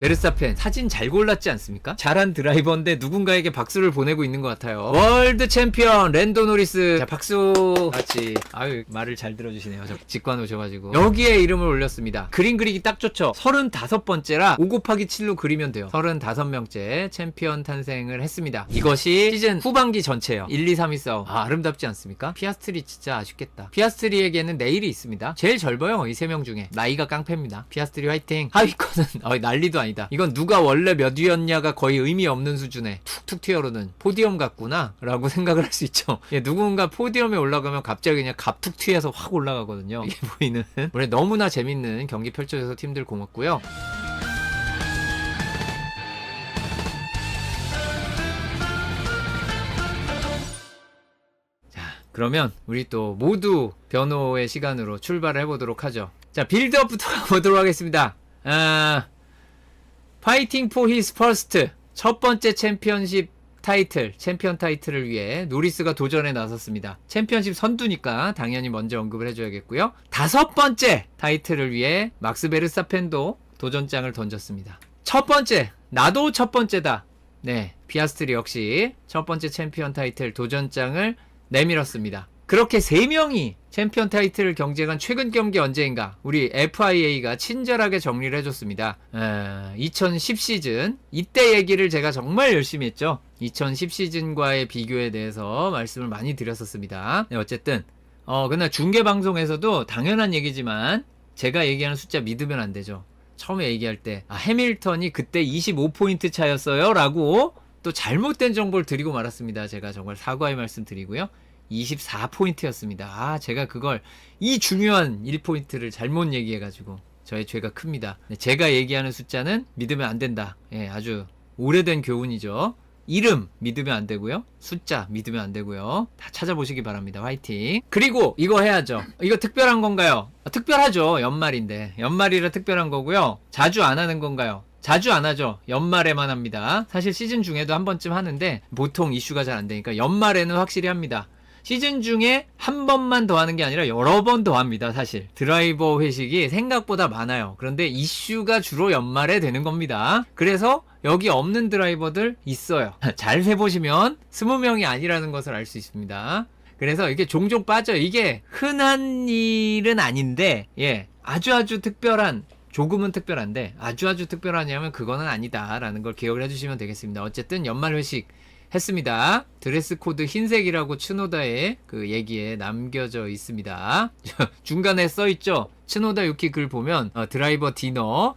베르스타펜 사진 잘 골랐지 않습니까? 잘한 드라이버인데 누군가에게 박수를 보내고 있는 것 같아요. 월드 챔피언 랜도 노리스. 자, 박수. 같이. 아유, 말을 잘 들어주시네요. 저 직관 오셔가지고 여기에 이름을 올렸습니다. 그림 그리기 딱 좋죠. 35번째라 5 곱하기 7로 그리면 돼요. 35명째 챔피언 탄생을 했습니다. 이것이 시즌 후반기 전체예요. 1, 2, 3위 싸움. 아름답지 않습니까? 피아스트리 진짜 아쉽겠다. 피아스트리에게는 내일이 있습니다. 제일 젊어요, 이 3명 중에. 나이가 깡패입니다. 피아스트리 화이팅. 하위권은 난리도 아니다. 이건 누가 원래 몇 위였냐가 거의 의미 없는 수준에 툭툭 튀어오르는 포디엄 같구나 라고 생각을 할 수 있죠. 예, 누군가 포디엄에 올라가면 갑자기 그냥 갑툭 튀어서 확 올라가거든요. 이게 보이는 원래 너무나 재밌는 경기 펼쳐져서 팀들 고맙고요. 자, 그러면 우리 또 모두 변호의 시간으로 출발을 해보도록 하죠. 자, 빌드업부터 가보도록 하겠습니다. 파이팅 포 히스 퍼스트, 첫 번째 챔피언십 타이틀, 챔피언 타이틀을 위해 노리스가 도전에 나섰습니다. 챔피언십 선두니까 당연히 먼저 언급을 해줘야겠고요. 5번째 타이틀을 위해 막스 베르스타펜도 도전장을 던졌습니다. 첫 번째, 나도 첫 번째다. 네, 피아스트리 역시 첫 번째 챔피언 타이틀 도전장을 내밀었습니다. 그렇게 3명이 챔피언 타이틀을 경쟁한 최근 경기 언제인가? 우리 FIA가 친절하게 정리를 해줬습니다. 2010 시즌, 이때 얘기를 제가 정말 열심히 했죠. 2010 시즌과의 비교에 대해서 말씀을 많이 드렸었습니다. 네, 어쨌든 그날 중계방송에서도 당연한 얘기지만 제가 얘기하는 숫자 믿으면 안 되죠. 처음에 얘기할 때 해밀턴이 그때 25포인트 차였어요 라고 또 잘못된 정보를 드리고 말았습니다. 제가 정말 사과의 말씀 드리고요. 24포인트였습니다. 제가 그걸 이 중요한 1포인트를 잘못 얘기해가지고 저의 죄가 큽니다. 제가 얘기하는 숫자는 믿으면 안 된다. 예, 아주 오래된 교훈이죠. 이름 믿으면 안 되고요. 숫자 믿으면 안 되고요. 다 찾아보시기 바랍니다. 화이팅. 그리고 이거 해야죠. 이거 특별한 건가요? 특별하죠. 연말인데. 연말이라 특별한 거고요. 자주 안 하는 건가요? 자주 안 하죠. 연말에만 합니다. 사실 시즌 중에도 한 번쯤 하는데 보통 이슈가 잘 안 되니까 연말에는 확실히 합니다. 시즌 중에 한 번만 더 하는 게 아니라 여러 번 더 합니다. 사실 드라이버 회식이 생각보다 많아요. 그런데 이슈가 주로 연말에 되는 겁니다. 그래서 여기 없는 드라이버들 있어요. 잘 해보시면 20명이 아니라는 것을 알 수 있습니다. 그래서 이게 종종 빠져요. 이게 흔한 일은 아닌데 아주 특별한, 조금은 특별한데 아주 특별하냐면 그거는 아니다라는 걸 기억을 해주시면 되겠습니다. 어쨌든 연말 회식 했습니다. 드레스 코드 흰색이라고 츠노다의 그 얘기에 남겨져 있습니다. 중간에 써있죠. 츠노다 유키 글 보면 드라이버 디너,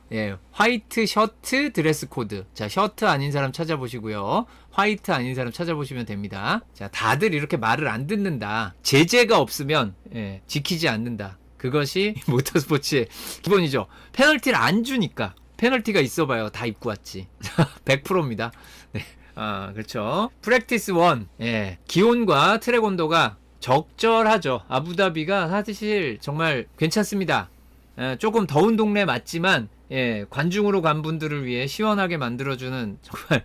화이트 셔츠 드레스 코드. 자, 셔츠 아닌 사람 찾아보시고요. 화이트 아닌 사람 찾아보시면 됩니다. 자, 다들 이렇게 말을 안 듣는다. 제재가 없으면 지키지 않는다. 그것이 모터스포츠의 기본이죠. 페널티를 안 주니까. 페널티가 있어봐요. 다 입고 왔지. 100%입니다. 네. 그렇죠. 프랙티스 1. 기온과 트랙 온도가 적절하죠. 아부다비가 사실 정말 괜찮습니다. 조금 더운 동네 맞지만 관중으로 간 분들을 위해 시원하게 만들어주는 정말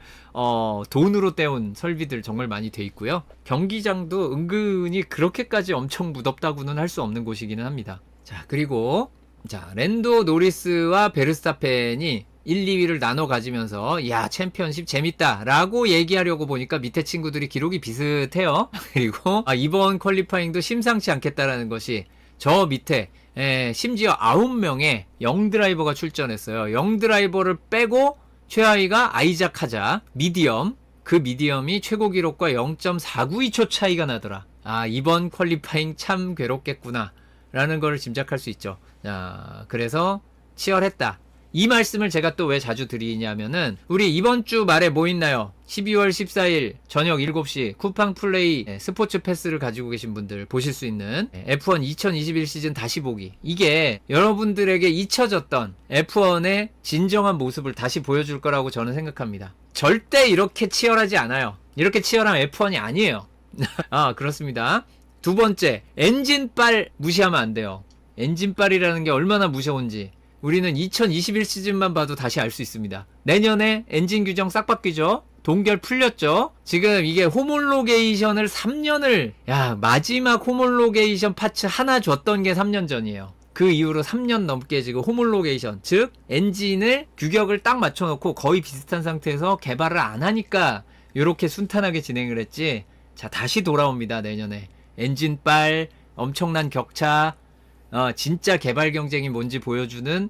돈으로 때운 설비들 정말 많이 돼 있고요. 경기장도 은근히 그렇게까지 엄청 무덥다고는 할 수 없는 곳이기는 합니다. 자, 그리고 랜도 노리스와 베르스타펜이 1, 2위를 나눠 가지면서 챔피언십 재밌다 라고 얘기하려고 보니까 밑에 친구들이 기록이 비슷해요. 그리고 이번 퀄리파잉도 심상치 않겠다라는 것이 저 밑에 심지어 9명의 영드라이버가 출전했어요. 영드라이버를 빼고 최하위가 아이작 하자 미디엄, 그 미디엄이 최고 기록과 0.492초 차이가 나더라. 이번 퀄리파잉 참 괴롭겠구나 라는 걸 짐작할 수 있죠. 자, 그래서 치열했다. 이 말씀을 제가 또 왜 자주 드리냐면은 우리 이번 주 말에 뭐 있나요? 12월 14일 저녁 7시 쿠팡 플레이 스포츠 패스를 가지고 계신 분들 보실 수 있는 F1 2021 시즌 다시 보기. 이게 여러분들에게 잊혀졌던 F1의 진정한 모습을 다시 보여줄 거라고 저는 생각합니다. 절대 이렇게 치열하지 않아요. 이렇게 치열한 F1이 아니에요. 그렇습니다. 두 번째, 엔진빨 무시하면 안 돼요. 엔진빨이라는 게 얼마나 무서운지 우리는 2021 시즌만 봐도 다시 알 수 있습니다. 내년에 엔진 규정 싹 바뀌죠. 동결 풀렸죠. 지금 이게 호몰로게이션을 3년을 마지막 호몰로게이션 파츠 하나 줬던 게 3년 전이에요. 그 이후로 3년 넘게 지금 호물로게이션, 즉 엔진을 규격을 딱 맞춰놓고 거의 비슷한 상태에서 개발을 안 하니까 이렇게 순탄하게 진행을 했지. 자, 다시 돌아옵니다. 내년에 엔진빨 엄청난 격차, 진짜 개발 경쟁이 뭔지 보여주는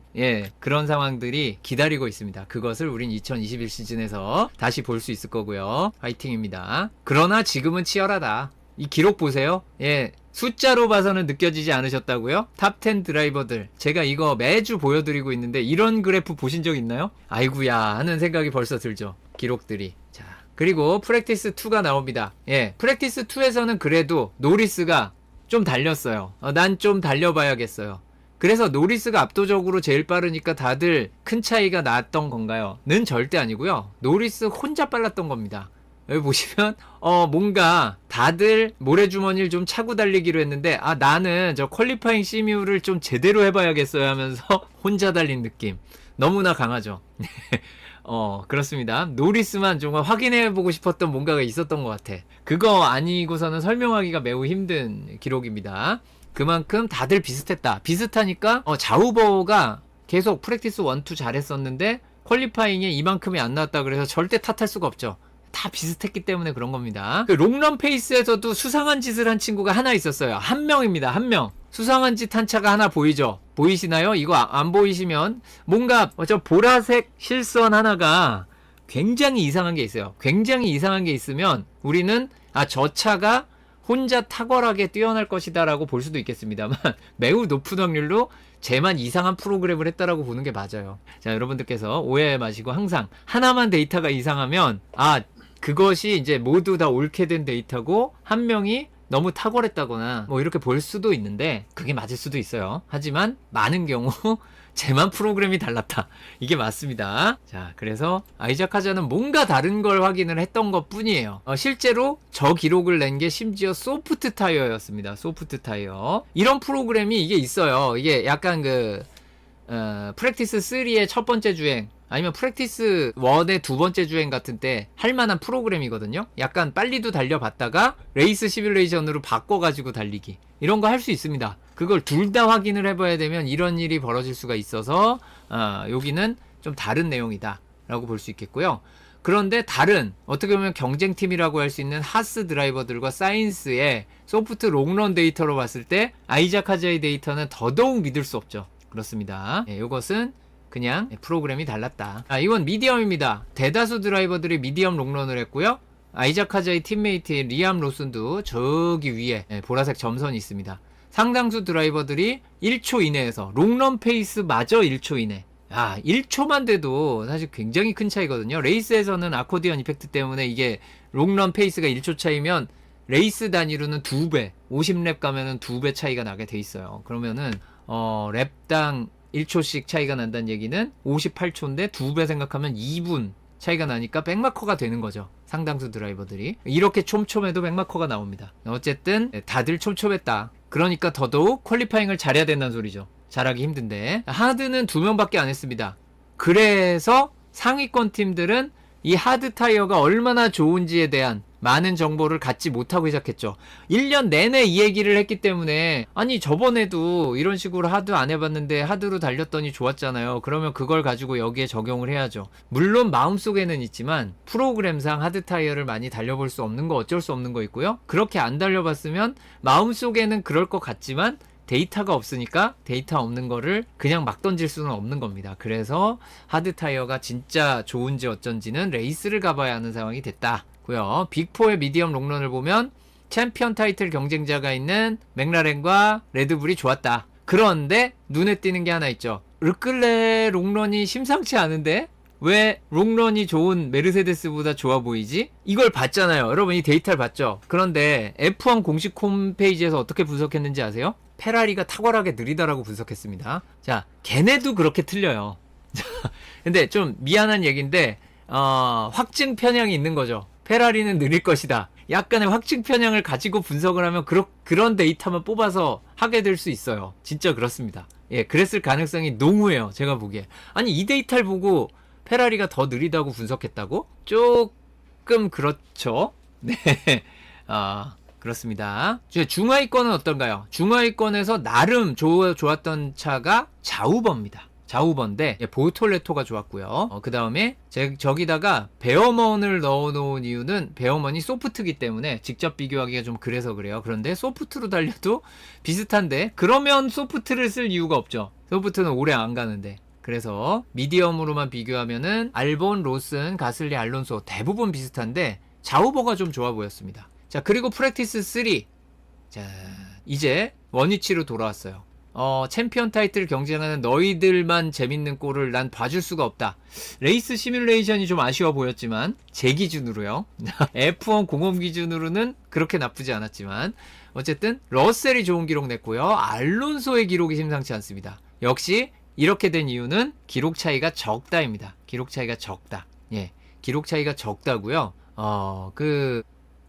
그런 상황들이 기다리고 있습니다. 그것을 우린 2021 시즌에서 다시 볼 수 있을 거고요. 화이팅입니다. 그러나 지금은 치열하다. 이 기록 보세요. 숫자로 봐서는 느껴지지 않으셨다고요? 탑10 드라이버들, 제가 이거 매주 보여드리고 있는데 이런 그래프 보신 적 있나요? 아이구야 하는 생각이 벌써 들죠. 기록들이. 자, 그리고 프랙티스 2가 나옵니다. 프랙티스 2에서는 그래도 노리스가 좀 달렸어요. 난 좀 달려봐야겠어요. 그래서 노리스가 압도적으로 제일 빠르니까 다들 큰 차이가 났던 건가요? 는 절대 아니고요. 노리스 혼자 빨랐던 겁니다. 여기 보시면 뭔가 다들 모래주머니를 좀 차고 달리기로 했는데, 나는 저 퀄리파잉 시뮬을 좀 제대로 해봐야겠어요 하면서 혼자 달린 느낌 너무나 강하죠. 그렇습니다. 노리스만 좀 확인해보고 싶었던 뭔가가 있었던 것 같아. 그거 아니고서는 설명하기가 매우 힘든 기록입니다. 그만큼 다들 비슷했다. 비슷하니까 자우버가 계속 프랙티스 1, 2 잘했었는데 퀄리파잉에 이만큼이 안 나왔다 그래서 절대 탓할 수가 없죠. 다 비슷했기 때문에 그런 겁니다. 그 롱런 페이스에서도 수상한 짓을 한 친구가 하나 있었어요. 한 명입니다. 한 명. 수상한 짓 한 차가 하나 보이죠? 보이시나요? 이거 안 보이시면 뭔가 저 보라색 실선 하나가 굉장히 이상한 게 있어요. 굉장히 이상한 게 있으면 우리는 저 차가 혼자 탁월하게 뛰어날 것이다 라고 볼 수도 있겠습니다만 매우 높은 확률로 쟤만 이상한 프로그램을 했다라고 보는 게 맞아요. 자, 여러분들께서 오해 마시고 항상 하나만 데이터가 이상하면 그것이 이제 모두 다 옳게 된 데이터고 한 명이 너무 탁월했다거나 뭐 이렇게 볼 수도 있는데 그게 맞을 수도 있어요. 하지만 많은 경우 쟤만 프로그램이 달랐다. 이게 맞습니다. 자, 그래서 아이작 하자는 뭔가 다른 걸 확인을 했던 것 뿐이에요. 실제로 저 기록을 낸 게 심지어 소프트 타이어였습니다. 소프트 타이어. 이런 프로그램이 이게 있어요. 이게 약간 프랙티스 3의 첫 번째 주행 아니면 프랙티스 1의 두 번째 주행 같은 때 할만한 프로그램이거든요. 약간 빨리도 달려봤다가 레이스 시뮬레이션으로 바꿔가지고 달리기 이런 거 할 수 있습니다. 그걸 둘 다 확인을 해봐야 되면 이런 일이 벌어질 수가 있어서 여기는 좀 다른 내용이다 라고 볼 수 있겠고요. 그런데 다른 어떻게 보면 경쟁팀이라고 할 수 있는 하스 드라이버들과 사인스의 소프트 롱런 데이터로 봤을 때 아이작 하자의 데이터는 더더욱 믿을 수 없죠. 그렇습니다. 이것은 그냥 프로그램이 달랐다. 이건 미디엄입니다. 대다수 드라이버들이 미디엄 롱런을 했고요. 아이작 하자의 팀메이트인 리암 로슨도 저기 위에 보라색 점선이 있습니다. 상당수 드라이버들이 1초 이내에서 롱런 페이스 마저 1초 이내. 1초만 돼도 사실 굉장히 큰 차이거든요. 레이스에서는 아코디언 이펙트 때문에 이게 롱런 페이스가 1초 차이면 레이스 단위로는 2배, 50랩 가면은 2배 차이가 나게 돼 있어요. 그러면은 랩당 1초씩 차이가 난다는 얘기는 58초인데 2배 생각하면 2분 차이가 나니까 백마커가 되는 거죠. 상당수 드라이버들이. 이렇게 촘촘해도 백마커가 나옵니다. 어쨌든 다들 촘촘했다. 그러니까 더더욱 퀄리파잉을 잘해야 된다는 소리죠. 잘하기 힘든데. 하드는 2명밖에 안 했습니다. 그래서 상위권 팀들은 이 하드 타이어가 얼마나 좋은지에 대한 많은 정보를 갖지 못하고 시작했죠. 1년 내내 이 얘기를 했기 때문에 저번에도 이런 식으로 하드 안 해봤는데 하드로 달렸더니 좋았잖아요. 그러면 그걸 가지고 여기에 적용을 해야죠. 물론 마음속에는 있지만 프로그램상 하드 타이어를 많이 달려볼 수 없는 거 어쩔 수 없는 거 있고요. 그렇게 안 달려봤으면 마음속에는 그럴 것 같지만 데이터가 없으니까 데이터 없는 거를 그냥 막 던질 수는 없는 겁니다. 그래서 하드 타이어가 진짜 좋은지 어쩐지는 레이스를 가봐야 하는 상황이 됐다. 빅4의 미디엄 롱런을 보면 챔피언 타이틀 경쟁자가 있는 맥라렌과 레드불이 좋았다. 그런데 눈에 띄는 게 하나 있죠. 르클레 롱런이 심상치 않은데 왜 롱런이 좋은 메르세데스보다 좋아 보이지? 이걸 봤잖아요. 여러분 이 데이터를 봤죠. 그런데 F1 공식 홈페이지에서 어떻게 분석했는지 아세요? 페라리가 탁월하게 느리다라고 분석했습니다. 자, 걔네도 그렇게 틀려요. 근데 좀 미안한 얘기인데 확증 편향이 있는 거죠. 페라리는 느릴 것이다. 약간의 확증 편향을 가지고 분석을 하면 그런 데이터만 뽑아서 하게 될 수 있어요. 진짜 그렇습니다. 그랬을 가능성이 농후해요. 제가 보기에. 이 데이터를 보고 페라리가 더 느리다고 분석했다고? 조금 그렇죠. 네. 그렇습니다. 중하위권은 어떤가요? 중하위권에서 나름 좋았던 차가 자우버입니다. 자우버인데 보톨레토가 좋았고요. 그 다음에 저기다가 베어먼을 넣어놓은 이유는 베어먼이 소프트기 때문에 직접 비교하기가 좀 그래서 그래요. 그런데 소프트로 달려도 비슷한데 그러면 소프트를 쓸 이유가 없죠. 소프트는 오래 안 가는데. 그래서 미디엄으로만 비교하면은 알본, 로슨, 가슬리, 알론소 대부분 비슷한데 자우버가 좀 좋아 보였습니다. 자, 그리고 프랙티스 3. 자, 이제 원위치로 돌아왔어요. 챔피언 타이틀 경쟁하는 너희들만 재밌는 꼴을 난 봐줄 수가 없다. 레이스 시뮬레이션이 좀 아쉬워 보였지만 제 기준으로요. F1 공업 기준으로는 그렇게 나쁘지 않았지만 어쨌든 러셀이 좋은 기록 냈고요. 알론소의 기록이 심상치 않습니다. 역시 이렇게 된 이유는 기록 차이가 적다입니다. 기록 차이가 적다. 예, 기록 차이가 적다고요.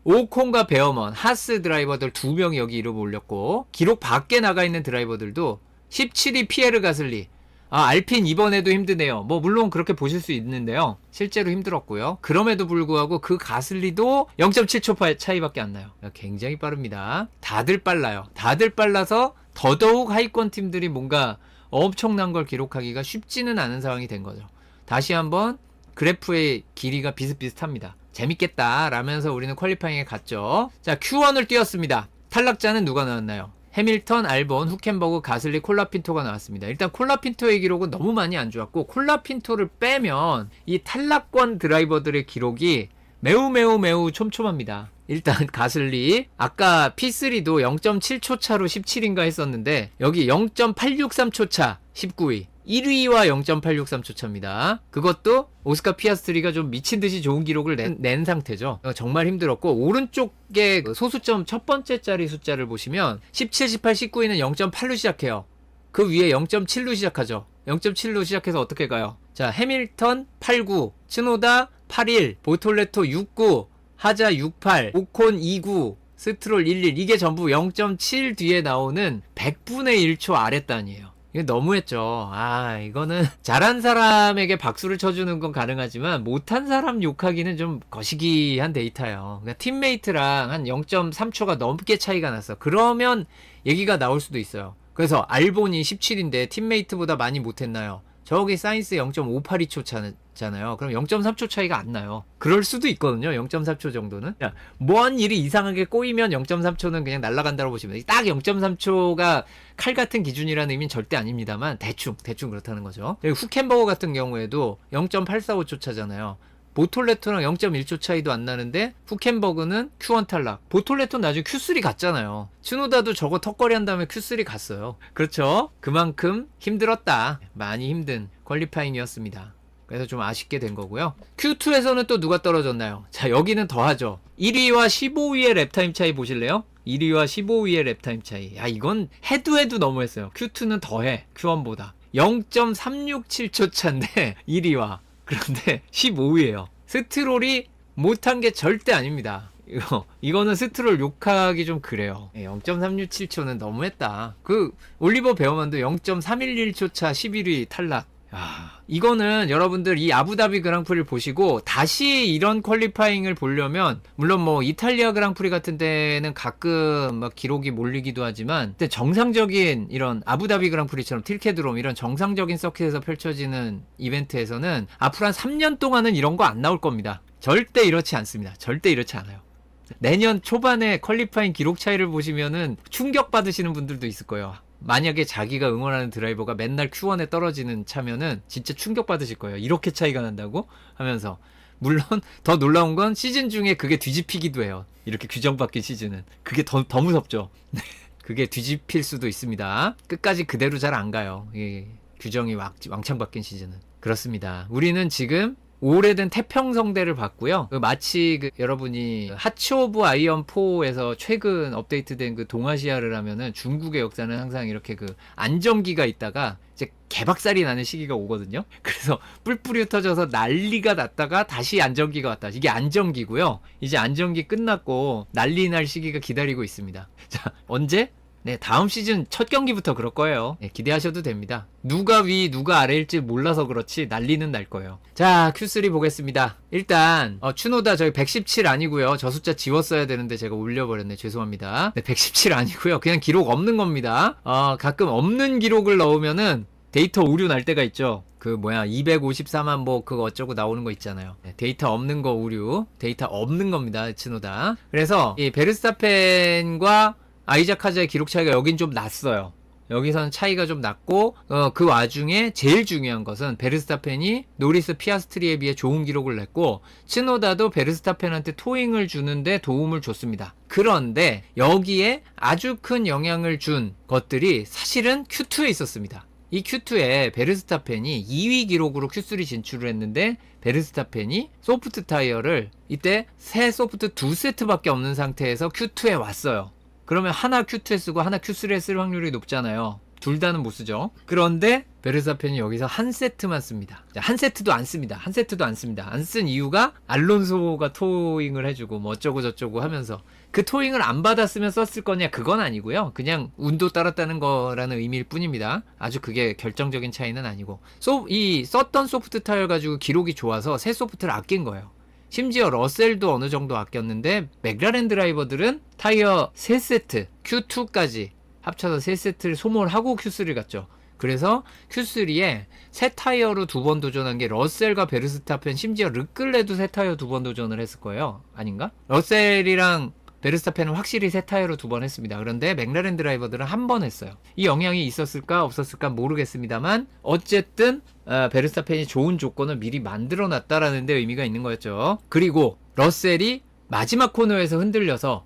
오콘과 베어먼, 하스 드라이버들 2명이 여기 이름 올렸고 기록 밖에 나가 있는 드라이버들도 17위 피에르 가슬리. 알핀 이번에도 힘드네요. 뭐 물론 그렇게 보실 수 있는데요. 실제로 힘들었고요. 그럼에도 불구하고 그 가슬리도 0.7초 차이밖에 안 나요. 굉장히 빠릅니다. 다들 빨라요. 다들 빨라서 더더욱 하위권 팀들이 뭔가 엄청난 걸 기록하기가 쉽지는 않은 상황이 된 거죠. 다시 한번 그래프의 길이가 비슷비슷합니다. 재밌겠다 라면서 우리는 퀄리파잉에 갔죠. 자, Q1을 뛰었습니다. 탈락자는 누가 나왔나요? 해밀턴, 알본, 후켄버그, 가슬리, 콜라핀토가 나왔습니다. 일단 콜라핀토의 기록은 너무 많이 안 좋았고 콜라핀토를 빼면 이 탈락권 드라이버들의 기록이 매우 촘촘합니다. 일단 가슬리 아까 P3도 0.7초 차로 17인가 했었는데 여기 0.863초 차 19위 1위와 0.863초 차입니다. 그것도 오스카 피아스트리가 좀 미친듯이 좋은 기록을 낸 상태죠. 정말 힘들었고 오른쪽에 소수점 첫 번째 자리 숫자를 보시면 17, 18, 19위는 0.8로 시작해요. 그 위에 0.7로 시작하죠. 0.7로 시작해서 어떻게 가요? 자, 해밀턴 89, 츠노다 81, 보톨레토 69, 하자 68, 오콘 29, 스트롤 11. 이게 전부 0.7 뒤에 나오는 100분의 1초 아랫단이에요. 이거 너무했죠. 이거는 잘한 사람에게 박수를 쳐주는 건 가능하지만 못한 사람 욕하기는 좀 거시기한 데이터예요. 그러니까 팀메이트랑 한 0.3초가 넘게 차이가 났어. 그러면 얘기가 나올 수도 있어요. 그래서 알본이 17인데 팀메이트보다 많이 못했나요? 저기 사인스 0.582초 차잖아요. 그럼 0.3초 차이가 안 나요. 그럴 수도 있거든요. 0.3초 정도는. 뭔 일이 이상하게 꼬이면 0.3초는 그냥 날아간다고 보시면 돼요. 딱 0.3초가 칼 같은 기준이라는 의미는 절대 아닙니다만 대충 그렇다는 거죠. 후켄버거 같은 경우에도 0.845초 차잖아요. 보톨레토랑 0.1초 차이도 안 나는데 후켄버그는 Q1 탈락. 보톨레토는 나중에 Q3 갔잖아요. 츠노다도 저거 턱걸이 한 다음에 Q3 갔어요. 그렇죠? 그만큼 힘들었다. 많이 힘든 퀄리파잉이었습니다. 그래서 좀 아쉽게 된 거고요. Q2에서는 또 누가 떨어졌나요? 자, 여기는 더하죠. 1위와 15위의 랩타임 차이 보실래요? 1위와 15위의 랩타임 차이. 이건 해도 너무했어요. Q2는 더해. Q1보다. 0.367초 차인데 1위와. 그런데 15위에요. 스트롤이 못한 게 절대 아닙니다. 이거는 스트롤 욕하기 좀 그래요. 0.367초는 너무했다. 올리버 베어만도 0.311초 차 11위 탈락. 이거는 여러분들 이 아부다비 그랑프리를 보시고 다시 이런 퀄리파잉을 보려면 물론 뭐 이탈리아 그랑프리 같은 데는 가끔 막 기록이 몰리기도 하지만 근데 정상적인 이런 아부다비 그랑프리처럼 틸케드롬 이런 정상적인 서킷에서 펼쳐지는 이벤트에서는 앞으로 한 3년 동안은 이런 거 안 나올 겁니다. 절대 이렇지 않습니다. 절대 이렇지 않아요. 내년 초반에 퀄리파잉 기록 차이를 보시면은 충격 받으시는 분들도 있을 거예요. 만약에 자기가 응원하는 드라이버가 맨날 Q1에 떨어지는 차면은 진짜 충격 받으실 거예요. 이렇게 차이가 난다고 하면서. 물론 더 놀라운 건 시즌 중에 그게 뒤집히기도 해요. 이렇게 규정 바뀐 시즌은. 그게 더 무섭죠. 그게 뒤집힐 수도 있습니다. 끝까지 그대로 잘 안 가요. 규정이 왕창 바뀐 시즌은. 그렇습니다. 우리는 지금 오래된 태평성대를 봤고요. 마치 여러분이 하츠 오브 아이언 4에서 최근 업데이트된 동아시아를 하면은 중국의 역사는 항상 이렇게 안정기가 있다가 이제 개박살이 나는 시기가 오거든요. 그래서 뿔뿔이 흩어져서 난리가 났다가 다시 안정기가 왔다. 이게 안정기고요. 이제 안정기 끝났고 난리 날 시기가 기다리고 있습니다. 자, 언제? 네, 다음 시즌 첫 경기부터 그럴 거예요. 네, 기대하셔도 됩니다. 누가 위, 누가 아래일지 몰라서 그렇지 난리는 날 거예요. 자, Q3 보겠습니다. 일단 추노다 저희 117 아니고요. 저 숫자 지웠어야 되는데 제가 올려버렸네. 죄송합니다. 네, 117 아니고요. 그냥 기록 없는 겁니다. 가끔 없는 기록을 넣으면은 데이터 오류 날 때가 있죠. 254만 뭐 그거 어쩌고 나오는 거 있잖아요. 네, 데이터 없는 거 오류. 데이터 없는 겁니다. 츠노다. 그래서 이 베르스타펜과 아이작 카자의 기록 차이가 여긴 좀 났어요. 여기서는 차이가 좀 났고 그 와중에 제일 중요한 것은 베르스타펜이 노리스 피아스트리에 비해 좋은 기록을 냈고 츠노다도 베르스타펜한테 토잉을 주는데 도움을 줬습니다. 그런데 여기에 아주 큰 영향을 준 것들이 사실은 Q2에 있었습니다. 이 Q2에 베르스타펜이 2위 기록으로 Q3 진출을 했는데 베르스타펜이 소프트 타이어를 이때 새 소프트 2세트밖에 없는 상태에서 Q2에 왔어요. 그러면 하나 Q2에 쓰고 하나 Q3에 쓸 확률이 높잖아요. 둘 다는 못 쓰죠. 그런데 베르스타펜이 여기서 한 세트만 씁니다. 한 세트도 안 씁니다. 한 세트도 안 씁니다. 안 쓴 이유가 알론소가 토잉을 해주고 뭐 어쩌고 저쩌고 하면서 그 토잉을 안 받았으면 썼을 거냐 그건 아니고요. 그냥 운도 따랐다는 거라는 의미일 뿐입니다. 아주 그게 결정적인 차이는 아니고 이 썼던 소프트 타이어 가지고 기록이 좋아서 새 소프트를 아낀 거예요. 심지어 러셀도 어느 정도 아꼈는데 맥라렌 드라이버들은 타이어 3세트 Q2까지 합쳐서 3세트를 소모하고 Q3를 갔죠. 그래서 Q3에 새 타이어로 2번 도전한 게 러셀과 베르스타펜, 심지어 르클레도 새 타이어 2번 도전을 했을 거예요. 아닌가? 러셀이랑 베르스타펜은 확실히 새 타이어로 2번 했습니다. 그런데 맥라렌 드라이버들은 한 번 했어요. 이 영향이 있었을까 없었을까 모르겠습니다만 어쨌든 베르스타펜이 좋은 조건을 미리 만들어 놨다라는 데 의미가 있는 거였죠. 그리고 러셀이 마지막 코너에서 흔들려서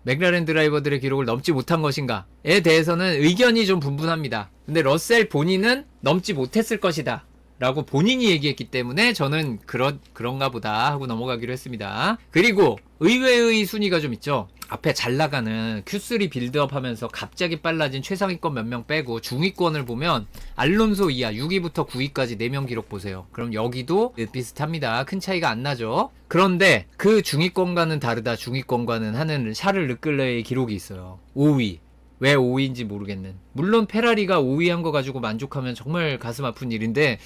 맥라렌 드라이버들의 기록을 넘지 못한 것인가에 대해서는 의견이 좀 분분합니다. 근데 러셀 본인은 넘지 못했을 것이다 라고 본인이 얘기했기 때문에 저는 그런가 보다 하고 넘어가기로 했습니다. 그리고 의외의 순위가 좀 있죠. 앞에 잘 나가는 Q3 빌드업 하면서 갑자기 빨라진 최상위권 몇 명 빼고 중위권을 보면 알론소 이하 6위부터 9위까지 4명 기록 보세요. 그럼 여기도 비슷합니다. 큰 차이가 안 나죠. 그런데 그 중위권과는 다르다. 중위권과는 하는 샤를 르클레의 기록이 있어요. 5위. 왜 5위인지 모르겠는. 물론 페라리가 5위 한 거 가지고 만족하면 정말 가슴 아픈 일인데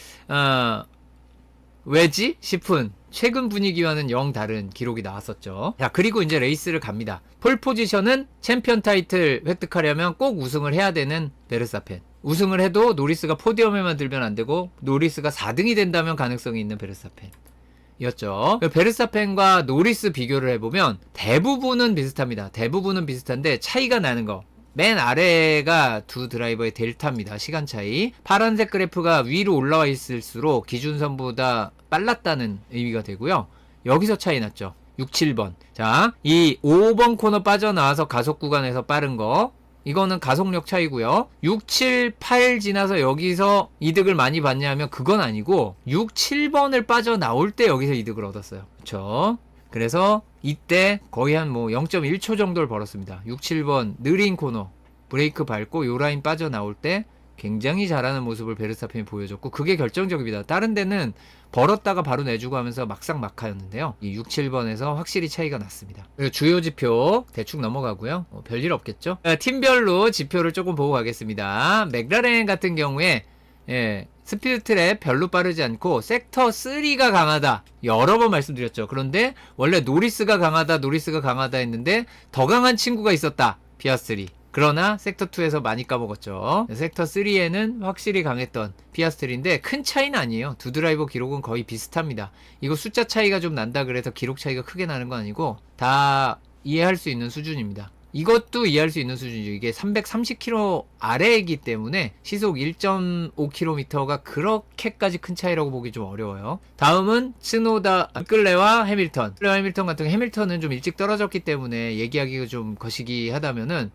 왜지? 싶은 최근 분위기와는 영 다른 기록이 나왔었죠. 자, 그리고 이제 레이스를 갑니다. 폴 포지션은 챔피언 타이틀 획득하려면 꼭 우승을 해야 되는 베르스타펜. 우승을 해도 노리스가 포디엄에만 들면 안 되고 노리스가 4등이 된다면 가능성이 있는 베르스타펜. 이었죠. 베르스타펜과 노리스 비교를 해보면 대부분은 비슷합니다. 대부분은 비슷한데 차이가 나는 거. 맨 아래가 두 드라이버의 델타입니다. 시간 차이. 파란색 그래프가 위로 올라와 있을수록 기준선보다 빨랐다는 의미가 되고요. 여기서 차이 났죠. 6, 7번. 자, 이 5번 코너 빠져나와서 가속 구간에서 빠른 거. 이거는 가속력 차이고요. 6, 7, 8 지나서 여기서 이득을 많이 봤냐 하면 그건 아니고 6, 7번을 빠져나올 때 여기서 이득을 얻었어요. 그쵸? 그래서 이때 거의 한 0.1초 정도를 벌었습니다. 6, 7번 느린 코너 브레이크 밟고 요 라인 빠져나올 때 굉장히 잘하는 모습을 베르스타펜이 보여줬고 그게 결정적입니다. 다른 데는 벌었다가 바로 내주고 하면서 막상막하였는데요. 이 6, 7번에서 확실히 차이가 났습니다. 그리고 주요 지표 대충 넘어가고요. 별일 없겠죠? 팀별로 지표를 조금 보고 가겠습니다. 맥라렌 같은 경우에 스피드 트랩 별로 빠르지 않고 섹터 3가 강하다 여러 번 말씀드렸죠. 그런데 원래 노리스가 강하다 했는데 더 강한 친구가 있었다. 피아스트리. 그러나 섹터 2에서 많이 까먹었죠. 섹터 3에는 확실히 강했던 피아스트리인데 큰 차이는 아니에요. 두 드라이버 기록은 거의 비슷합니다. 이거 숫자 차이가 좀 난다 그래서 기록 차이가 크게 나는 건 아니고 다 이해할 수 있는 수준입니다. 이것도 이해할 수 있는 수준이죠. 이게 330km 아래이기 때문에 시속 1.5km가 그렇게까지 큰 차이라고 보기 좀 어려워요. 다음은 츠노다, 르클레와 해밀턴. 해밀턴 같은 경우 해밀턴은 좀 일찍 떨어졌기 때문에 얘기하기가 좀 거시기 하다면은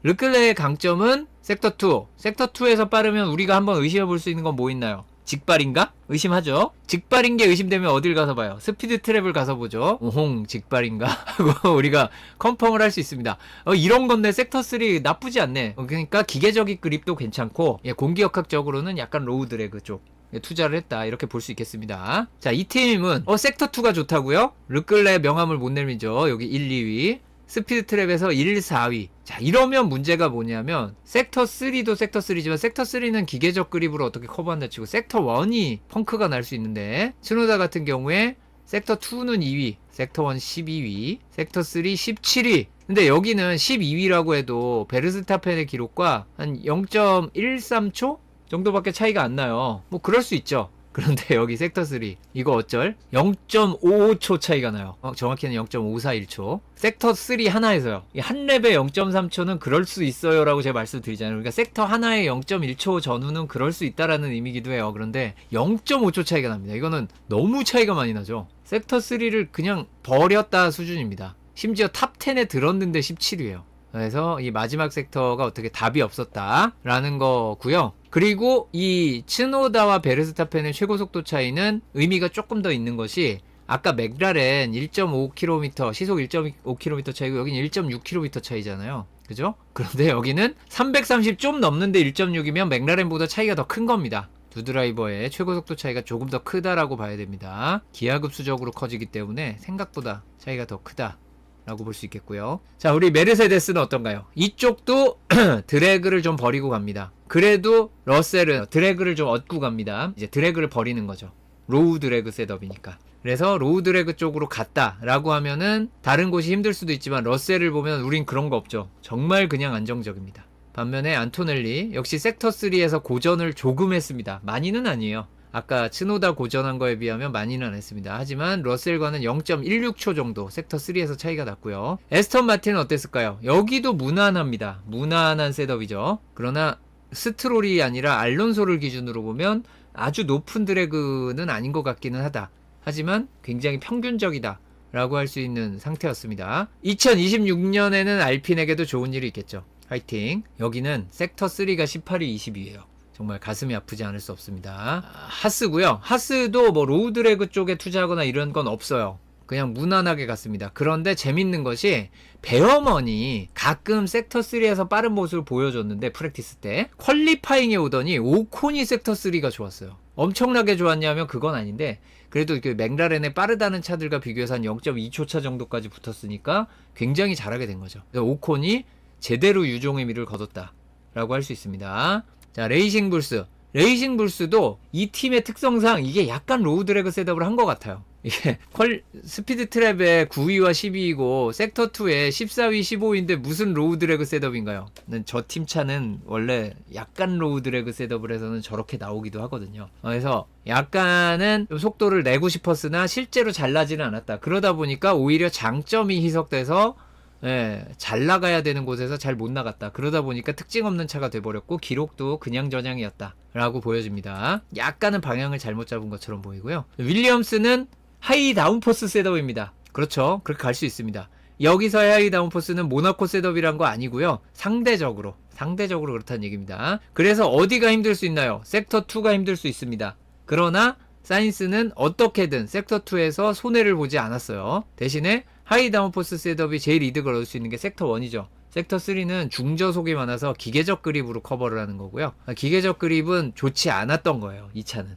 르클레의 강점은 섹터 2. 섹터 2에서 빠르면 우리가 한번 의심해 볼 수 있는 건 뭐 있나요? 직발인가? 의심하죠. 직발인 게 의심되면 어딜 가서 봐요? 스피드 트랩을 가서 보죠. 오홍 직발인가? 하고 우리가 컨펌을 할 수 있습니다. 이런 건데 섹터 3 나쁘지 않네. 그러니까 기계적인 그립도 괜찮고 공기역학적으로는 약간 로우 드래그 쪽 투자를 했다 이렇게 볼 수 있겠습니다. 자, 이 팀은 섹터 2가 좋다고요? 르클레 명함을 못 내밀죠. 여기 1, 2위. 스피드 트랩에서 1, 4위. 자, 이러면 문제가 뭐냐면 섹터 3도 섹터 3지만 섹터 3는 기계적 그립으로 어떻게 커버한다 치고 섹터 1이 펑크가 날 수 있는데 츠노다 같은 경우에 섹터 2는 2위, 섹터 1 12위, 섹터 3 17위. 근데 여기는 12위라고 해도 베르스타펜의 기록과 한 0.13초 정도밖에 차이가 안 나요. 뭐 그럴 수 있죠. 그런데 여기 섹터 3 이거 어쩔? 0.55초 차이가 나요. 정확히는 0.541초. 섹터 3 하나에서요. 한 랩에 0.3초는 그럴 수 있어요 라고 제가 말씀드리잖아요. 그러니까 섹터 하나에 0.1초 전후는 그럴 수 있다라는 의미기도 해요. 그런데 0.5초 차이가 납니다. 이거는 너무 차이가 많이 나죠. 섹터 3를 그냥 버렸다 수준입니다. 심지어 탑 10에 들었는데 17위에요. 그래서 이 마지막 섹터가 어떻게 답이 없었다라는 거고요. 그리고 이 츠노다와 베르스타펜의 최고 속도 차이는 의미가 조금 더 있는 것이 아까 맥라렌 1.5km 시속 1.5km 차이고 여기는 1.6km 차이잖아요. 그죠? 그런데 여기는 330 좀 넘는데 1.6이면 맥라렌보다 차이가 더 큰 겁니다. 두 드라이버의 최고 속도 차이가 조금 더 크다라고 봐야 됩니다. 기하급수적으로 커지기 때문에 생각보다 차이가 더 크다 라고 볼 수 있겠고요. 자, 우리 메르세데스는 어떤가요? 이쪽도 드래그를 좀 버리고 갑니다. 그래도 러셀은 드래그를 좀 얻고 갑니다. 이제 드래그를 버리는 거죠. 로우 드래그 셋업이니까. 그래서 로우 드래그 쪽으로 갔다 라고 하면은 다른 곳이 힘들 수도 있지만 러셀을 보면 우린 그런 거 없죠. 정말 그냥 안정적입니다. 반면에 안토넬리 역시 섹터 3에서 고전을 조금 했습니다. 많이는 아니에요. 아까 츠노다 고전한 거에 비하면 많이는 안 했습니다. 하지만 러셀과는 0.16초 정도 섹터 3에서 차이가 났고요. 에스턴 마틴은 어땠을까요? 여기도 무난합니다. 무난한 셋업이죠. 그러나 스트롤이 아니라 알론소를 기준으로 보면 아주 높은 드래그는 아닌 것 같기는 하다. 하지만 굉장히 평균적이다 라고 할 수 있는 상태였습니다. 2026년에는 알핀에게도 좋은 일이 있겠죠. 화이팅. 여기는 섹터 3가 18위 20위에요. 정말 가슴이 아프지 않을 수 없습니다. 하스고요. 하스도 뭐 로우 드래그 쪽에 투자하거나 이런 건 없어요. 그냥 무난하게 갔습니다. 그런데 재밌는 것이 베어먼이 가끔 섹터 3에서 빠른 모습을 보여줬는데 프랙티스 때 퀄리파잉에 오더니 오콘이 섹터 3가 좋았어요. 엄청나게 좋았냐면 그건 아닌데 그래도 그 맥라렌의 빠르다는 차들과 비교해서 한 0.2초 차 정도까지 붙었으니까 굉장히 잘하게 된 거죠. 오콘이 제대로 유종의 미를 거뒀다 라고 할 수 있습니다. 자, 레이싱 불스. 레이싱 불스도 이 팀의 특성상 이게 약간 로우 드래그 셋업을 한 것 같아요. 이게 스피드 트랩의 9위와 12위고 섹터 2에 14위, 15위인데 무슨 로우 드래그 셋업인가요? 저 팀 차는 원래 약간 로우 드래그 셋업을 해서는 저렇게 나오기도 하거든요. 그래서 약간은 속도를 내고 싶었으나 실제로 잘 나지는 않았다. 그러다 보니까 오히려 장점이 희석돼서 잘 나가야 되는 곳에서 잘 못 나갔다. 그러다 보니까 특징 없는 차가 돼버렸고 기록도 그냥 저냥이었다 라고 보여집니다. 약간은 방향을 잘못 잡은 것처럼 보이고요. 윌리엄스는 하이 다운포스 셋업입니다. 그렇죠. 그렇게 갈 수 있습니다. 여기서의 하이 다운포스는 모나코 셋업이란 거 아니고요. 상대적으로 그렇다는 얘기입니다. 그래서 어디가 힘들 수 있나요? 섹터 2가 힘들 수 있습니다. 그러나 사인스는 어떻게든 섹터 2에서 손해를 보지 않았어요. 대신에 하이 다운포스 셋업이 제일 이득을 얻을 수 있는 게 섹터 1이죠. 섹터 3는 중저속이 많아서 기계적 그립으로 커버를 하는 거고요. 기계적 그립은 좋지 않았던 거예요. 이 차는.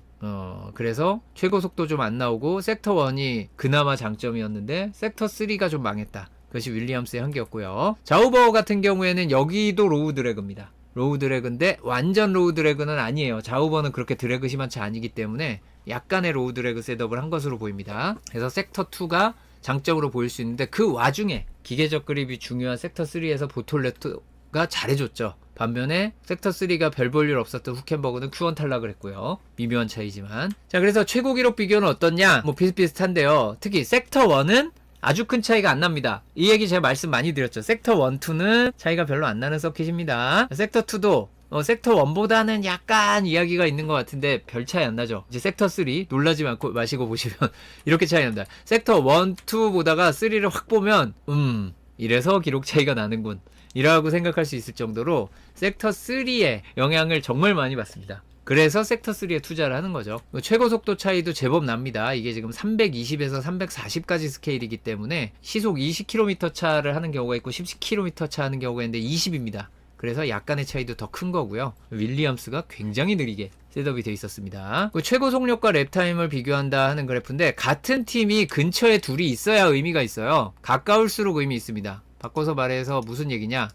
그래서 최고 속도 좀 안 나오고 섹터 1이 그나마 장점이었는데 섹터 3가 좀 망했다. 그것이 윌리엄스의 한계였고요. 자우버 같은 경우에는 여기도 로우 드래그입니다. 로우 드래그인데 완전 로우 드래그는 아니에요. 자우버는 그렇게 드래그 심한 차 아니기 때문에 약간의 로우 드래그 셋업을 한 것으로 보입니다. 그래서 섹터 2가 장점으로 보일 수 있는데 그 와중에 기계적 그립이 중요한 섹터 3에서 보톨레트가 잘해줬죠. 반면에 섹터 3가 별 볼 일 없었던 후켄버그는 Q1 탈락을 했고요. 미묘한 차이지만. 자, 그래서 최고 기록 비교는 어떻냐? 뭐 비슷비슷한데요. 특히 섹터 1은 아주 큰 차이가 안 납니다. 이 얘기 제가 말씀 많이 드렸죠. 섹터 1, 2는 차이가 별로 안 나는 서킷입니다. 섹터 2도 섹터 1보다는 약간 이야기가 있는 것 같은데 별 차이 안 나죠. 이제 섹터 3 놀라지 마시고 보시면 이렇게 차이 납니다. 섹터 1, 2 보다가 3를 확 보면 이래서 기록 차이가 나는군 이라고 생각할 수 있을 정도로 섹터 3의 영향을 정말 많이 받습니다. 그래서 섹터 3에 투자를 하는 거죠. 최고 속도 차이도 제법 납니다. 이게 지금 320에서 340까지 스케일이기 때문에 시속 20km 차를 하는 경우가 있고 10km 차 하는 경우가 있는데 20입니다. 그래서 약간의 차이도 더 큰 거고요. 윌리엄스가 굉장히 느리게 셋업이 되어 있었습니다. 최고 속력과 랩타임을 비교한다 하는 그래프인데 같은 팀이 근처에 둘이 있어야 의미가 있어요. 가까울수록 의미 있습니다. 바꿔서 말해서 무슨 얘기냐?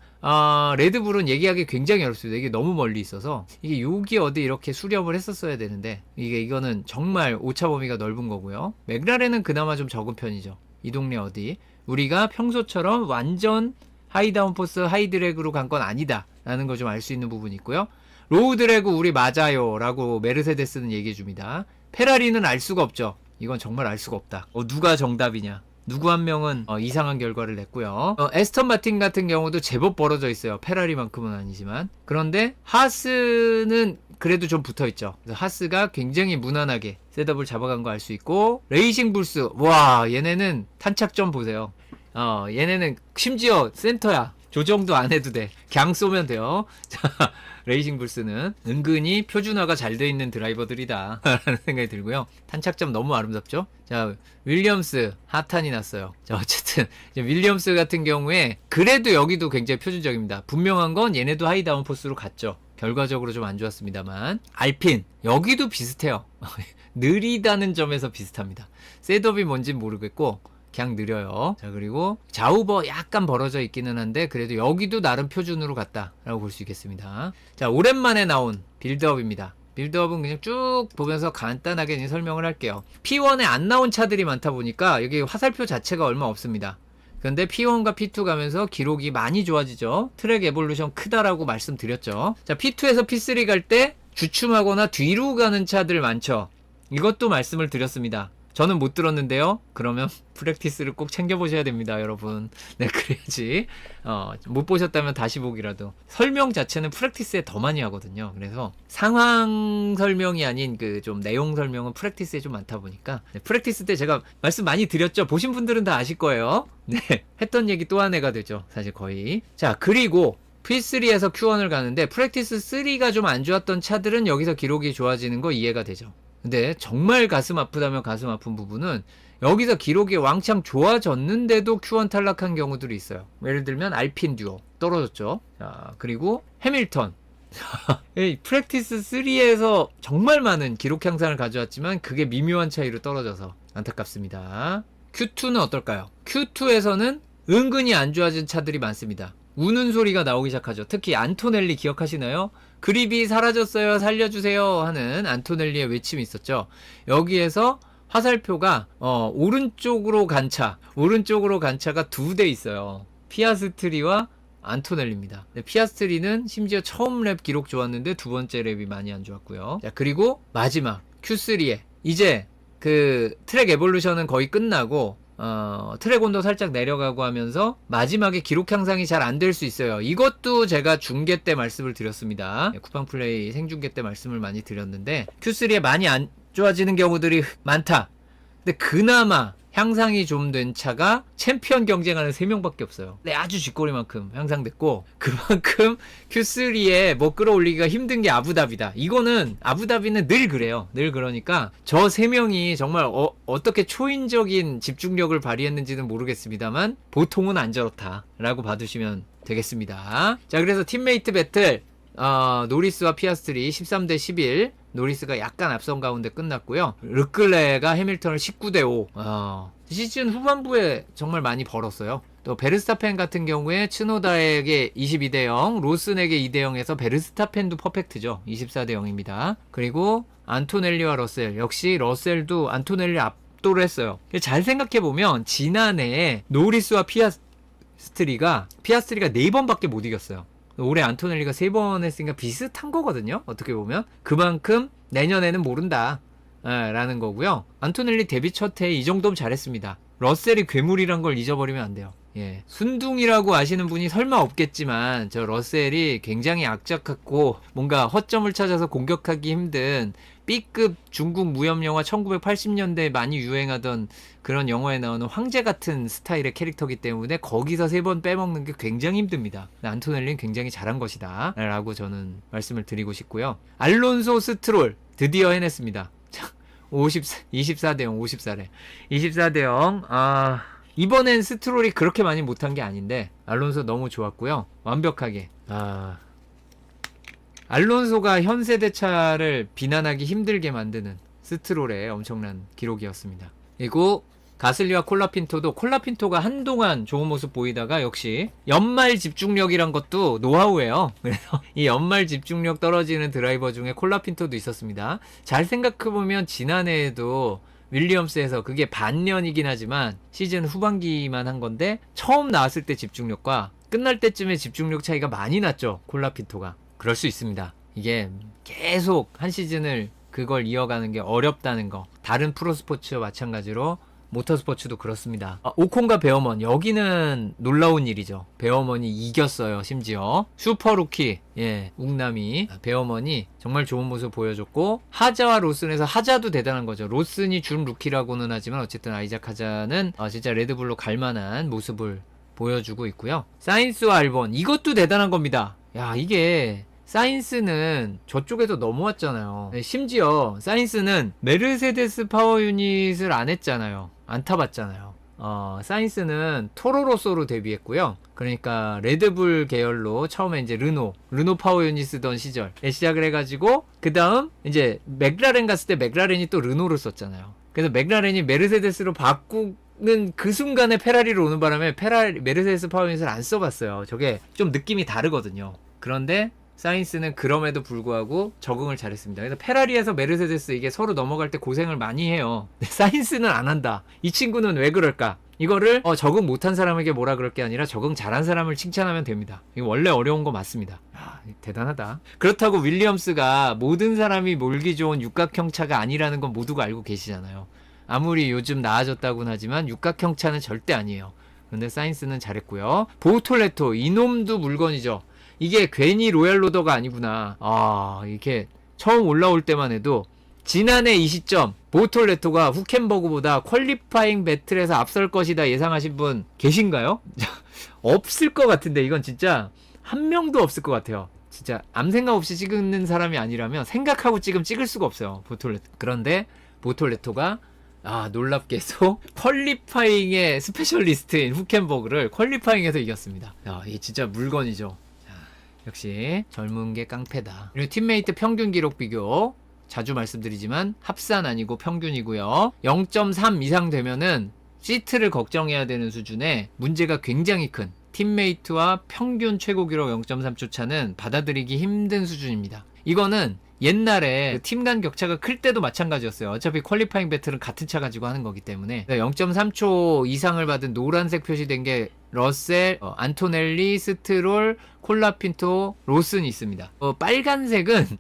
레드불은 얘기하기 굉장히 어렵습니다. 이게 너무 멀리 있어서 이게 여기 어디 이렇게 수렴을 했었어야 되는데 이거는 정말 오차 범위가 넓은 거고요. 맥라렌은 그나마 좀 적은 편이죠. 이 동네 어디 우리가 평소처럼 완전 하이 다운포스 하이 드래그로 간 건 아니다 라는 걸 좀 알 수 있는 부분이 있고요. 로우 드래그 우리 맞아요 라고 메르세데스는 얘기해 줍니다. 페라리는 알 수가 없죠. 이건 정말 알 수가 없다. 누가 정답이냐? 누구 한 명은 이상한 결과를 냈고요. 에스턴 마틴 같은 경우도 제법 벌어져 있어요. 페라리만큼은 아니지만. 그런데 하스는 그래도 좀 붙어있죠. 그래서 하스가 굉장히 무난하게 셋업을 잡아간 거 알 수 있고, 레이싱 불스, 와 얘네는 탄착점 보세요. 얘네는 심지어 센터야. 조정도 안 해도 돼. 그냥 쏘면 돼요. 자, 레이싱 불스는 은근히 표준화가 잘 돼 있는 드라이버들이다 라는 생각이 들고요. 탄착점 너무 아름답죠. 자, 윌리엄스 핫한이 났어요. 자, 어쨌든 윌리엄스 같은 경우에 그래도 여기도 굉장히 표준적입니다. 분명한 건 얘네도 하이 다운포스로 갔죠. 결과적으로 좀 안 좋았습니다만. 알핀 여기도 비슷해요. 느리다는 점에서 비슷합니다. 셋업이 뭔진 모르겠고 그냥 느려요. 자, 그리고 자우버 약간 벌어져 있기는 한데 그래도 여기도 나름 표준으로 갔다라고 볼 수 있겠습니다. 자, 오랜만에 나온 빌드업입니다. 빌드업은 그냥 쭉 보면서 간단하게 설명을 할게요. P1에 안 나온 차들이 많다 보니까 여기 화살표 자체가 얼마 없습니다. 근데 P1과 P2 가면서 기록이 많이 좋아지죠. 트랙 에볼루션 크다라고 말씀드렸죠. 자, P2에서 P3 갈 때 주춤하거나 뒤로 가는 차들 많죠. 이것도 말씀을 드렸습니다. 저는 못 들었는데요. 그러면 프랙티스를 꼭 챙겨보셔야 됩니다, 여러분. 네, 그래야지. 못 보셨다면 다시 보기라도. 설명 자체는 프랙티스에 더 많이 하거든요. 그래서 상황 설명이 아닌 그 좀 내용 설명은 프랙티스에 좀 많다 보니까. 네, 프랙티스 때 제가 말씀 많이 드렸죠. 보신 분들은 다 아실 거예요. 네, 했던 얘기 또 한 해가 되죠. 사실 거의. 자, 그리고 P3에서 Q1을 가는데 프랙티스 3가 좀 안 좋았던 차들은 여기서 기록이 좋아지는 거 이해가 되죠. 근데 정말 가슴 아프다면 가슴 아픈 부분은 여기서 기록이 왕창 좋아졌는데도 Q1 탈락한 경우들이 있어요. 예를 들면 알핀 듀오 떨어졌죠. 자, 그리고 해밀턴 프랙티스 3에서 정말 많은 기록 향상을 가져왔지만 그게 미묘한 차이로 떨어져서 안타깝습니다. Q2는 어떨까요? Q2에서는 은근히 안 좋아진 차들이 많습니다. 우는 소리가 나오기 시작하죠. 특히 안토넬리 기억하시나요? 그립이 사라졌어요, 살려주세요 하는 안토넬리의 외침이 있었죠. 여기에서 화살표가 오른쪽으로 간 차가 두 대 있어요. 피아스트리와 안토넬리입니다. 네, 피아스트리는 심지어 처음 랩 기록 좋았는데 두 번째 랩이 많이 안 좋았고요. 자, 그리고 마지막 Q3에 이제 그 트랙 에볼루션은 거의 끝나고 트랙 온도 살짝 내려가고 하면서 마지막에 기록 향상이 잘 안 될 수 있어요. 이것도 제가 중계 때 말씀을 드렸습니다. 쿠팡 플레이 생중계 때 말씀을 많이 드렸는데 Q3에 많이 안 좋아지는 경우들이 많다. 근데 그나마 향상이 좀 된 차가 챔피언 경쟁하는 3명밖에 없어요. 네, 아주 쥐꼬리만큼 향상됐고 그만큼 Q3에 뭐 끌어올리기가 힘든 게 아부다비다. 이거는 아부다비는 늘 그래요. 늘 그러니까 저 3명이 정말 어떻게 초인적인 집중력을 발휘했는지는 모르겠습니다만 보통은 안 저렇다라고 봐두시면 되겠습니다. 자, 그래서 팀메이트 배틀 노리스와 피아스트리 13대 11 노리스가 약간 앞선 가운데 끝났고요. 르클레가 해밀턴을 19대 5 시즌 후반부에 정말 많이 벌었어요. 또 베르스타펜 같은 경우에 츠노다에게 22대 0 로슨에게 2대 0에서 베르스타펜도 퍼펙트죠. 24대 0입니다. 그리고 안토넬리와 러셀 역시 러셀도 안토넬리 압도를 했어요. 잘 생각해보면 지난해 노리스와 피아스트리가 4번밖에 못 이겼어요. 올해 안토넬리가 3번 했으니까 비슷한 거거든요. 어떻게 보면 그만큼 내년에는 모른다 라는 거고요. 안토넬리 데뷔 첫 해에 이 정도면 잘했습니다. 러셀이 괴물이란 걸 잊어버리면 안 돼요. 예, 순둥이라고 아시는 분이 설마 없겠지만 저 러셀이 굉장히 악착같고 뭔가 허점을 찾아서 공격하기 힘든 B급 중국 무협 영화 1980년대에 많이 유행하던 그런 영화에 나오는 황제 같은 스타일의 캐릭터이기 때문에 거기서 3번 빼먹는 게 굉장히 힘듭니다. 안토넬리는 굉장히 잘한 것이다 라고 저는 말씀을 드리고 싶고요. 알론소 스트롤 드디어 해냈습니다. 24대 0 54래 24대 0 이번엔 스트롤이 그렇게 많이 못한 게 아닌데 알론소 너무 좋았고요. 완벽하게 알론소가 현 세대 차를 비난하기 힘들게 만드는 스트롤의 엄청난 기록이었습니다. 그리고 가슬리와 콜라핀토도 콜라핀토가 한동안 좋은 모습 보이다가 역시 연말 집중력이란 것도 노하우예요. 그래서 이 연말 집중력 떨어지는 드라이버 중에 콜라핀토도 있었습니다. 잘 생각해보면 지난해에도 윌리엄스에서 그게 반년이긴 하지만 시즌 후반기만 한 건데 처음 나왔을 때 집중력과 끝날 때쯤에 집중력 차이가 많이 났죠. 콜라핀토가. 그럴 수 있습니다. 이게 계속 한 시즌을 그걸 이어가는 게 어렵다는 거. 다른 프로스포츠와 마찬가지로 모터스포츠도 그렇습니다. 오콘과 베어먼 여기는 놀라운 일이죠. 베어먼이 이겼어요. 심지어 슈퍼루키 웅남이 베어먼이 정말 좋은 모습 보여줬고 하자와 로슨에서 하자도 대단한 거죠. 로슨이 준 루키라고는 하지만 어쨌든 아이작 하자는 진짜 레드불로 갈만한 모습을 보여주고 있고요. 사인스와 알본 이것도 대단한 겁니다. 야 이게 사인스는 저쪽에서 넘어왔잖아요. 심지어 사인스는 메르세데스 파워 유닛을 안 했잖아요. 안 타봤잖아요. 사인스는 토로로소로 데뷔했고요. 그러니까 레드불 계열로 처음에 이제 르노 파워 유닛 쓰던 시절에 시작을 해가지고 그 다음 이제 맥라렌 갔을 때 맥라렌이 또 르노를 썼잖아요. 그래서 맥라렌이 메르세데스로 바꾸는 그 순간에 페라리로 오는 바람에 메르세데스 파워 유닛을 안 써봤어요. 저게 좀 느낌이 다르거든요. 그런데 사인스는 그럼에도 불구하고 적응을 잘했습니다. 그래서 페라리에서 메르세데스 이게 서로 넘어갈 때 고생을 많이 해요. 사인스는 안 한다. 이 친구는 왜 그럴까? 이거를 적응 못한 사람에게 뭐라 그럴 게 아니라 적응 잘한 사람을 칭찬하면 됩니다. 이거 원래 어려운 거 맞습니다. 대단하다. 그렇다고 윌리엄스가 모든 사람이 몰기 좋은 육각형 차가 아니라는 건 모두가 알고 계시잖아요. 아무리 요즘 나아졌다고는 하지만 육각형 차는 절대 아니에요. 그런데 사인스는 잘했고요. 보톨레토 이놈도 물건이죠. 이게 괜히 로얄로더가 아니구나. 이렇게 처음 올라올 때만 해도 지난해 이 시점 보톨레토가 후켄버그보다 퀄리파잉 배틀에서 앞설 것이다 예상하신 분 계신가요? 없을 것 같은데 이건 진짜 한 명도 없을 것 같아요. 진짜 아무 생각 없이 찍는 사람이 아니라면 생각하고 찍을 수가 없어요. 보톨레토. 그런데 보톨레토가 놀랍게도 퀄리파잉의 스페셜리스트인 후켄버그를 퀄리파잉에서 이겼습니다. 이게 진짜 물건이죠. 역시 젊은 게 깡패다. 그리고 팀메이트 평균 기록 비교 자주 말씀드리지만 합산 아니고 평균이고요. 0.3 이상 되면은 시트를 걱정해야 되는 수준의 문제가 굉장히 큰 팀메이트와 평균 최고 기록 0.3초 차는 받아들이기 힘든 수준입니다. 이거는 옛날에 팀 간 격차가 클 때도 마찬가지였어요. 어차피 퀄리파잉 배틀은 같은 차 가지고 하는 거기 때문에 0.3초 이상을 받은 노란색 표시된 게 러셀, 안토넬리, 스트롤, 콜라핀토, 로슨이 있습니다. 빨간색은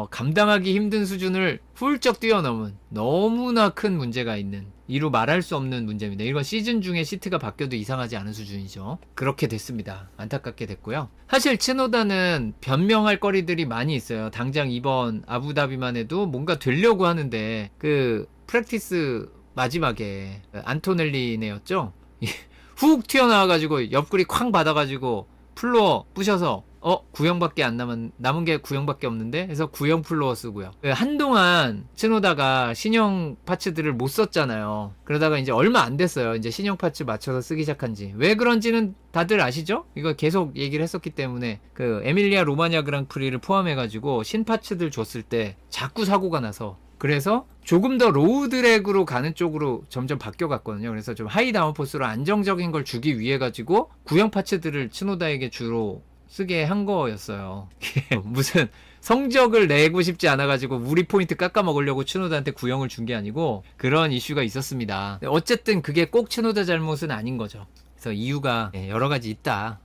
감당하기 힘든 수준을 훌쩍 뛰어넘은 너무나 큰 문제가 있는 이루 말할 수 없는 문제입니다. 이건 시즌 중에 시트가 바뀌어도 이상하지 않은 수준이죠. 그렇게 됐습니다. 안타깝게 됐고요. 사실 츠노다는 변명할 거리들이 많이 있어요. 당장 이번 아부다비만 해도 뭔가 되려고 하는데 그 프랙티스 마지막에 안토넬리네였죠. 훅 튀어나와가지고 옆구리 쾅 받아가지고 플로어 부셔서 구형밖에 안 남은 게 구형밖에 없는데 해서 구형 플로어 쓰고요. 한동안 츠노다가 신형 파츠들을 못 썼잖아요. 그러다가 이제 얼마 안 됐어요. 이제 신형 파츠 맞춰서 쓰기 시작한 지. 왜 그런지는 다들 아시죠? 이거 계속 얘기를 했었기 때문에 그 에밀리아 로마냐 그랑프리를 포함해가지고 신 파츠들 줬을 때 자꾸 사고가 나서 그래서 조금 더 로우 드래그로 가는 쪽으로 점점 바뀌어 갔거든요. 그래서 좀 하이 다운포스로 안정적인 걸 주기 위해 가지고 구형 파츠들을 츠노다에게 주로 쓰게 한 거였어요. 무슨 성적을 내고 싶지 않아가지고 우리 포인트 깎아먹으려고 츠노다한테 구형을 준 게 아니고 그런 이슈가 있었습니다. 어쨌든 그게 꼭 츠노다 잘못은 아닌 거죠. 그래서 이유가 여러 가지 있다.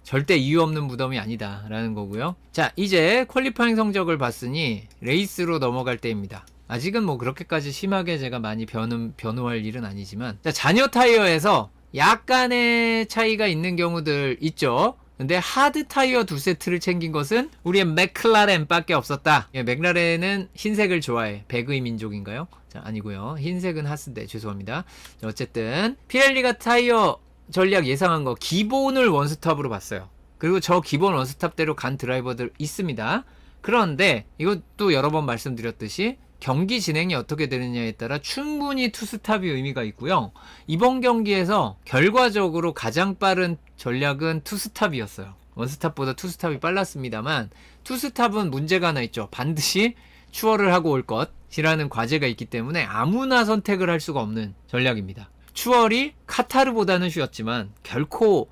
절대 이유 없는 무덤이 아니다 라는 거고요. 자, 이제 퀄리파잉 성적을 봤으니 레이스로 넘어갈 때입니다. 아직은 뭐 그렇게까지 심하게 제가 많이 변호할 일은 아니지만 자, 잔여 타이어에서 약간의 차이가 있는 경우들 있죠. 근데 하드 타이어 2세트를 챙긴 것은 우리의 맥클라렌 밖에 없었다. 맥라렌은 흰색을 좋아해. 배그의 민족인가요? 자, 아니고요. 흰색은 하스인데 죄송합니다. 자, 어쨌든 피렐리가 타이어 전략 예상한 거 기본을 원스톱으로 봤어요. 그리고 저 기본 원스톱대로 간 드라이버들 있습니다. 그런데 이것도 여러 번 말씀드렸듯이 경기 진행이 어떻게 되느냐에 따라 충분히 투스탑이 의미가 있고요. 이번 경기에서 결과적으로 가장 빠른 전략은 투스탑이었어요. 원스탑보다 투스탑이 빨랐습니다만 투스탑은 문제가 하나 있죠. 반드시 추월을 하고 올 것. 트랜짓이라는 과제가 있기 때문에 아무나 선택을 할 수가 없는 전략입니다. 추월이 카타르보다는 쉬웠지만 결코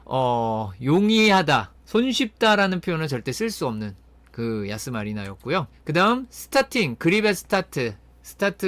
용이하다, 손쉽다라는 표현을 절대 쓸 수 없는 그 야스마리나였고요. 그 다음 스타팅, 그립의 스타트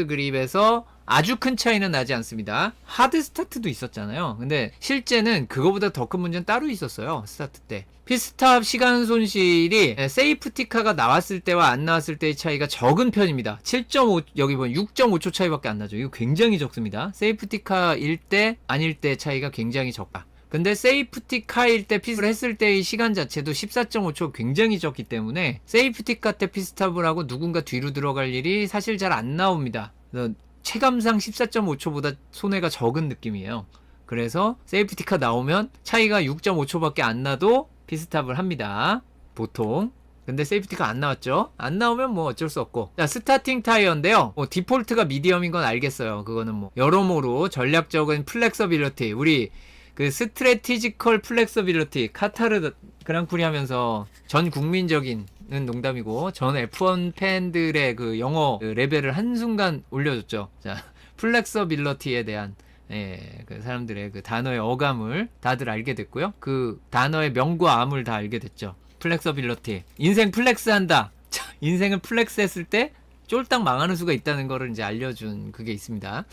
그립에서 아주 큰 차이는 나지 않습니다. 하드 스타트도 있었잖아요. 근데 실제는 그거보다 더 큰 문제는 따로 있었어요. 스타트 때. 피스탑 시간 손실이 세이프티카가 나왔을 때와 안 나왔을 때의 차이가 적은 편입니다. 7.5, 여기 보면 6.5초 차이밖에 안 나죠. 이거 굉장히 적습니다. 세이프티카일 때, 아닐 때 차이가 굉장히 적다. 근데 세이프티카일 때 피스를 했을 때의 시간 자체도 14.5초 굉장히 적기 때문에 세이프티카 때 피스탑을 하고 누군가 뒤로 들어갈 일이 사실 잘 안 나옵니다. 그래서 체감상 14.5초보다 손해가 적은 느낌이에요. 그래서 세이프티카 나오면 차이가 6.5초밖에 안 나도 피스탑을 합니다. 보통. 근데 세이프티카 안 나왔죠? 안 나오면 뭐 어쩔 수 없고. 자, 스타팅 타이어인데요. 디폴트가 미디엄인 건 알겠어요. 그거는 뭐 여러모로 전략적인 플렉서빌리티, 우리 그 스트래티지컬 플렉서빌리티, 카타르 그랑프리 하면서 전 국민적인 농담이고 전 F1 팬들의 그 영어 레벨을 한순간 올려줬죠. 자, 플렉서빌리티에 대한 그 사람들의 그 단어의 어감을 다들 알게 됐고요. 그 단어의 명과 암을 다 알게 됐죠. 플렉서빌리티. 인생 플렉스한다. 자, 인생을 플렉스했을 때 쫄딱 망하는 수가 있다는 거를 이제 알려준 그게 있습니다.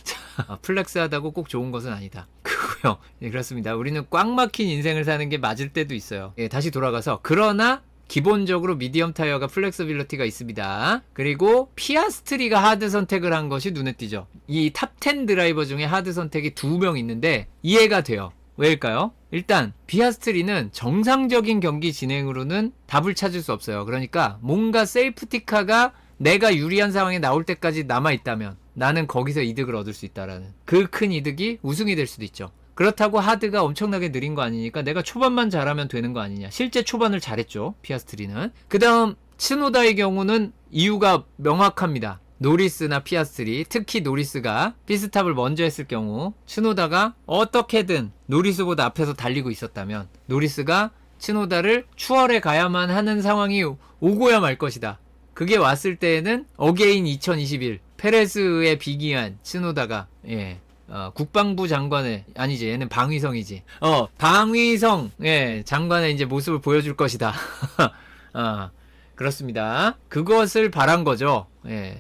플렉스하다고 꼭 좋은 것은 아니다. 그고요. 네, 그렇습니다. 우리는 꽉 막힌 인생을 사는 게 맞을 때도 있어요. 다시 돌아가서 그러나 기본적으로 미디엄 타이어가 플렉서빌리티가 있습니다. 그리고 피아스트리가 하드 선택을 한 것이 눈에 띄죠. 이 탑 10 드라이버 중에 하드 선택이 2명 있는데 이해가 돼요. 왜일까요? 일단 피아스트리는 정상적인 경기 진행으로는 답을 찾을 수 없어요. 그러니까 뭔가 세이프티카가 내가 유리한 상황에 나올 때까지 남아있다면 나는 거기서 이득을 얻을 수 있다라는 그 큰 이득이 우승이 될 수도 있죠. 그렇다고 하드가 엄청나게 느린 거 아니니까 내가 초반만 잘하면 되는 거 아니냐. 실제 초반을 잘했죠. 피아스트리는. 그 다음 츠노다의 경우는 이유가 명확합니다. 노리스나 피아스트리, 특히 노리스가 피스탑을 먼저 했을 경우 츠노다가 어떻게든 노리스보다 앞에서 달리고 있었다면 노리스가 츠노다를 추월해 가야만 하는 상황이 오고야 말 것이다. 그게 왔을 때에는 어게인 2021 페레스에 비기한 츠노다가 국방부 장관의 아니지 얘는 방위성이지 방위성 장관의 이제 모습을 보여줄 것이다. 그렇습니다. 그것을 바란 거죠.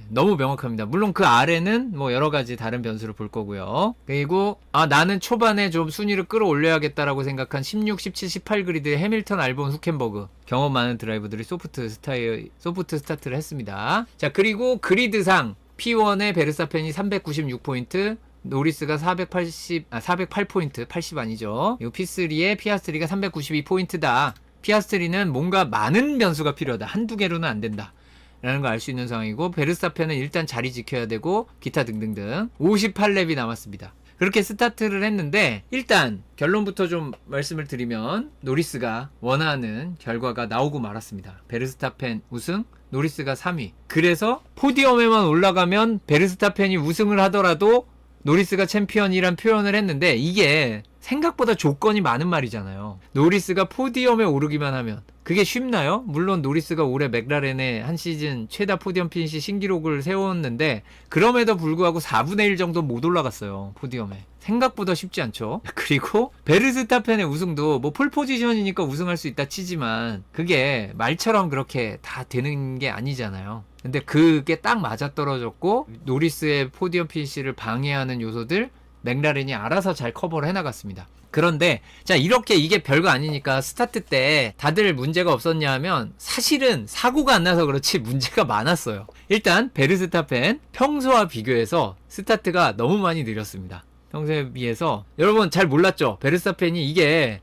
너무 명확합니다. 물론 그 아래는 뭐 여러 가지 다른 변수를 볼 거고요. 그리고 나는 초반에 좀 순위를 끌어올려야겠다라고 생각한 16, 17, 18 그리드의 해밀턴, 알본, 후켄버그 경험 많은 드라이버들이 소프트 스타트를 했습니다. 자, 그리고 그리드상 P1의 베르스타펜이 396포인트, 노리스가 408포인트, 80 아니죠. 그리고 P3의 피아스트리가 392포인트다. 피아스트리는 뭔가 많은 변수가 필요하다. 한두 개로는 안 된다. 라는 걸 알 수 있는 상황이고, 베르스타펜은 일단 자리 지켜야 되고, 기타 등등등. 58랩이 남았습니다. 그렇게 스타트를 했는데, 일단 결론부터 좀 말씀을 드리면, 노리스가 원하는 결과가 나오고 말았습니다. 베르스타펜 우승, 노리스가 3위. 그래서 포디엄에만 올라가면 베르스타펜이 우승을 하더라도 노리스가 챔피언이란 표현을 했는데, 이게 생각보다 조건이 많은 말이잖아요. 노리스가 포디엄에 오르기만 하면 그게 쉽나요? 물론 노리스가 올해 맥라렌에 한 시즌 최다 포디엄 피니시 신기록을 세웠는데 그럼에도 불구하고 4분의 1 정도 못 올라갔어요. 포디엄에. 생각보다 쉽지 않죠. 그리고 베르스타펜의 우승도 뭐 폴포지션이니까 우승할 수 있다 치지만 그게 말처럼 그렇게 다 되는 게 아니잖아요. 근데 그게 딱 맞아떨어졌고 노리스의 포디엄 피니시를 방해하는 요소들 맥라렌이 알아서 잘 커버를 해나갔습니다. 그런데 자, 이렇게 이게 별거 아니니까 스타트 때 다들 문제가 없었냐 하면 사실은 사고가 안 나서 그렇지 문제가 많았어요. 일단 베르스타펜 평소와 비교해서 스타트가 너무 많이 느렸습니다. 평소에 비해서. 여러분 잘 몰랐죠? 베르스타펜이 이게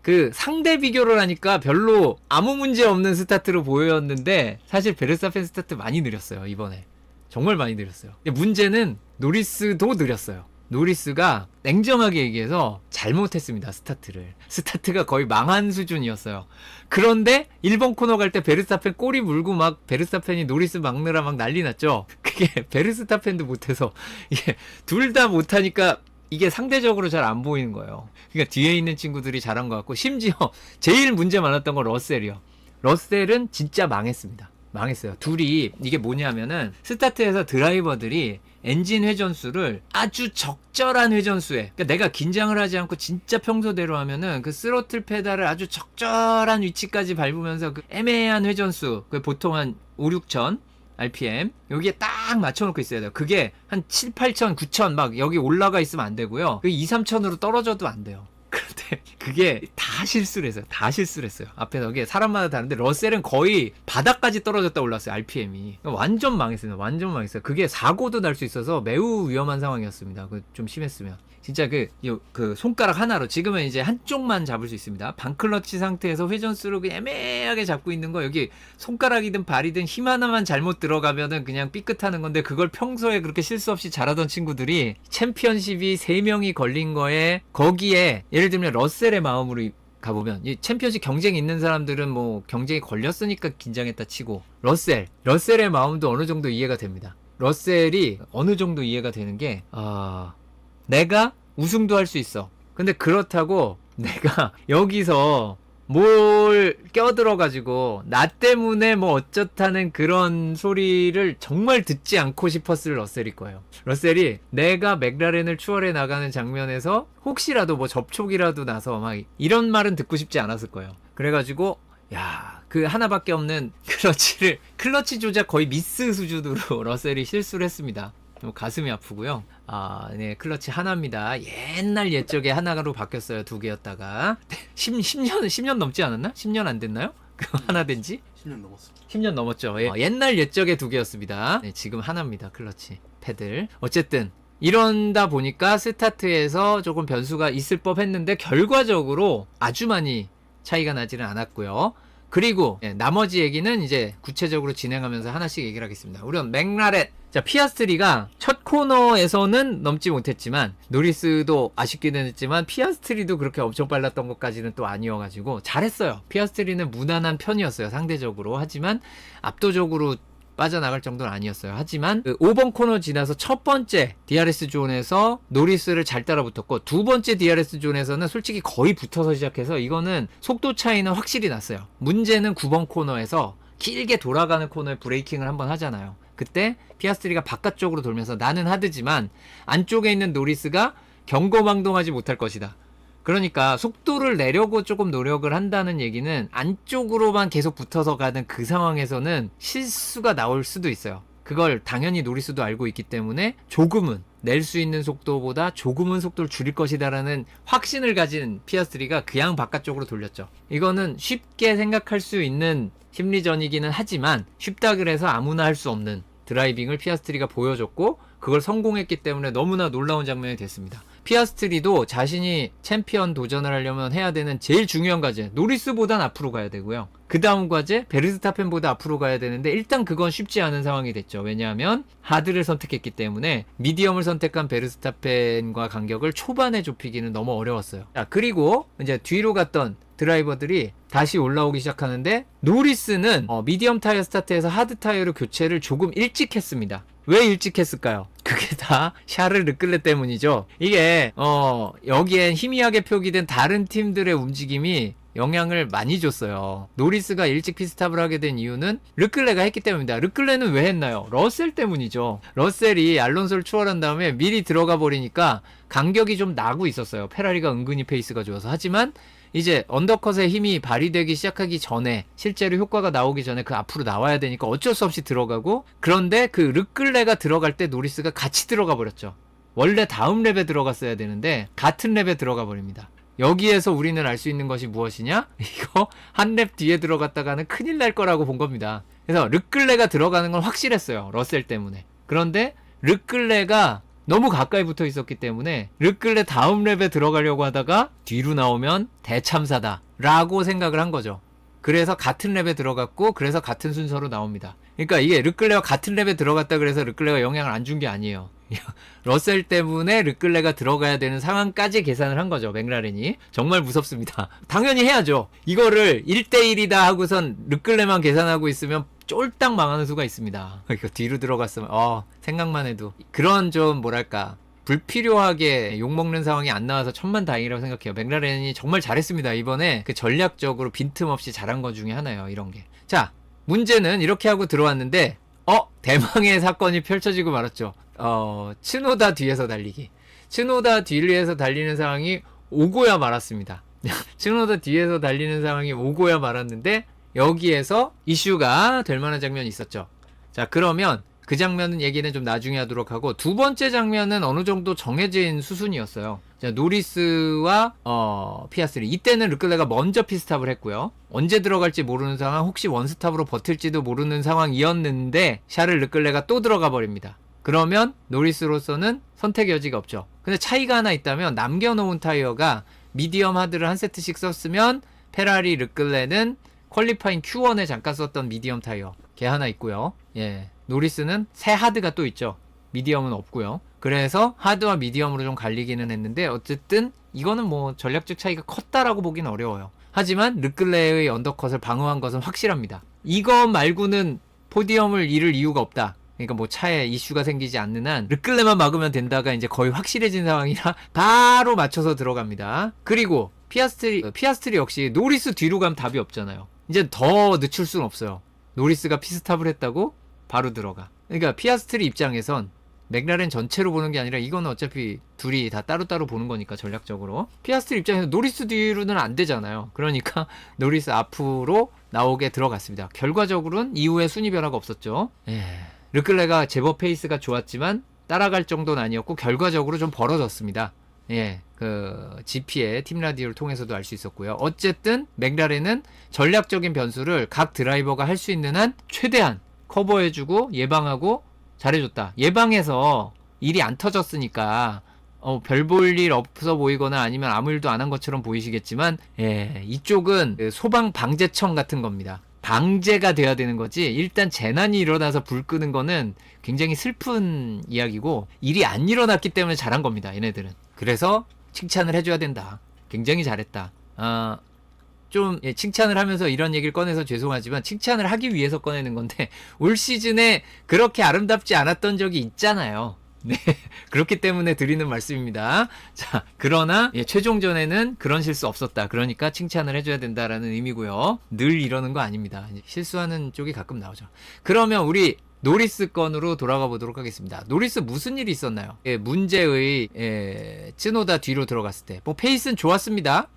그 상대 비교를 하니까 별로 아무 문제 없는 스타트로 보였는데 사실 베르스타펜 스타트 많이 느렸어요. 이번에 정말 많이 느렸어요. 문제는 노리스도 느렸어요. 노리스가 냉정하게 얘기해서 잘못했습니다. 스타트가 거의 망한 수준이었어요. 그런데 1번 코너 갈 때 베르스타펜 꼬리 물고 막 베르스타펜이 노리스 막느라 막 난리 났죠. 그게 베르스타펜도 못해서 이게 둘 다 못하니까 이게 상대적으로 잘 안 보이는 거예요. 그러니까 뒤에 있는 친구들이 잘한 것 같고, 심지어 제일 문제 많았던 건 러셀이요. 러셀은 진짜 망했습니다. 망했어요. 둘이 이게 뭐냐면은 스타트에서 드라이버들이 엔진 회전수를 아주 적절한 회전수에, 그러니까 내가 긴장을 하지 않고 진짜 평소대로 하면은 그 스로틀 페달을 아주 적절한 위치까지 밟으면서 그 애매한 회전수, 그 보통 한 5, 6천 RPM 여기에 딱 맞춰놓고 있어야 돼요. 그게 한 7, 8천, 9천 막 여기 올라가 있으면 안 되고요. 그 2, 3천으로 떨어져도 안 돼요. 그런데 그게 다 실수를 했어요. 다 실수를 했어요. 앞에서 이게 사람마다 다른데 러셀은 거의 바닥까지 떨어졌다 올랐어요. RPM이. 완전 망했어요. 완전 망했어요. 그게 사고도 날 수 있어서 매우 위험한 상황이었습니다. 그 좀 심했으면. 진짜 그 손가락 하나로 지금은 이제 한쪽만 잡을 수 있습니다. 반클러치 상태에서 회전수를 애매하게 잡고 있는 거, 여기 손가락이든 발이든 힘 하나만 잘못 들어가면은 그냥 삐끗하는 건데, 그걸 평소에 그렇게 실수 없이 잘하던 친구들이 챔피언십이 3명이 걸린 거에, 거기에 예를 들면 러셀의 마음으로 가보면, 이 챔피언십 경쟁이 있는 사람들은 뭐 경쟁이 걸렸으니까 긴장했다 치고, 러셀의 마음도 어느 정도 이해가 됩니다. 러셀이 어느 정도 이해가 되는 게, 내가 우승도 할 수 있어. 근데 그렇다고 내가 여기서 뭘 껴들어가지고 나 때문에 뭐 어쩌다는 그런 소리를 정말 듣지 않고 싶었을 러셀일 거예요. 러셀이 내가 맥라렌을 추월해 나가는 장면에서 혹시라도 뭐 접촉이라도 나서 막 이런 말은 듣고 싶지 않았을 거예요. 그래가지고 그 하나밖에 없는 클러치 조작 거의 미스 수준으로 러셀이 실수를 했습니다. 가슴이 아프고요. 네, 클러치 하나입니다. 옛날 옛적에 하나로 바뀌었어요. 2개였다가 10년 넘지 않았나? 10년 안 됐나요? 그 하나 된지? 10년 넘었어. 10년 넘었죠. 예. 옛날 옛적에 2개였습니다. 네, 지금 하나입니다. 클러치 패들. 어쨌든 이런다 보니까 스타트에서 조금 변수가 있을 법 했는데, 결과적으로 아주 많이 차이가 나지는 않았고요. 그리고 나머지 얘기는 이제 구체적으로 진행하면서 하나씩 얘기를 하겠습니다. 우선 맥라렌. 자, 피아스트리가 첫 코너에서는 넘지 못했지만, 노리스도 아쉽기는 했지만 피아스트리도 그렇게 엄청 빨랐던 것까지는 또 아니어가지고 잘했어요. 피아스트리는 무난한 편이었어요, 상대적으로. 하지만 압도적으로 빠져나갈 정도는 아니었어요. 하지만 그 5번 코너 지나서 첫 번째 DRS 존에서 노리스를 잘 따라붙었고, 두 번째 DRS 존에서는 솔직히 거의 붙어서 시작해서 이거는 속도 차이는 확실히 났어요. 문제는 9번 코너에서 길게 돌아가는 코너에 브레이킹을 한번 하잖아요. 그때 피아스트리가 바깥쪽으로 돌면서 나는 하드지만 안쪽에 있는 노리스가 경거망동하지 못할 것이다. 그러니까 속도를 내려고 조금 노력을 한다는 얘기는 안쪽으로만 계속 붙어서 가는 그 상황에서는 실수가 나올 수도 있어요. 그걸 당연히 노리스도 알고 있기 때문에 조금은 낼 수 있는 속도보다 조금은 속도를 줄일 것이다라는 확신을 가진 피아스트리가 그냥 바깥쪽으로 돌렸죠. 이거는 쉽게 생각할 수 있는 심리전이기는 하지만, 쉽다 그래서 아무나 할 수 없는 드라이빙을 피아스트리가 보여줬고, 그걸 성공했기 때문에 너무나 놀라운 장면이 됐습니다. 피아스트리도 자신이 챔피언 도전을 하려면 해야 되는 제일 중요한 과제, 노리스보단 앞으로 가야 되고요. 그 다음 과제, 베르스타펜보다 앞으로 가야 되는데, 일단 그건 쉽지 않은 상황이 됐죠. 왜냐하면 하드를 선택했기 때문에 미디엄을 선택한 베르스타펜과 간격을 초반에 좁히기는 너무 어려웠어요. 자, 그리고 이제 뒤로 갔던 드라이버들이 다시 올라오기 시작하는데, 노리스는 미디엄 타이어 스타트에서 하드 타이어로 교체를 조금 일찍 했습니다. 왜 일찍 했을까요? 그게 다 샤를 르클레 때문이죠. 이게 여기엔 희미하게 표기된 다른 팀들의 움직임이 영향을 많이 줬어요. 노리스가 일찍 피스탑을 하게 된 이유는 르클레가 했기 때문입니다. 르클레는 왜 했나요? 러셀 때문이죠. 러셀이 알론소를 추월한 다음에 미리 들어가 버리니까 간격이 좀 나고 있었어요. 페라리가 은근히 페이스가 좋아서. 하지만 이제 언더컷의 힘이 발휘되기 시작하기 전에, 실제로 효과가 나오기 전에 그 앞으로 나와야 되니까 어쩔 수 없이 들어가고, 그런데 그 르클레가 들어갈 때 노리스가 같이 들어가 버렸죠. 원래 다음 랩에 들어갔어야 되는데 같은 랩에 들어가 버립니다. 여기에서 우리는 알 수 있는 것이 무엇이냐? 이거 한 랩 뒤에 들어갔다가는 큰일 날 거라고 본 겁니다. 그래서 르클레가 들어가는 건 확실했어요, 러셀 때문에. 그런데 르클레가 너무 가까이 붙어 있었기 때문에 르클레 다음 랩에 들어가려고 하다가 뒤로 나오면 대참사다 라고 생각을 한 거죠. 그래서 같은 랩에 들어갔고, 그래서 같은 순서로 나옵니다. 그러니까 이게 르클레와 같은 랩에 들어갔다 그래서 르클레가 영향을 안 준 게 아니에요. 러셀 때문에 르클레가 들어가야 되는 상황까지 계산을 한 거죠, 맥라렌이. 정말 무섭습니다. 당연히 해야죠. 이거를 1대1이다 하고선 르클레만 계산하고 있으면 쫄딱 망하는 수가 있습니다. 이거 뒤로 들어갔으면 생각만 해도 그런 좀 뭐랄까 불필요하게 욕먹는 상황이 안 나와서 천만다행이라고 생각해요. 맥라렌이 정말 잘했습니다. 이번에 그 전략적으로 빈틈없이 잘한 것 중에 하나예요, 이런 게. 자, 문제는 이렇게 하고 들어왔는데 대망의 사건이 펼쳐지고 말았죠. 츠노다 뒤에서 달리기. 츠노다 뒤에서 달리는 상황이 오고야 말았습니다. 츠노다 뒤에서 달리는 상황이 오고야 말았는데 여기에서 이슈가 될 만한 장면이 있었죠. 자, 그러면 그 장면은 얘기는 좀 나중에 하도록 하고, 두 번째 장면은 어느 정도 정해진 수순이었어요. 자, 노리스와 피아스리. 이때는 르클레가 먼저 피스탑을 했고요. 언제 들어갈지 모르는 상황, 혹시 원스탑으로 버틸지도 모르는 상황이었는데 샤를 르클레가 또 들어가 버립니다. 그러면 노리스로서는 선택 여지가 없죠. 근데 차이가 하나 있다면, 남겨놓은 타이어가 미디엄 하드를 한 세트씩 썼으면 페라리 르클레는 퀄리파잉 Q1에 잠깐 썼던 미디엄 타이어 걔 하나 있고요. 예, 노리스는 새 하드가 또 있죠. 미디엄은 없고요. 그래서 하드와 미디엄으로 좀 갈리기는 했는데, 어쨌든 이거는 뭐 전략적 차이가 컸다라고 보기는 어려워요. 하지만 르클레의 언더컷을 방어한 것은 확실합니다. 이거 말고는 포디엄을 잃을 이유가 없다. 그러니까 뭐 차에 이슈가 생기지 않는 한 르클레만 막으면 된다가 이제 거의 확실해진 상황이라 바로 맞춰서 들어갑니다. 그리고 피아스트리 역시 노리스 뒤로 가면 답이 없잖아요. 이제 더 늦출 수는 없어요. 노리스가 피스탑을 했다고 바로 들어가. 그러니까 피아스트리 입장에선 맥라렌 전체로 보는 게 아니라, 이거는 어차피 둘이 다 따로따로 보는 거니까 전략적으로, 피아스트리 입장에서 노리스 뒤로는 안 되잖아요. 그러니까 노리스 앞으로 나오게 들어갔습니다. 결과적으로는 이후에 순위 변화가 없었죠. 르클레가 제법 페이스가 좋았지만 따라갈 정도는 아니었고, 결과적으로 좀 벌어졌습니다. GP의 팀 라디오를 통해서도 알 수 있었고요. 어쨌든 맥라렌은 전략적인 변수를 각 드라이버가 할 수 있는 한 최대한 커버해주고 예방하고 잘해줬다. 예방해서 일이 안 터졌으니까 별 볼 일 없어 보이거나 아니면 아무 일도 안 한 것처럼 보이시겠지만, 이쪽은 그 소방 방재청 같은 겁니다. 방제가 돼야 되는 거지, 일단 재난이 일어나서 불 끄는 거는 굉장히 슬픈 이야기고, 일이 안 일어났기 때문에 잘한 겁니다, 얘네들은. 그래서 칭찬을 해줘야 된다. 굉장히 잘했다. 좀 칭찬을 하면서 이런 얘기를 꺼내서 죄송하지만, 칭찬을 하기 위해서 꺼내는 건데 올 시즌에 그렇게 아름답지 않았던 적이 있잖아요. 네, 그렇기 때문에 드리는 말씀입니다. 자, 그러나 최종전에는 그런 실수 없었다. 그러니까 칭찬을 해줘야 된다라는 의미고요. 늘 이러는 거 아닙니다. 실수하는 쪽이 가끔 나오죠. 그러면 우리 노리스 건으로 돌아가 보도록 하겠습니다. 노리스 무슨 일이 있었나요? 문제의 츠노다 뒤로 들어갔을 때 뭐 페이스는 좋았습니다.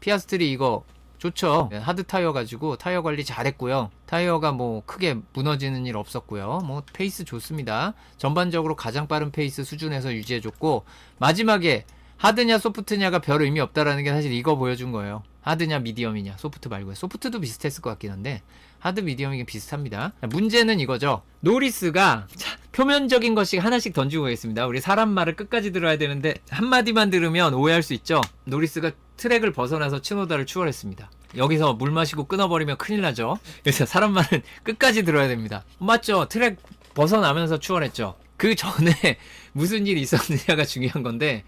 피아스트리 이거 좋죠. 하드 타이어 가지고 타이어 관리 잘했고요. 타이어가 뭐 크게 무너지는 일 없었고요. 뭐 페이스 좋습니다. 전반적으로 가장 빠른 페이스 수준에서 유지해줬고, 마지막에 하드냐 소프트냐가 별 의미 없다라는 게 사실 이거 보여준 거예요. 하드냐 미디엄이냐, 소프트 말고요. 소프트도 비슷했을 것 같긴 한데 하드 미디엄이긴 비슷합니다. 문제는 이거죠. 노리스가 표면적인 것씩 하나씩 던지고 가겠습니다. 우리 사람 말을 끝까지 들어야 되는데 한마디만 들으면 오해할 수 있죠. 노리스가 트랙을 벗어나서 츠노다를 추월했습니다. 여기서 물 마시고 끊어버리면 큰일 나죠. 그래서 사람 말은 끝까지 들어야 됩니다. 맞죠? 트랙 벗어나면서 추월했죠. 그 전에 무슨 일이 있었느냐가 중요한 건데,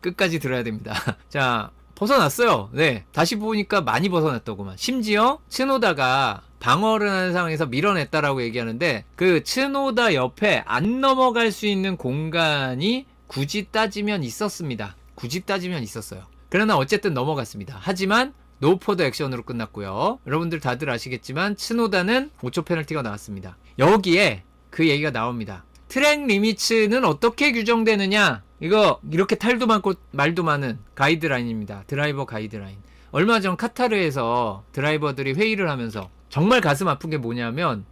끝까지 들어야 됩니다. 자, 벗어났어요. 네, 다시 보니까 많이 벗어났더구만. 심지어 츠노다가 방어를 하는 상황에서 밀어냈다라고 얘기하는데, 그 츠노다 옆에 안 넘어갈 수 있는 공간이 굳이 따지면 있었습니다. 굳이 따지면 있었어요. 그러나 어쨌든 넘어갔습니다. 하지만 노포드 액션으로 끝났고요. 여러분들 다들 아시겠지만 츠노다는 5초 페널티가 나왔습니다. 여기에 그 얘기가 나옵니다. 트랙 리미츠는 어떻게 규정되느냐? 이거 이렇게 탈도 많고 말도 많은 가이드라인입니다. 드라이버 가이드라인. 얼마 전 카타르에서 드라이버들이 회의를 하면서 정말 가슴 아픈 게 뭐냐면,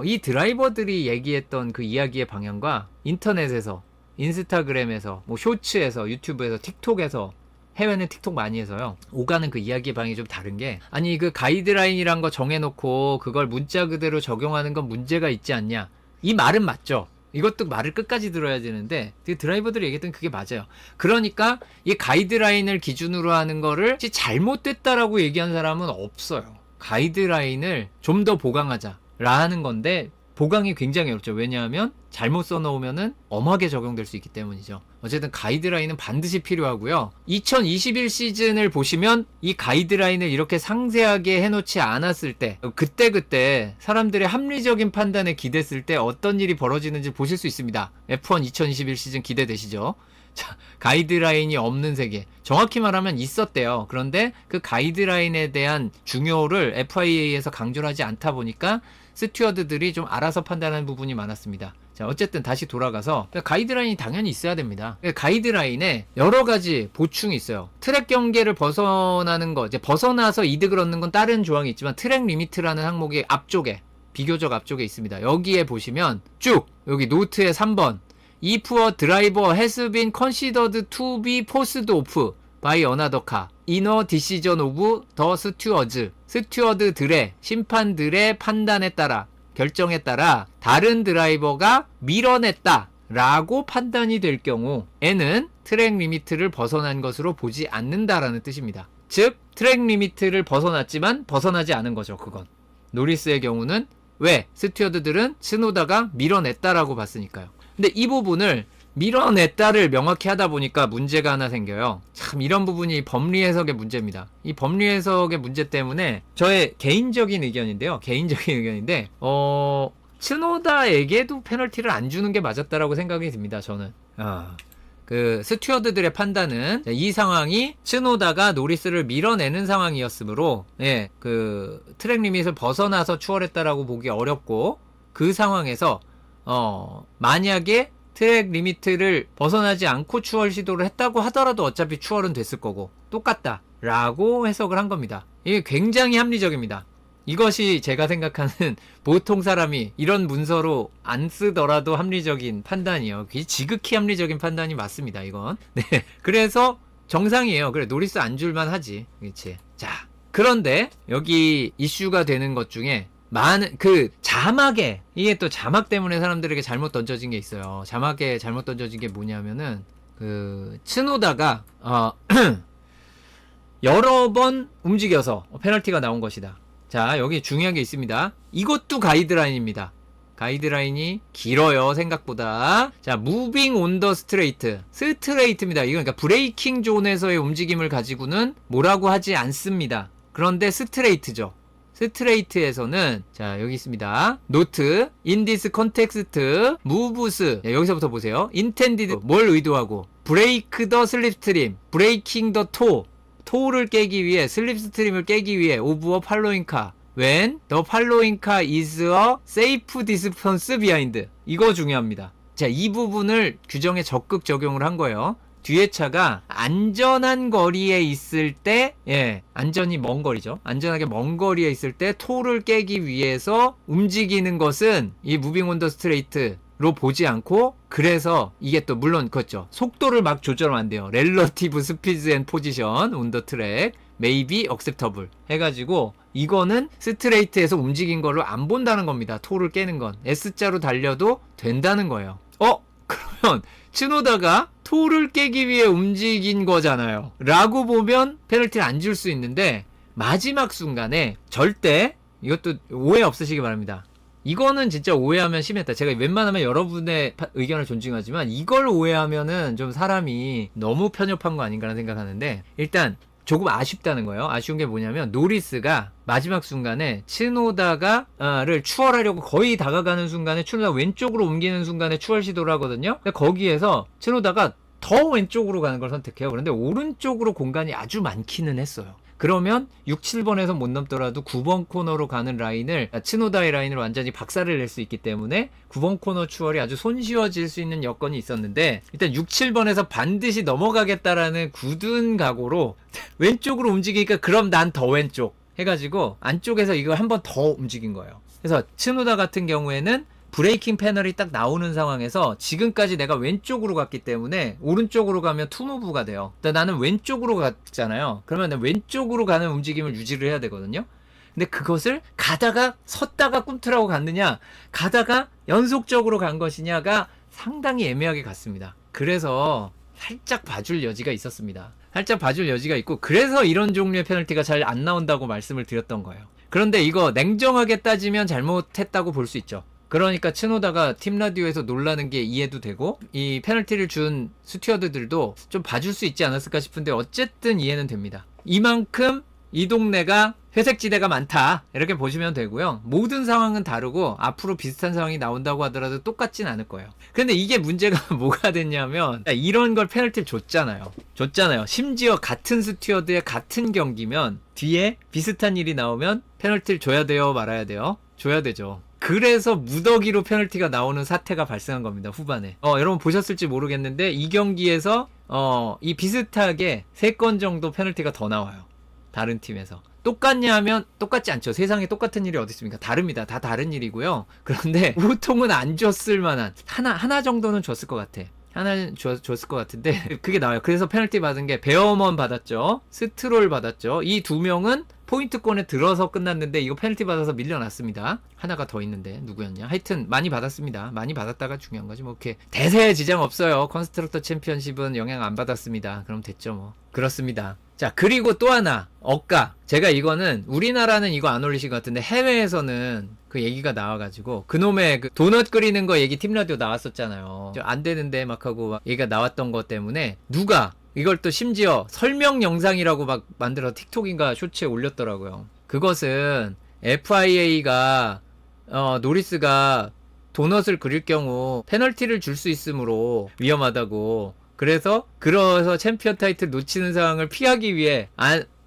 이 드라이버들이 얘기했던 그 이야기의 방향과 인터넷에서, 인스타그램에서, 뭐 쇼츠에서, 유튜브에서, 틱톡에서, 해외는 틱톡 많이 해서요, 오가는 그 이야기의 방향이 좀 다른 게, 아니 그 가이드라인이란 거 정해놓고 그걸 문자 그대로 적용하는 건 문제가 있지 않냐, 이 말은 맞죠. 이것도 말을 끝까지 들어야 되는데 드라이버들이 얘기했던 그게 맞아요. 그러니까 이 가이드라인을 기준으로 하는 거를 잘못됐다라고 얘기한 사람은 없어요. 가이드라인을 좀 더 보강하자라는 건데, 보강이 굉장히 어렵죠. 왜냐하면 잘못 써놓으면은 엄하게 적용될 수 있기 때문이죠. 어쨌든 가이드라인은 반드시 필요하고요. 2021 시즌을 보시면 이 가이드라인을 이렇게 상세하게 해놓지 않았을 때, 그때 사람들의 합리적인 판단에 기댔을 때 어떤 일이 벌어지는지 보실 수 있습니다. F1 2021 시즌 기대되시죠? 자, 가이드라인이 없는 세계. 정확히 말하면 있었대요. 그런데 그 가이드라인에 대한 중요를 FIA에서 강조를 하지 않다 보니까 스튜어드들이 좀 알아서 판단하는 부분이 많았습니다. 자, 어쨌든 다시 돌아가서 가이드라인이 당연히 있어야 됩니다. 가이드라인에 여러 가지 보충이 있어요. 트랙 경계를 벗어나는 거, 이제 벗어나서 이득을 얻는 건 다른 조항이 있지만 트랙 리미트라는 항목이 앞쪽에, 비교적 앞쪽에 있습니다. 여기에 보시면 쭉 여기 노트에 3번 If a driver has been considered to be forced off by another car in a decision of the stewards, 스튜어드들의, 심판들의 판단에 따라, 결정에 따라 다른 드라이버가 밀어냈다 라고 판단이 될 경우에는 트랙 리미트를 벗어난 것으로 보지 않는다라는 뜻입니다. 즉 트랙 리미트를 벗어났지만 벗어나지 않은 거죠. 그건 노리스의 경우는 왜? 스튜어드들은 츠노다가 밀어냈다라고 봤으니까요. 근데 이 부분을 밀어냈다를 명확히 하다 보니까 문제가 하나 생겨요. 참 이런 부분이 법리 해석의 문제입니다. 이 법리 해석의 문제 때문에 저의 개인적인 의견인데요. 츠노다에게도 페널티를 안 주는 게 맞았다라고 생각이 듭니다. 저는. 그 스튜어드들의 판단은 이 상황이 츠노다가 노리스를 밀어내는 상황이었으므로 예, 그 트랙 리밋을 벗어나서 추월했다라고 보기 어렵고 그 상황에서 만약에 트랙 리미트를 벗어나지 않고 추월 시도를 했다고 하더라도 어차피 추월은 됐을 거고 똑같다 라고 해석을 한 겁니다. 이게 굉장히 합리적입니다. 이것이 제가 생각하는 보통 사람이 이런 문서로 안 쓰더라도 합리적인 판단이에요. 지극히 합리적인 판단이 맞습니다. 이건. 네. 그래서 정상이에요. 그래 노리스 안 줄만 하지. 그렇지. 자, 그런데 여기 이슈가 되는 것 중에 많은 그 자막에, 이게 또 자막 때문에 사람들에게 잘못 던져진 게 있어요. 자막에 잘못 던져진 게 뭐냐면은 그 츠노다가 여러 번 움직여서 페널티가 나온 것이다. 자, 여기 중요한 게 있습니다. 이것도 가이드라인입니다. 가이드라인이 길어요, 생각보다. 자, 무빙 온 더 스트레이트. 스트레이트입니다. 이건 그러니까 브레이킹 존에서의 움직임을 가지고는 뭐라고 하지 않습니다. 그런데 스트레이트죠. 스트레이트에서는 자, 여기 있습니다. 노트, in this context, moves. 여기서부터 보세요. intended, 뭘 의도하고, break the slipstream, breaking the toe. 토우를 깨기 위해, 슬립스트림을 깨기 위해 of a following car when the following car is a safe distance behind. 이거 중요합니다. 자, 이 부분을 규정에 적극 적용을 한 거예요. 뒤에 차가 안전한 거리에 있을 때, 예, 안전히 먼 거리죠. 안전하게 먼 거리에 있을 때 토를 깨기 위해서 움직이는 것은 이 무빙 온 더 스트레이트로 보지 않고, 그래서 이게 또 물론 그렇죠. 속도를 막 조절하면 안 돼요. relative speed and position on the track may be acceptable 해가지고 이거는 스트레이트에서 움직인 거를 안 본다는 겁니다. 토를 깨는 건 S자로 달려도 된다는 거예요. 그러면 츠노다가 토를 깨기 위해 움직인 거잖아요 라고 보면 페널티를 안 줄 수 있는데, 마지막 순간에 절대, 이것도 오해 없으시기 바랍니다. 이거는 진짜 오해하면 심했다. 제가 웬만하면 여러분의 의견을 존중하지만 이걸 오해하면은 좀 사람이 너무 편협한 거 아닌가라는 생각하는데, 일단 조금 아쉽다는 거예요. 아쉬운 게 뭐냐면 노리스가 마지막 순간에 츠노다가를 추월하려고 거의 다가가는 순간에 츠노다가 왼쪽으로 옮기는 순간에 추월 시도를 하거든요. 거기에서 츠노다가 더 왼쪽으로 가는 걸 선택해요. 그런데 오른쪽으로 공간이 아주 많기는 했어요. 그러면 6, 7번에서 못 넘더라도 9번 코너로 가는 라인을, 츠노다의 라인을 완전히 박살을 낼 수 있기 때문에 9번 코너 추월이 아주 손쉬워질 수 있는 여건이 있었는데, 일단 6, 7번에서 반드시 넘어가겠다라는 굳은 각오로 왼쪽으로 움직이니까 그럼 난 더 왼쪽 해가지고 안쪽에서 이걸 한 번 더 움직인 거예요. 그래서 츠노다 같은 경우에는 브레이킹 패널이 딱 나오는 상황에서 지금까지 내가 왼쪽으로 갔기 때문에 오른쪽으로 가면 투무브가 돼요. 나는 왼쪽으로 갔잖아요. 그러면 왼쪽으로 가는 움직임을 유지를 해야 되거든요. 근데 그것을 가다가 섰다가 꿈틀하고 갔느냐, 가다가 연속적으로 간 것이냐가 상당히 애매하게 갔습니다. 그래서 살짝 봐줄 여지가 있었습니다. 살짝 봐줄 여지가 있고, 그래서 이런 종류의 페널티가 잘 안 나온다고 말씀을 드렸던 거예요. 그런데 이거 냉정하게 따지면 잘못했다고 볼 수 있죠. 그러니까 츠노다가 팀 라디오에서 놀라는 게 이해도 되고, 이 페널티를 준 스튜어드들도 좀 봐줄 수 있지 않았을까 싶은데 어쨌든 이해는 됩니다. 이만큼 이 동네가 회색지대가 많다 이렇게 보시면 되고요. 모든 상황은 다르고 앞으로 비슷한 상황이 나온다고 하더라도 똑같진 않을 거예요. 근데 이게 문제가 뭐가 됐냐면 이런 걸 페널티를 줬잖아요. 심지어 같은 스튜어드의 같은 경기면 뒤에 비슷한 일이 나오면 페널티를 줘야 돼요, 말아야 돼요? 줘야 되죠. 그래서 무더기로 페널티가 나오는 사태가 발생한 겁니다, 후반에. 여러분 보셨을지 모르겠는데 이 경기에서 이 비슷하게 3건 정도 페널티가 더 나와요, 다른 팀에서. 똑같냐 하면 똑같지 않죠. 세상에 똑같은 일이 어디 있습니까? 다릅니다. 다 다른 일이고요. 그런데 보통은 안 줬을 만한 하나 정도는 줬을 것 같아. 하나는 줬을 것 같은데 그게 나와요. 그래서 페널티 받은 게 베어먼 받았죠, 스트롤 받았죠. 이 2명은 포인트권에 들어서 끝났는데 이거 페널티 받아서 밀려났습니다. 하나가 더 있는데 누구였냐? 하여튼 많이 받았습니다. 많이 받았다가 중요한 거지 뭐. 이렇게 대세에 지장 없어요. 컨스트럭터 챔피언십은 영향 안 받았습니다. 그럼 됐죠 뭐. 그렇습니다. 자, 그리고 또 하나, 억가. 제가 이거는 우리나라는 이거 안 올리신 것 같은데 해외에서는 그 얘기가 나와가지고 그놈의 그 도넛 끓이는 거 얘기 팀라디오 나왔었잖아요. 안 되는데 막 하고 막 얘기가 나왔던 것 때문에 누가 이걸 또 심지어 설명 영상이라고 막 만들어 틱톡인가 쇼츠에 올렸더라고요. 그것은 FIA가 노리스가 도넛을 그릴 경우 페널티를 줄 수 있으므로 위험하다고, 그래서 챔피언 타이틀 놓치는 상황을 피하기 위해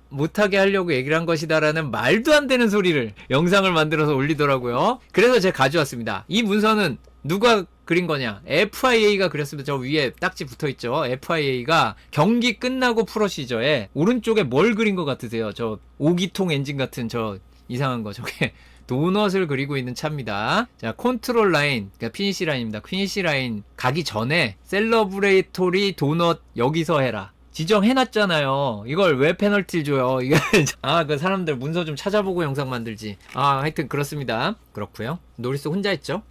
못하게 하려고 얘기를 한 것이다라는 말도 안 되는 소리를 영상을 만들어서 올리더라고요. 그래서 제가 가져왔습니다. 이 문서는 누가 그린 거냐? FIA가 그렸습니다. 저 위에 딱지 붙어있죠. FIA가 경기 끝나고 프로시저에 오른쪽에 뭘 그린 것 같으세요? 저 5기통 엔진 같은 저 이상한 거, 저게 도넛을 그리고 있는 차입니다. 자, 컨트롤 라인, 그러니까 피니시 라인입니다. 피니시 라인 가기 전에 셀러브레이토리 도넛 여기서 해라 지정해놨잖아요. 이걸 왜 페널티를 줘요? 이게 그 사람들 문서 좀 찾아보고 영상 만들지. 하여튼 그렇습니다. 그렇고요. 노리스 혼자 했죠.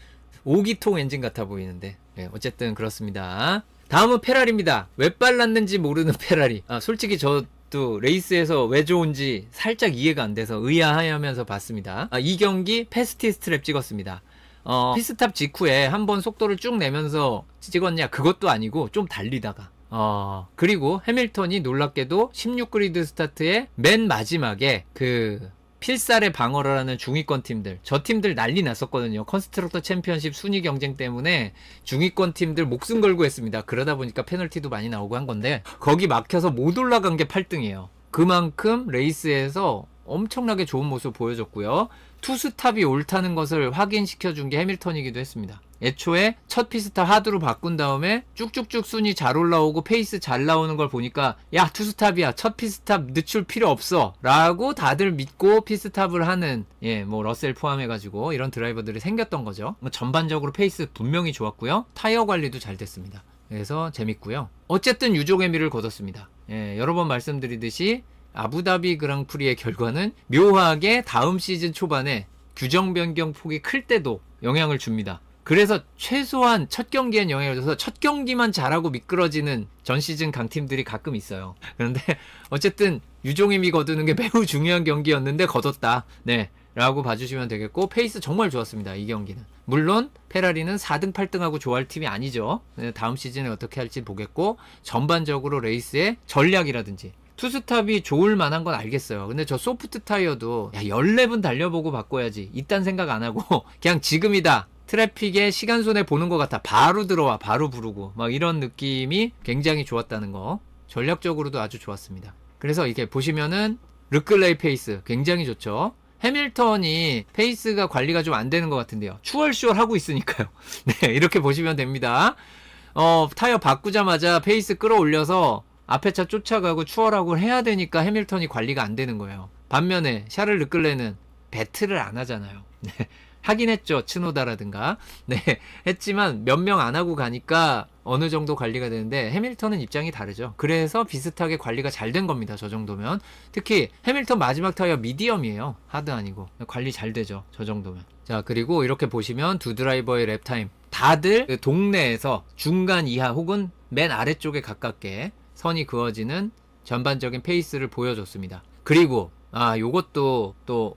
5기통 엔진 같아 보이는데. 네, 어쨌든 그렇습니다. 다음은 페라리입니다. 왜 빨랐는지 모르는 페라리. 솔직히 저도 레이스에서 왜 좋은지 살짝 이해가 안 돼서 의아해하면서 봤습니다. 이 경기 패스티 스트랩 찍었습니다. 피스탑 직후에 한번 속도를 쭉 내면서 찍었냐? 그것도 아니고 좀 달리다가. 그리고 해밀턴이 놀랍게도 16그리드 스타트의 맨 마지막에 그 필살의 방어를 하는 중위권 팀들, 저 팀들 난리 났었거든요. 컨스트럭터 챔피언십 순위 경쟁 때문에 중위권 팀들 목숨 걸고 했습니다. 그러다 보니까 페널티도 많이 나오고 한 건데 거기 막혀서 못 올라간 게 8등이에요. 그만큼 레이스에서 엄청나게 좋은 모습 보여줬고요. 투스탑이 옳다는 것을 확인시켜준 게 해밀턴이기도 했습니다. 애초에 첫 피스탑 하드로 바꾼 다음에 쭉쭉쭉 순위 잘 올라오고 페이스 잘 나오는 걸 보니까 야, 투스탑이야, 첫 피스탑 늦출 필요 없어 라고 다들 믿고 피스탑을 하는, 뭐 러셀 포함해가지고 이런 드라이버들이 생겼던 거죠. 전반적으로 페이스 분명히 좋았고요. 타이어 관리도 잘 됐습니다. 그래서 재밌고요. 어쨌든 유종의 미를 거뒀습니다. 여러 번 말씀드리듯이 아부다비 그랑프리의 결과는 묘하게 다음 시즌 초반에 규정 변경 폭이 클 때도 영향을 줍니다. 그래서 최소한 첫 경기엔 영향을 줘서 첫 경기만 잘하고 미끄러지는 전 시즌 강팀들이 가끔 있어요. 그런데 어쨌든 유종임이 거두는 게 매우 중요한 경기였는데 거뒀다. 네, 라고 봐주시면 되겠고, 페이스 정말 좋았습니다, 이 경기는. 물론 페라리는 4등 8등하고 좋아할 팀이 아니죠. 다음 시즌에 어떻게 할지 보겠고, 전반적으로 레이스의 전략이라든지 투스탑이 좋을 만한 건 알겠어요. 근데 저 소프트 타이어도 14분 달려보고 바꿔야지, 이딴 생각 안 하고 그냥 지금이다, 트래픽에 시간 손해 보는 것 같아, 바로 들어와 바로 부르고 막 이런 느낌이 굉장히 좋았다는 거, 전략적으로도 아주 좋았습니다. 그래서 이렇게 보시면은 르클레이 페이스 굉장히 좋죠. 해밀턴이 페이스가 관리가 좀 안 되는 것 같은데요. 추월슈월 하고 있으니까요. 네, 이렇게 보시면 됩니다. 타이어 바꾸자마자 페이스 끌어올려서 앞에 차 쫓아가고 추월하고 해야 되니까 해밀턴이 관리가 안 되는 거예요. 반면에 샤를 르클레는 배틀을 안 하잖아요. 네, 하긴 했죠. 츠노다라든가. 네, 했지만 몇 명 안 하고 가니까 어느 정도 관리가 되는데 해밀턴은 입장이 다르죠. 그래서 비슷하게 관리가 잘 된 겁니다. 저 정도면. 특히 해밀턴 마지막 타이어 미디엄이에요. 하드 아니고. 관리 잘 되죠, 저 정도면. 자, 그리고 이렇게 보시면 두 드라이버의 랩타임 다들 그 동네에서 중간 이하 혹은 맨 아래쪽에 가깝게 선이 그어지는 전반적인 페이스를 보여줬습니다. 그리고 요것도 또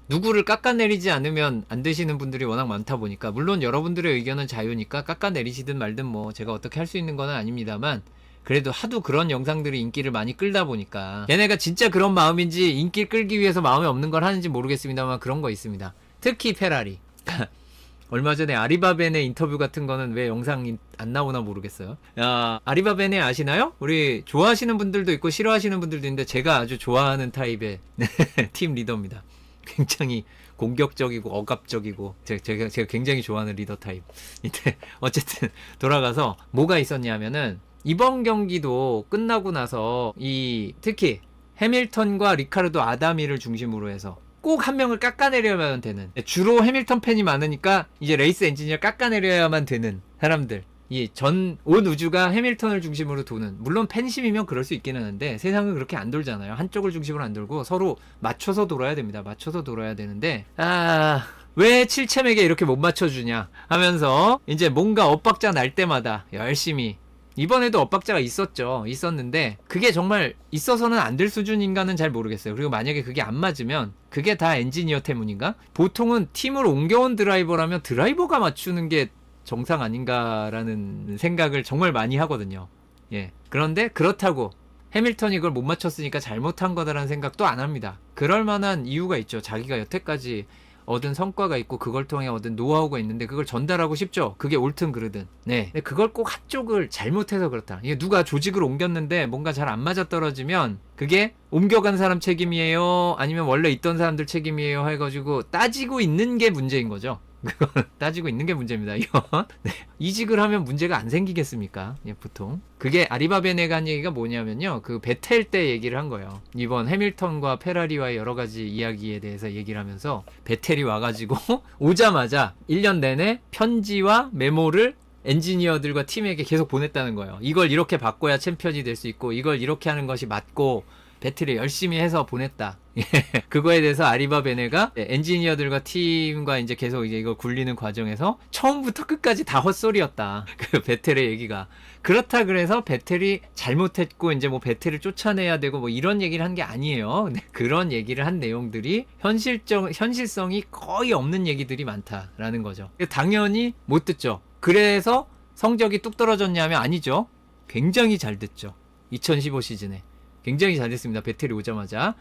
누구를 깎아내리지 않으면 안 되시는 분들이 워낙 많다 보니까, 물론 여러분들의 의견은 자유니까 깎아내리시든 말든 뭐 제가 어떻게 할 수 있는 건 아닙니다만, 그래도 하도 그런 영상들이 인기를 많이 끌다 보니까 얘네가 진짜 그런 마음인지 인기를 끌기 위해서 마음에 없는 걸 하는지 모르겠습니다만 그런 거 있습니다. 특히 페라리. 얼마 전에 아리바벤의 인터뷰 같은 거는 왜 영상이 안 나오나 모르겠어요. 야, 아리바벤의 아시나요? 우리 좋아하시는 분들도 있고 싫어하시는 분들도 있는데 제가 아주 좋아하는 타입의 팀 리더입니다. 굉장히 공격적이고 억압적이고 제가 굉장히 좋아하는 리더 타입. 이때 어쨌든 돌아가서 뭐가 있었냐면은 이번 경기도 끝나고 나서 이 특히 해밀턴과 리카르도 아다미를 중심으로 해서 꼭 한 명을 깎아내려야만 되는, 주로 해밀턴 팬이 많으니까 이제 레이스 엔지니어 깎아내려야만 되는 사람들, 이 온 우주가 해밀턴을 중심으로 도는, 물론 팬심이면 그럴 수 있기는 한데 세상은 그렇게 안 돌잖아요. 한쪽을 중심으로 안 돌고 서로 맞춰서 돌아야 됩니다. 맞춰서 돌아야 되는데 왜 칠챔에게 이렇게 못 맞춰주냐 하면서 이제 뭔가 엇박자 날 때마다 열심히, 이번에도 엇박자가 있었는데 그게 정말 있어서는 안 될 수준인가는 잘 모르겠어요. 그리고 만약에 그게 안 맞으면 그게 다 엔지니어 때문인가? 보통은 팀을 옮겨온 드라이버라면 드라이버가 맞추는 게 정상 아닌가라는 생각을 정말 많이 하거든요. 예. 그런데 그렇다고 해밀턴이 그걸 못 맞췄으니까 잘못한 거다라는 생각도 안 합니다. 그럴 만한 이유가 있죠. 자기가 여태까지 얻은 성과가 있고 그걸 통해 얻은 노하우가 있는데 그걸 전달하고 싶죠. 그게 옳든 그르든. 네. 근데 그걸 꼭 한쪽을 잘못해서 그렇다. 이게 누가 조직을 옮겼는데 뭔가 잘 안 맞아떨어지면 그게 옮겨간 사람 책임이에요? 아니면 원래 있던 사람들 책임이에요? 해가지고 따지고 있는 게 문제인 거죠. 그건 따지고 있는 게 문제입니다. 이건 네. 이직을 하면 문제가 안 생기겠습니까? 예, 보통 그게 아리바베네가 한 얘기가 뭐냐면요, 그 베텔 때 얘기를 한 거예요. 이번 해밀턴과 페라리와의 여러 가지 이야기에 대해서 얘기를 하면서 베텔이 와가지고 오자마자 1년 내내 편지와 메모를 엔지니어들과 팀에게 계속 보냈다는 거예요. 이걸 이렇게 바꿔야 챔피언이 될 수 있고 이걸 이렇게 하는 것이 맞고 배틀을 열심히 해서 보냈다. 그거에 대해서 아리바베네가 엔지니어들과 팀과 이제 계속 이제 이걸 굴리는 과정에서 처음부터 끝까지 다 헛소리였다. 그 베텔의 얘기가. 그렇다 그래서 베텔이 잘못했고 이제 뭐 베텔을 쫓아내야 되고 뭐 이런 얘기를 한 게 아니에요. 근데 그런 얘기를 한 내용들이 현실성이 거의 없는 얘기들이 많다라는 거죠. 당연히 못 듣죠. 그래서 성적이 뚝 떨어졌냐면 아니죠. 굉장히 잘 됐죠. 2015 시즌에. 굉장히 잘 됐습니다. 베텔이 오자마자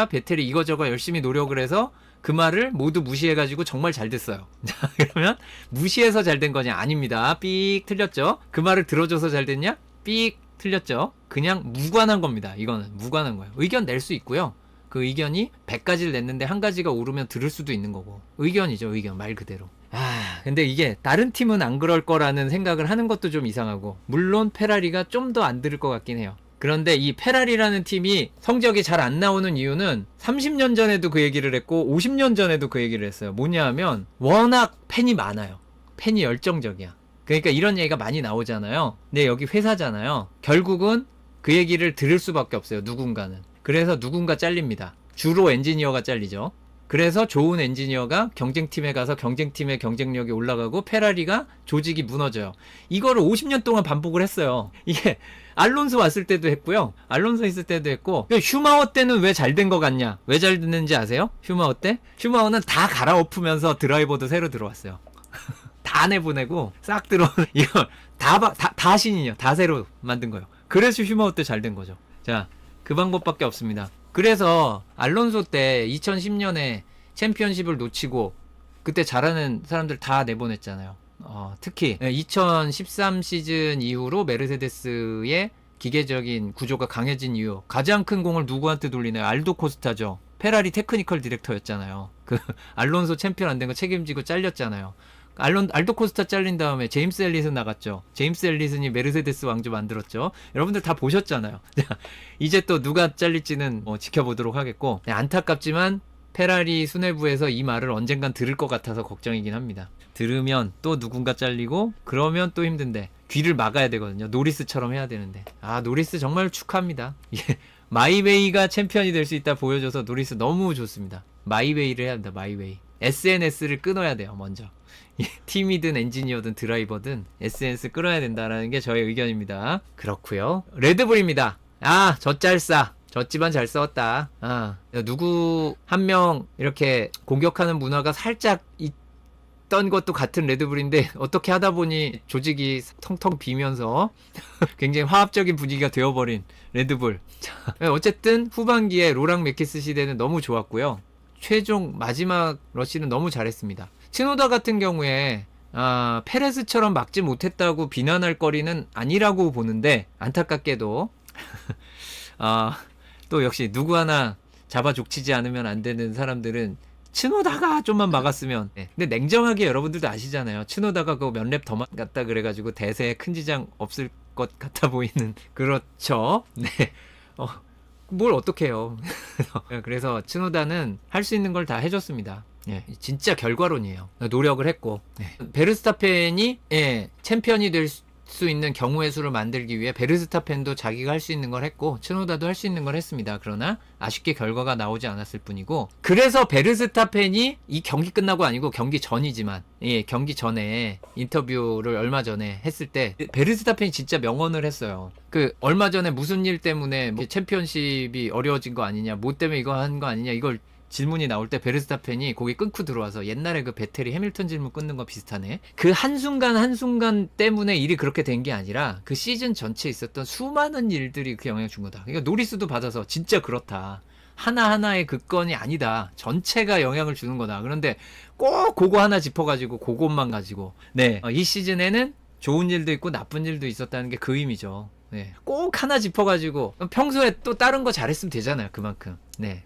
베텔이 이거저거 열심히 노력을 해서 그 말을 모두 무시해가지고 정말 잘 됐어요. 자, 그러면 무시해서 잘 된 거냐? 아닙니다. 삑 틀렸죠. 그 말을 들어줘서 잘 됐냐? 삑 틀렸죠. 그냥 무관한 겁니다. 이거는 무관한 거예요. 의견 낼 수 있고요. 그 의견이 100가지를 냈는데 한 가지가 오르면 들을 수도 있는 거고. 의견이죠. 의견 말 그대로. 근데 이게 다른 팀은 안 그럴 거라는 생각을 하는 것도 좀 이상하고, 물론 페라리가 좀 더 안 들을 것 같긴 해요. 그런데 이 페라리라는 팀이 성적이 잘 안 나오는 이유는 30년 전에도 그 얘기를 했고 50년 전에도 그 얘기를 했어요. 뭐냐 하면 워낙 팬이 많아요. 팬이 열정적이야. 그러니까 이런 얘기가 많이 나오잖아요. 근데 여기 회사잖아요. 결국은 그 얘기를 들을 수밖에 없어요. 누군가는. 그래서 누군가 잘립니다. 주로 엔지니어가 잘리죠. 그래서 좋은 엔지니어가 경쟁팀에 가서 경쟁팀의 경쟁력이 올라가고 페라리가 조직이 무너져요. 이거를 50년 동안 반복을 했어요. 이게 알론소 왔을 때도 했고요. 알론소 있을 때도 했고, 슈마허 때는 왜 잘 된 것 같냐? 왜 잘 됐는지 아세요? 슈마허 때? 슈마허는 다 갈아엎으면서 드라이버도 새로 들어왔어요. 다 내보내고 싹 들어온 이걸 다 신이요. 다 새로 만든 거예요. 그래서 슈마허 때 잘 된 거죠. 자, 그 방법밖에 없습니다. 그래서 알론소 때 2010년에 챔피언십을 놓치고 그때 잘하는 사람들 다 내보냈잖아요. 특히 2013 시즌 이후로 메르세데스의 기계적인 구조가 강해진 이유, 가장 큰 공을 누구한테 돌리나요? 알도 코스타죠. 페라리 테크니컬 디렉터였잖아요. 그 알론소 챔피언 안 된 거 책임지고 잘렸잖아요. 알도 코스타 잘린 다음에 제임스 앨리슨 나갔죠. 제임스 앨리슨이 메르세데스 왕조 만들었죠. 여러분들 다 보셨잖아요. 이제 또 누가 잘릴지는 지켜보도록 하겠고, 안타깝지만 페라리 수뇌부에서 이 말을 언젠간 들을 것 같아서 걱정이긴 합니다. 들으면 또 누군가 잘리고 그러면 또 힘든데 귀를 막아야 되거든요. 노리스처럼 해야 되는데. 노리스 정말 축하합니다. 마이웨이가 챔피언이 될 수 있다 보여줘서 노리스 너무 좋습니다. 마이웨이를 해야 합니다. 마이웨이. SNS를 끊어야 돼요. 먼저. 팀이든 엔지니어든 드라이버든 SNS 끊어야 된다라는 게 저의 의견입니다. 그렇고요. 레드불입니다. 저 짤싸. 졌지만 잘 싸웠다. 누구 한 명 이렇게 공격하는 문화가 살짝 있던 것도 같은 레드불인데 어떻게 하다 보니 조직이 텅텅 비면서 굉장히 화합적인 분위기가 되어버린 레드불. 자, 어쨌든 후반기에 로랑 메키스 시대는 너무 좋았고요. 최종 마지막 러시는 너무 잘했습니다. 츠노다 같은 경우에 페레스처럼 막지 못했다고 비난할 거리는 아니라고 보는데, 안타깝게도 또 역시 누구 하나 잡아 족치지 않으면 안 되는 사람들은 츠노다가 좀만 막았으면. 네. 근데 냉정하게 여러분들도 아시잖아요. 츠노다가 그거 몇 랩 더 막았다 그래가지고 대세에 큰 지장 없을 것 같아 보이는. 그렇죠. 네. 뭘 어떡해요. 그래서 츠노다는 할 수 있는 걸 다 해줬습니다. 예, 진짜 결과론이에요. 노력을 했고. 베르스타펜이 챔피언이 될 수 있는 경우의 수를 만들기 위해 베르스타펜도 자기가 할 수 있는 걸 했고, 츠노다도 할 수 있는 걸 했습니다. 그러나 아쉽게 결과가 나오지 않았을 뿐이고, 그래서 베르스타펜이 이 경기 끝나고 아니고 경기 전이지만, 경기 전에 인터뷰를 얼마 전에 했을 때 베르스타펜이 진짜 명언을 했어요. 얼마 전에 무슨 일 때문에 챔피언십이 어려워진 거 아니냐, 뭐 때문에 이거 한 거 아니냐, 이걸 질문이 나올 때 베르스타펜이 거기 끊고 들어와서, 옛날에 그 베텔이 해밀턴 질문 끊는 거 비슷하네. 그 한순간 한순간 때문에 일이 그렇게 된 게 아니라 그 시즌 전체에 있었던 수많은 일들이 그 영향을 준 거다. 그러니까 노리스도 받아서 진짜 그렇다. 하나하나의 그 건이 아니다. 전체가 영향을 주는 거다. 그런데 꼭 그거 하나 짚어가지고 그것만 가지고 이 시즌에는 좋은 일도 있고 나쁜 일도 있었다는 게 그 의미죠. 꼭 하나 짚어가지고 평소에 또 다른 거 잘했으면 되잖아요. 그만큼.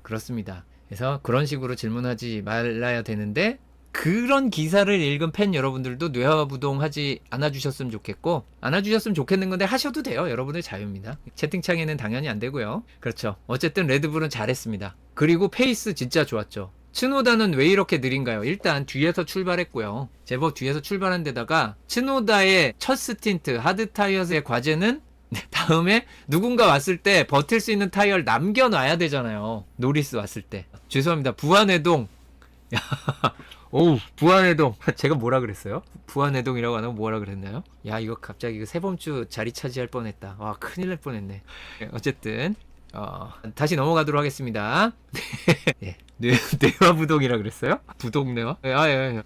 그렇습니다. 그래서 그런 식으로 질문하지 말아야 되는데, 그런 기사를 읽은 팬 여러분들도 뇌화부동하지 않아주셨으면 좋겠고, 안아주셨으면 좋겠는 건데 하셔도 돼요. 여러분의 자유입니다. 채팅창에는 당연히 안 되고요. 그렇죠. 어쨌든 레드불은 잘했습니다. 그리고 페이스 진짜 좋았죠. 츠노다는 왜 이렇게 느린가요? 일단 뒤에서 출발했고요. 제법 뒤에서 출발한 데다가 츠노다의 첫 스틴트 하드 타이어스의 과제는 다음에 누군가 왔을 때 버틸 수 있는 타이어를 남겨놔야 되잖아요. 노리스 왔을 때. 죄송합니다. 부안해동. 오우, 부안해동. 제가 뭐라 그랬어요? 부안해동이라고 안 하고 뭐라 그랬나요? 야, 이거 갑자기 세범주 자리 차지할 뻔했다. 와, 큰일 날 뻔했네. 어쨌든 다시 넘어가도록 하겠습니다. 뇌화부동이라 그랬어요? 부동뇌화?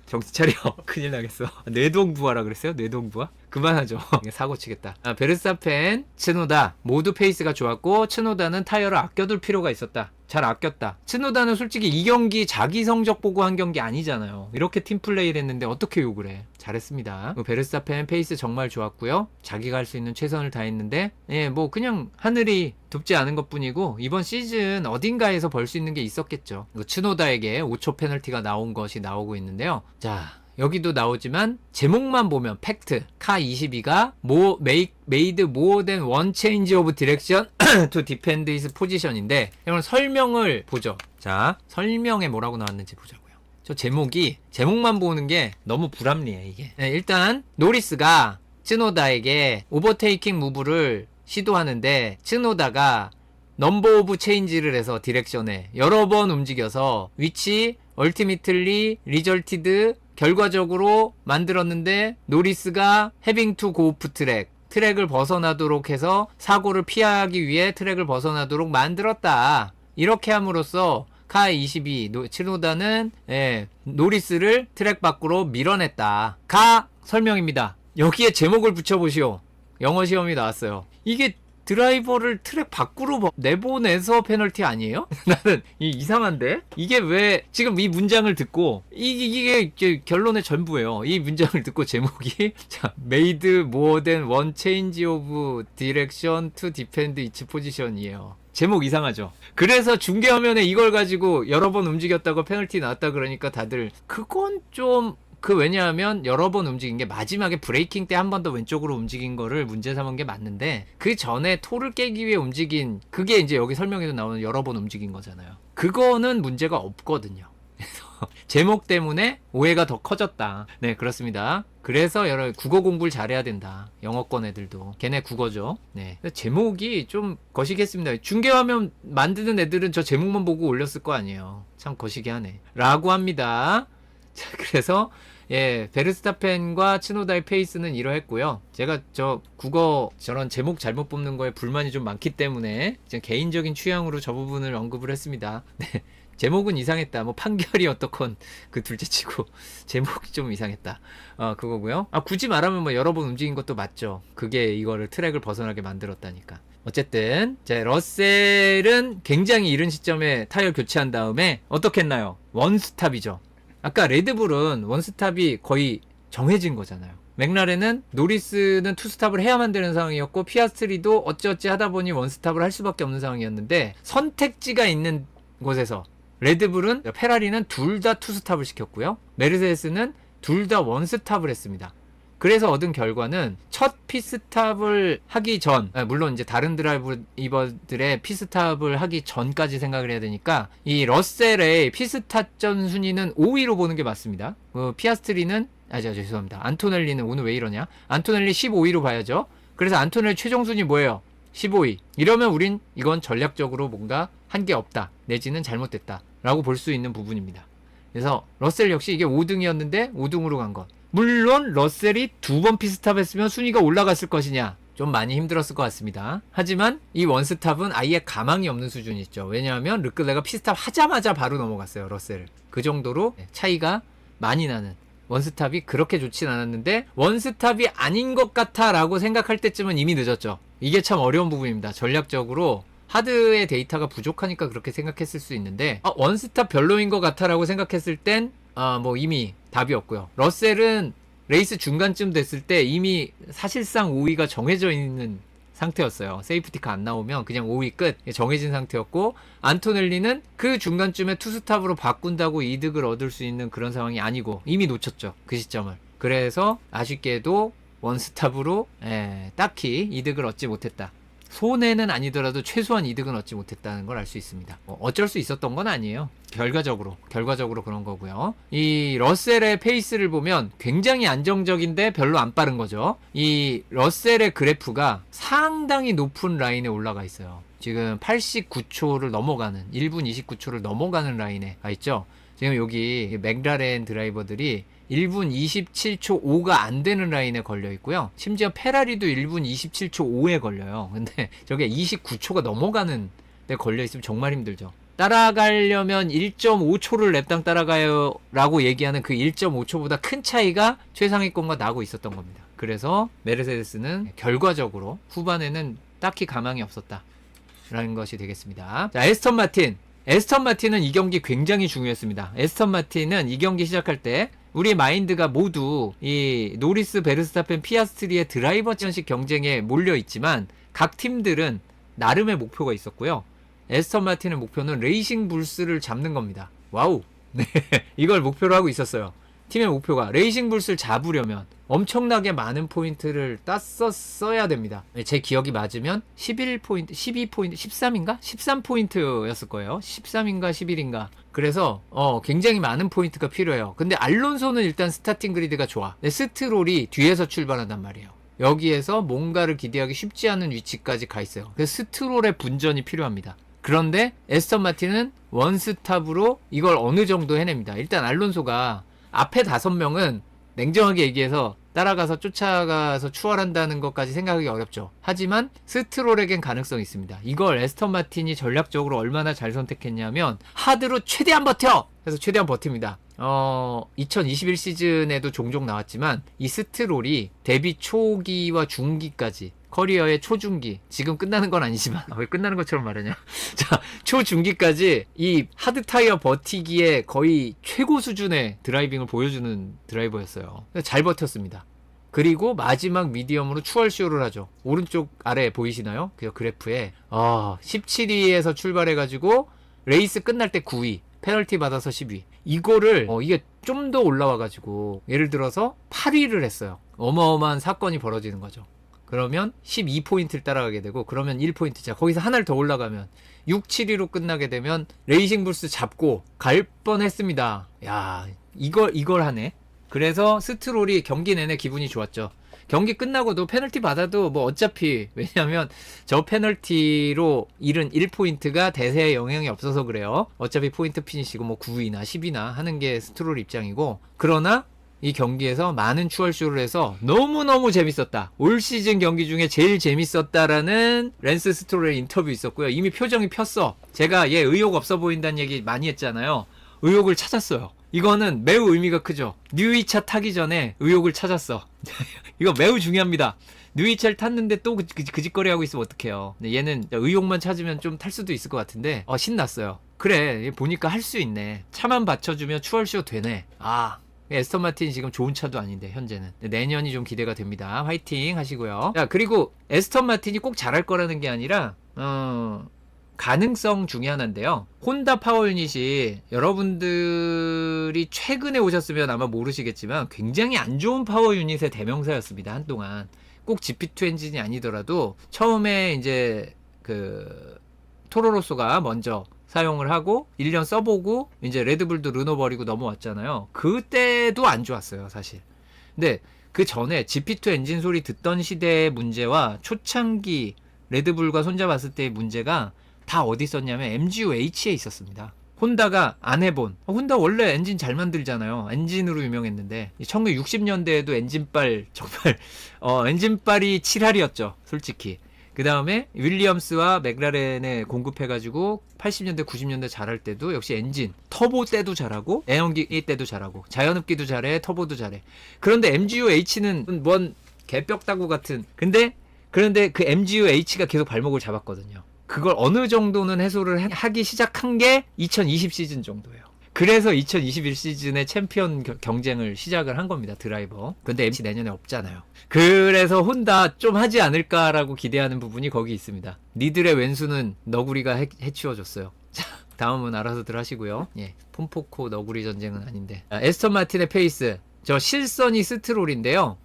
정신 차려. 큰일 나겠어. 뇌동부화라 그랬어요? 뇌동부화? 그만하죠. 사고 치겠다. 베르스타펜, 츠노다 모두 페이스가 좋았고, 츠노다는 타이어를 아껴둘 필요가 있었다. 잘 아꼈다. 츠노다는 솔직히 이 경기 자기 성적 보고 한 경기 아니잖아요. 이렇게 팀플레이를 했는데 어떻게 욕을 해. 잘했습니다. 베르스타펜 페이스 정말 좋았고요. 자기가 할 수 있는 최선을 다했는데, 뭐 그냥 하늘이 돕지 않은 것 뿐이고, 이번 시즌 어딘가에서 벌 수 있는 게 있었겠죠. 츠노다에게 5초 페널티가 나온 것이 나오고 있는데요. 자, 여기도 나오지만 제목만 보면 팩트. 카22가 made more than one change of direction to defend his position인데, 이건 설명을 보죠. 자, 설명에 뭐라고 나왔는지 보자고요. 저 제목만 보는 게 너무 불합리해 이게. 일단 노리스가 츠노다에게 오버테이킹 무브를 시도하는데, 츠노다가 넘버 오브 체인지를 해서 디렉션에 여러 번 움직여서 위치 얼티미틀리 리절티드 결과적으로 만들었는데, 노리스가 해빙 투 고 오프 트랙을 벗어나도록 해서 사고를 피하기 위해 트랙을 벗어나도록 만들었다. 이렇게 함으로써 카22 츠노다는 노리스를 트랙 밖으로 밀어냈다. 설명입니다. 여기에 제목을 붙여보시오. 영어 시험이 나왔어요. 이게 드라이버를 트랙 밖으로 내보내서 페널티 아니에요? 나는 이상한데? 이게 왜 지금 이 문장을 듣고, 이게 결론의 전부예요. 이 문장을 듣고 제목이 자, made more than one change of direction to defend its position이에요. 제목 이상하죠? 그래서 중계화면에 이걸 가지고 여러 번 움직였다고 페널티 나왔다 그러니까 다들 그건 좀 왜냐하면 여러 번 움직인 게 마지막에 브레이킹 때 한 번 더 왼쪽으로 움직인 거를 문제 삼은 게 맞는데, 그 전에 토를 깨기 위해 움직인 그게 이제 여기 설명에도 나오는 여러 번 움직인 거잖아요. 그거는 문제가 없거든요. 그래서 제목 때문에 오해가 더 커졌다. 그렇습니다. 그래서 국어 공부를 잘해야 된다. 영어권 애들도. 걔네 국어죠. 제목이 좀 거시기했습니다. 중계화면 만드는 애들은 저 제목만 보고 올렸을 거 아니에요. 참 거시기하네. 라고 합니다. 자, 그래서 베르스타펜과 츠노다의 페이스는 이러했고요. 제가 저런 제목 잘못 뽑는 거에 불만이 좀 많기 때문에 개인적인 취향으로 저 부분을 언급을 했습니다. 제목은 이상했다. 뭐 판결이 어떻건 그 둘째치고 제목이 좀 이상했다. 그거고요. 굳이 말하면 뭐 여러 번 움직인 것도 맞죠. 그게 이거를 트랙을 벗어나게 만들었다니까. 어쨌든 자, 러셀은 굉장히 이른 시점에 타이어 교체한 다음에 어떻게 했나요? 원스탑이죠. 아까 레드불은 원스탑이 거의 정해진 거잖아요. 맥라렌은 노리스는 투스탑을 해야만 되는 상황이었고 피아스트리도 어찌어찌 하다 보니 원스탑을 할 수밖에 없는 상황이었는데 선택지가 있는 곳에서 레드불은 페라리는 둘 다 투스탑을 시켰고요. 메르세데스는 둘 다 원스탑을 했습니다. 그래서 얻은 결과는 첫 피스탑을 하기 전, 물론 이제 다른 드라이버들의 피스탑을 하기 전까지 생각을 해야 되니까 이 러셀의 피스탑전 순위는 5위로 보는 게 맞습니다. 피아스트리는 죄송합니다. 안토넬리는 오늘 왜 이러냐? 안토넬리 15위로 봐야죠. 그래서 안토넬리 최종 순위 뭐예요? 15위. 이러면 우린 이건 전략적으로 뭔가 한 게 없다. 내지는 잘못됐다. 라고 볼 수 있는 부분입니다. 그래서 러셀 역시 이게 5등이었는데 5등으로 간 것. 물론 러셀이 2번 피스탑 했으면 순위가 올라갔을 것이냐? 좀 많이 힘들었을 것 같습니다. 하지만 이 원스탑은 아예 가망이 없는 수준이 있죠. 왜냐하면 르클레가 피스탑 하자마자 바로 넘어갔어요. 러셀을. 그 정도로 차이가 많이 나는. 원스탑이 그렇게 좋진 않았는데 원스탑이 아닌 것 같아 라고 생각할 때쯤은 이미 늦었죠. 이게 참 어려운 부분입니다. 전략적으로 하드의 데이터가 부족하니까 그렇게 생각했을 수 있는데 원스탑 별로인 것 같아 라고 생각했을 땐 뭐 이미 답이 없고요. 러셀은 레이스 중간쯤 됐을 때 이미 사실상 5위가 정해져 있는 상태였어요. 세이프티카 안 나오면 그냥 5위 끝 정해진 상태였고 안토넬리는 그 중간쯤에 투스탑으로 바꾼다고 이득을 얻을 수 있는 그런 상황이 아니고 이미 놓쳤죠. 그 시점을. 그래서 아쉽게도 원스탑으로 딱히 이득을 얻지 못했다. 손해는 아니더라도 최소한 이득은 얻지 못했다는 걸 알 수 있습니다. 어쩔 수 있었던 건 아니에요. 결과적으로 그런 거고요. 이 러셀의 페이스를 보면 굉장히 안정적인데 별로 안 빠른 거죠. 이 러셀의 그래프가 상당히 높은 라인에 올라가 있어요. 지금 89초를 넘어가는 1분 29초를 넘어가는 라인에 가 있죠. 지금 여기 맥라렌 드라이버들이 1분 27초 5가 안 되는 라인에 걸려 있고요. 심지어 페라리도 1분 27초 5에 걸려요. 근데 저게 29초가 넘어가는 데 걸려 있으면 정말 힘들죠. 따라가려면 1.5초를 랩당 따라가요 라고 얘기하는 그 1.5초보다 큰 차이가 최상위권과 나고 있었던 겁니다. 그래서 메르세데스는 결과적으로 후반에는 딱히 가망이 없었다 라는 것이 되겠습니다. 자, 에스턴 마틴은 이 경기 굉장히 중요했습니다. 에스턴 마틴은 이 경기 시작할 때 우리의 마인드가 모두 이 노리스, 베르스타펜, 피아스트리의 드라이버 전식 경쟁에 몰려 있지만 각 팀들은 나름의 목표가 있었고요. 에스턴 마틴의 목표는 레이싱 불스를 잡는 겁니다. 와우. 네. 이걸 목표로 하고 있었어요. 팀의 목표가 레이싱 불스를 잡으려면 엄청나게 많은 포인트를 땄었어야 됩니다. 제 기억이 맞으면 11포인트, 12포인트, 13인가? 13포인트였을 거예요. 13인가 11인가. 그래서 굉장히 많은 포인트가 필요해요. 근데 알론소는 일단 스타팅 그리드가 좋아. 스트롤이 뒤에서 출발한단 말이에요. 여기에서 뭔가를 기대하기 쉽지 않은 위치까지 가 있어요. 그래서 스트롤의 분전이 필요합니다. 그런데 에스턴 마틴은 원스탑으로 이걸 어느 정도 해냅니다. 일단 알론소가 앞에 5명은 냉정하게 얘기해서 따라가서 쫓아가서 추월한다는 것까지 생각하기 어렵죠. 하지만 스트롤에겐 가능성이 있습니다. 이걸 에스턴 마틴이 전략적으로 얼마나 잘 선택했냐면 하드로 최대한 버텨! 그래서 최대한 버팁니다. 2021 시즌에도 종종 나왔지만 이 스트롤이 데뷔 초기와 중기까지 커리어의 초중기, 지금 끝나는 건 아니지만 왜 끝나는 것처럼 말하냐. 자, 초중기까지 이 하드 타이어 버티기에 거의 최고 수준의 드라이빙을 보여주는 드라이버였어요. 잘 버텼습니다. 그리고 마지막 미디엄으로 추월쇼를 하죠. 오른쪽 아래 보이시나요? 그 그래프에 17위에서 출발해가지고 레이스 끝날 때 9위, 페널티 받아서 10위. 이거를 이게 좀 더 올라와가지고 예를 들어서 8위를 했어요. 어마어마한 사건이 벌어지는 거죠. 그러면 12포인트를 따라가게 되고, 그러면 1포인트. 자, 거기서 하나를 더 올라가면 6, 7위로 끝나게 되면 레이싱 불스 잡고 갈 뻔했습니다. 야, 이걸 하네. 그래서 스트롤이 경기 내내 기분이 좋았죠. 경기 끝나고도 페널티 받아도 뭐 어차피, 왜냐면 저 페널티로 잃은 1포인트가 대세에 영향이 없어서 그래요. 어차피 포인트 피니시고 뭐 9위나 10위나 하는 게 스트롤 입장이고, 그러나 이 경기에서 많은 추월쇼를 해서 너무너무 재밌었다. 올 시즌 경기 중에 제일 재밌었다라는 랜스 스트롤의 인터뷰 있었고요. 이미 표정이 폈어. 제가 얘 의욕 없어 보인다는 얘기 많이 했잖아요. 의욕을 찾았어요. 이거는 매우 의미가 크죠. 뉴이차 타기 전에 의욕을 찾았어. 이거 매우 중요합니다. 뉴이차를 탔는데 또 그 짓거리 하고 있으면 어떡해요. 얘는 의욕만 찾으면 좀 탈 수도 있을 것 같은데 신났어요. 그래, 보니까 할 수 있네. 차만 받쳐주면 추월쇼 되네. 에스턴 마틴 지금 좋은 차도 아닌데 현재는. 내년이 좀 기대가 됩니다. 화이팅 하시고요. 자, 그리고 에스턴 마틴이 꼭 잘할 거라는 게 아니라 가능성 중에 하나인데요. 혼다 파워 유닛이 여러분들이 최근에 오셨으면 아마 모르시겠지만 굉장히 안 좋은 파워 유닛의 대명사였습니다. 한동안. 꼭 GP2 엔진이 아니더라도 처음에 이제 그 토로로소가 먼저 사용을 하고 1년 써보고 이제 레드불도 르노 버리고 넘어왔잖아요. 그때도 안 좋았어요, 사실. 근데 그 전에 GP2 엔진 소리 듣던 시대의 문제와 초창기 레드불과 손잡았을 때의 문제가 다 어디 있었냐면 MGU-H에 있었습니다. 혼다가 안 해본, 혼다 원래 엔진 잘 만들잖아요. 엔진으로 유명했는데 1960년대에도 엔진빨 정말 엔진빨이 7할이었죠, 솔직히. 그 다음에 윌리엄스와 맥라렌에 공급해가지고 80년대 90년대 잘할 때도 역시 엔진 터보 때도 잘하고 애연기 때도 잘하고 자연흡기도 잘해, 터보도 잘해. 그런데 MGU-H는 뭔 개벽다구 같은. 그런데 그 MGU-H가 계속 발목을 잡았거든요. 그걸 어느 정도는 해소를 하기 시작한 게 2020 시즌 정도예요. 그래서 2021 시즌에 챔피언 경쟁을 시작을 한 겁니다, 드라이버. 근데 MC 내년에 없잖아요. 그래서 혼다 좀 하지 않을까라고 기대하는 부분이 거기 있습니다. 니들의 왼수는 너구리가 해치워줬어요. 자, 다음은 알아서들 하시고요. 예, 폼포코 너구리 전쟁은 아닌데. 에스턴 마틴의 페이스. 저 실선이 스트롤인데요.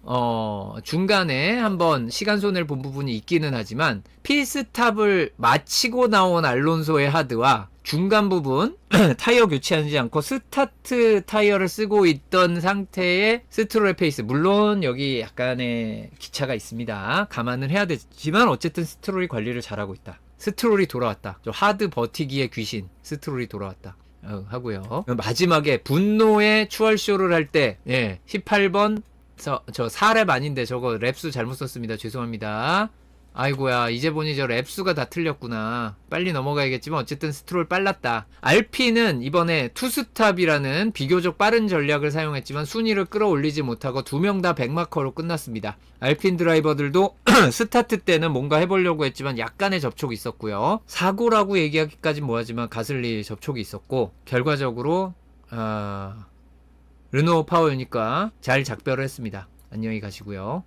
중간에 한번 시간 손해를 본 부분이 있기는 하지만 필스탑을 마치고 나온 알론소의 하드와 중간 부분 타이어 교체하지 않고 스타트 타이어를 쓰고 있던 상태의 스트롤의 페이스. 물론 여기 약간의 기차가 있습니다. 감안을 해야 되지만 어쨌든 스트롤이 관리를 잘하고 있다. 스트롤이 돌아왔다. 저 하드 버티기의 귀신 스트롤이 돌아왔다. 하고요. 마지막에 분노의 추월쇼를 할 때 18번 저 4랩 아닌데 저거 랩수 잘못 썼습니다. 죄송합니다. 아이고야, 이제 보니 저 랩수가 다 틀렸구나. 빨리 넘어가야겠지만 어쨌든 스트롤 빨랐다. 알피는 이번에 투스탑이라는 비교적 빠른 전략을 사용했지만 순위를 끌어올리지 못하고 2명 다 100마커로 끝났습니다. 알핀 드라이버들도 스타트 때는 뭔가 해보려고 했지만 약간의 접촉이 있었고요. 사고라고 얘기하기까진 뭐하지만 가슬리 접촉이 있었고 결과적으로 르노 파워 유닛과 잘 작별을 했습니다. 안녕히 가시고요.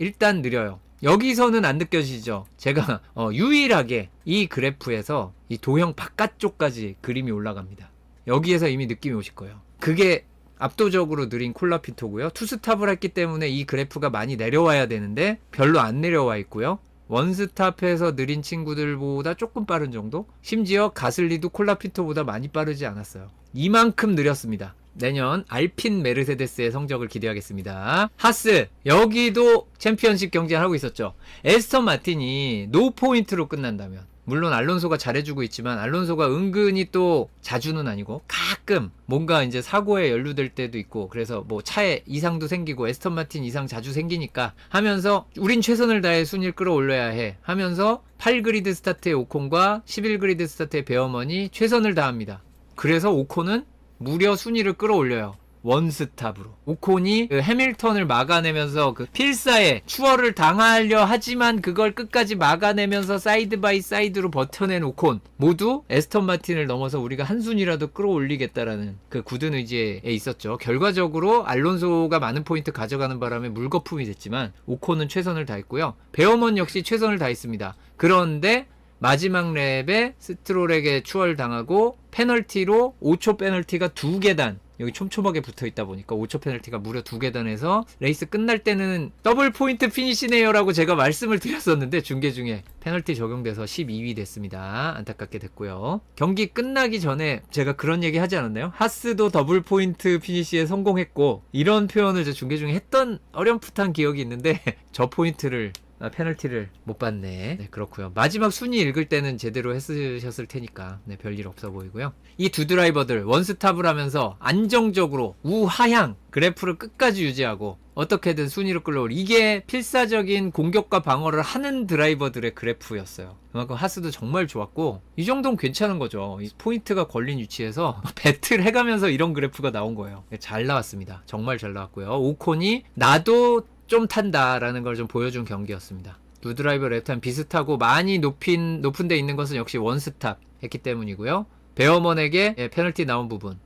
일단 느려요. 여기서는 안 느껴지죠. 제가 유일하게 이 그래프에서 이 도형 바깥쪽까지 그림이 올라갑니다. 여기에서 이미 느낌이 오실 거예요. 그게 압도적으로 느린 콜라피토고요. 투스탑을 했기 때문에 이 그래프가 많이 내려와야 되는데 별로 안 내려와 있고요. 원스탑에서 느린 친구들보다 조금 빠른 정도? 심지어 가슬리도 콜라피토보다 많이 빠르지 않았어요. 이만큼 느렸습니다. 내년 알핀 메르세데스의 성적을 기대하겠습니다. 하스, 여기도 챔피언십 경쟁하고 있었죠. 에스턴 마틴이 노포인트로 끝난다면, 물론 알론소가 잘해주고 있지만 알론소가 은근히 또 자주는 아니고 가끔 뭔가 이제 사고에 연루될 때도 있고, 그래서 뭐 차에 이상도 생기고 에스턴 마틴 이상 자주 생기니까 하면서 우린 최선을 다해 순위를 끌어올려야 해 하면서 8그리드 스타트의 오콘과 11그리드 스타트의 베어먼이 최선을 다합니다. 그래서 오콘은 무려 순위를 끌어올려요. 원스탑으로. 오콘이 그 해밀턴을 막아내면서 그 필사에 추월을 당하려 하지만 그걸 끝까지 막아내면서 사이드 바이 사이드로 버텨낸 오콘. 모두 에스턴 마틴을 넘어서 우리가 한 순위라도 끌어올리겠다라는 그 굳은 의지에 있었죠. 결과적으로 알론소가 많은 포인트 가져가는 바람에 물거품이 됐지만 오콘은 최선을 다했고요. 베어먼 역시 최선을 다했습니다. 그런데 마지막 랩에 스트롤에게 추월당하고 페널티로 5초 페널티가 2계단, 여기 촘촘하게 붙어있다 보니까 5초 페널티가 무려 2계단에서 레이스 끝날 때는 더블 포인트 피니시네요 라고 제가 말씀을 드렸었는데 중계 중에 페널티 적용돼서 12위 됐습니다. 안타깝게 됐고요. 경기 끝나기 전에 제가 그런 얘기 하지 않았나요? 하스도 더블 포인트 피니시에 성공했고, 이런 표현을 제 중계 중에 했던 어렴풋한 기억이 있는데 저 포인트를 페널티를 못 받네. 네, 그렇고요. 마지막 순위 읽을 때는 제대로 했으셨을 테니까 네, 별일 없어 보이고요. 이 두 드라이버들 원스탑을 하면서 안정적으로 우하향 그래프를 끝까지 유지하고 어떻게든 순위를 끌어올, 이게 필사적인 공격과 방어를 하는 드라이버들의 그래프였어요. 그만큼 하스도 정말 좋았고, 이 정도는 괜찮은 거죠. 이 포인트가 걸린 위치에서 배틀 해가면서 이런 그래프가 나온 거예요. 잘 나왔습니다. 정말 잘 나왔고요. 오콘이 나도 좀 탄다라는 걸 좀 보여준 경기였습니다. 두 드라이버 랩타임 비슷하고 많이 높은 데 있는 것은 역시 원스탑 했기 때문이고요. 베어먼에게 페널티 나온 부분.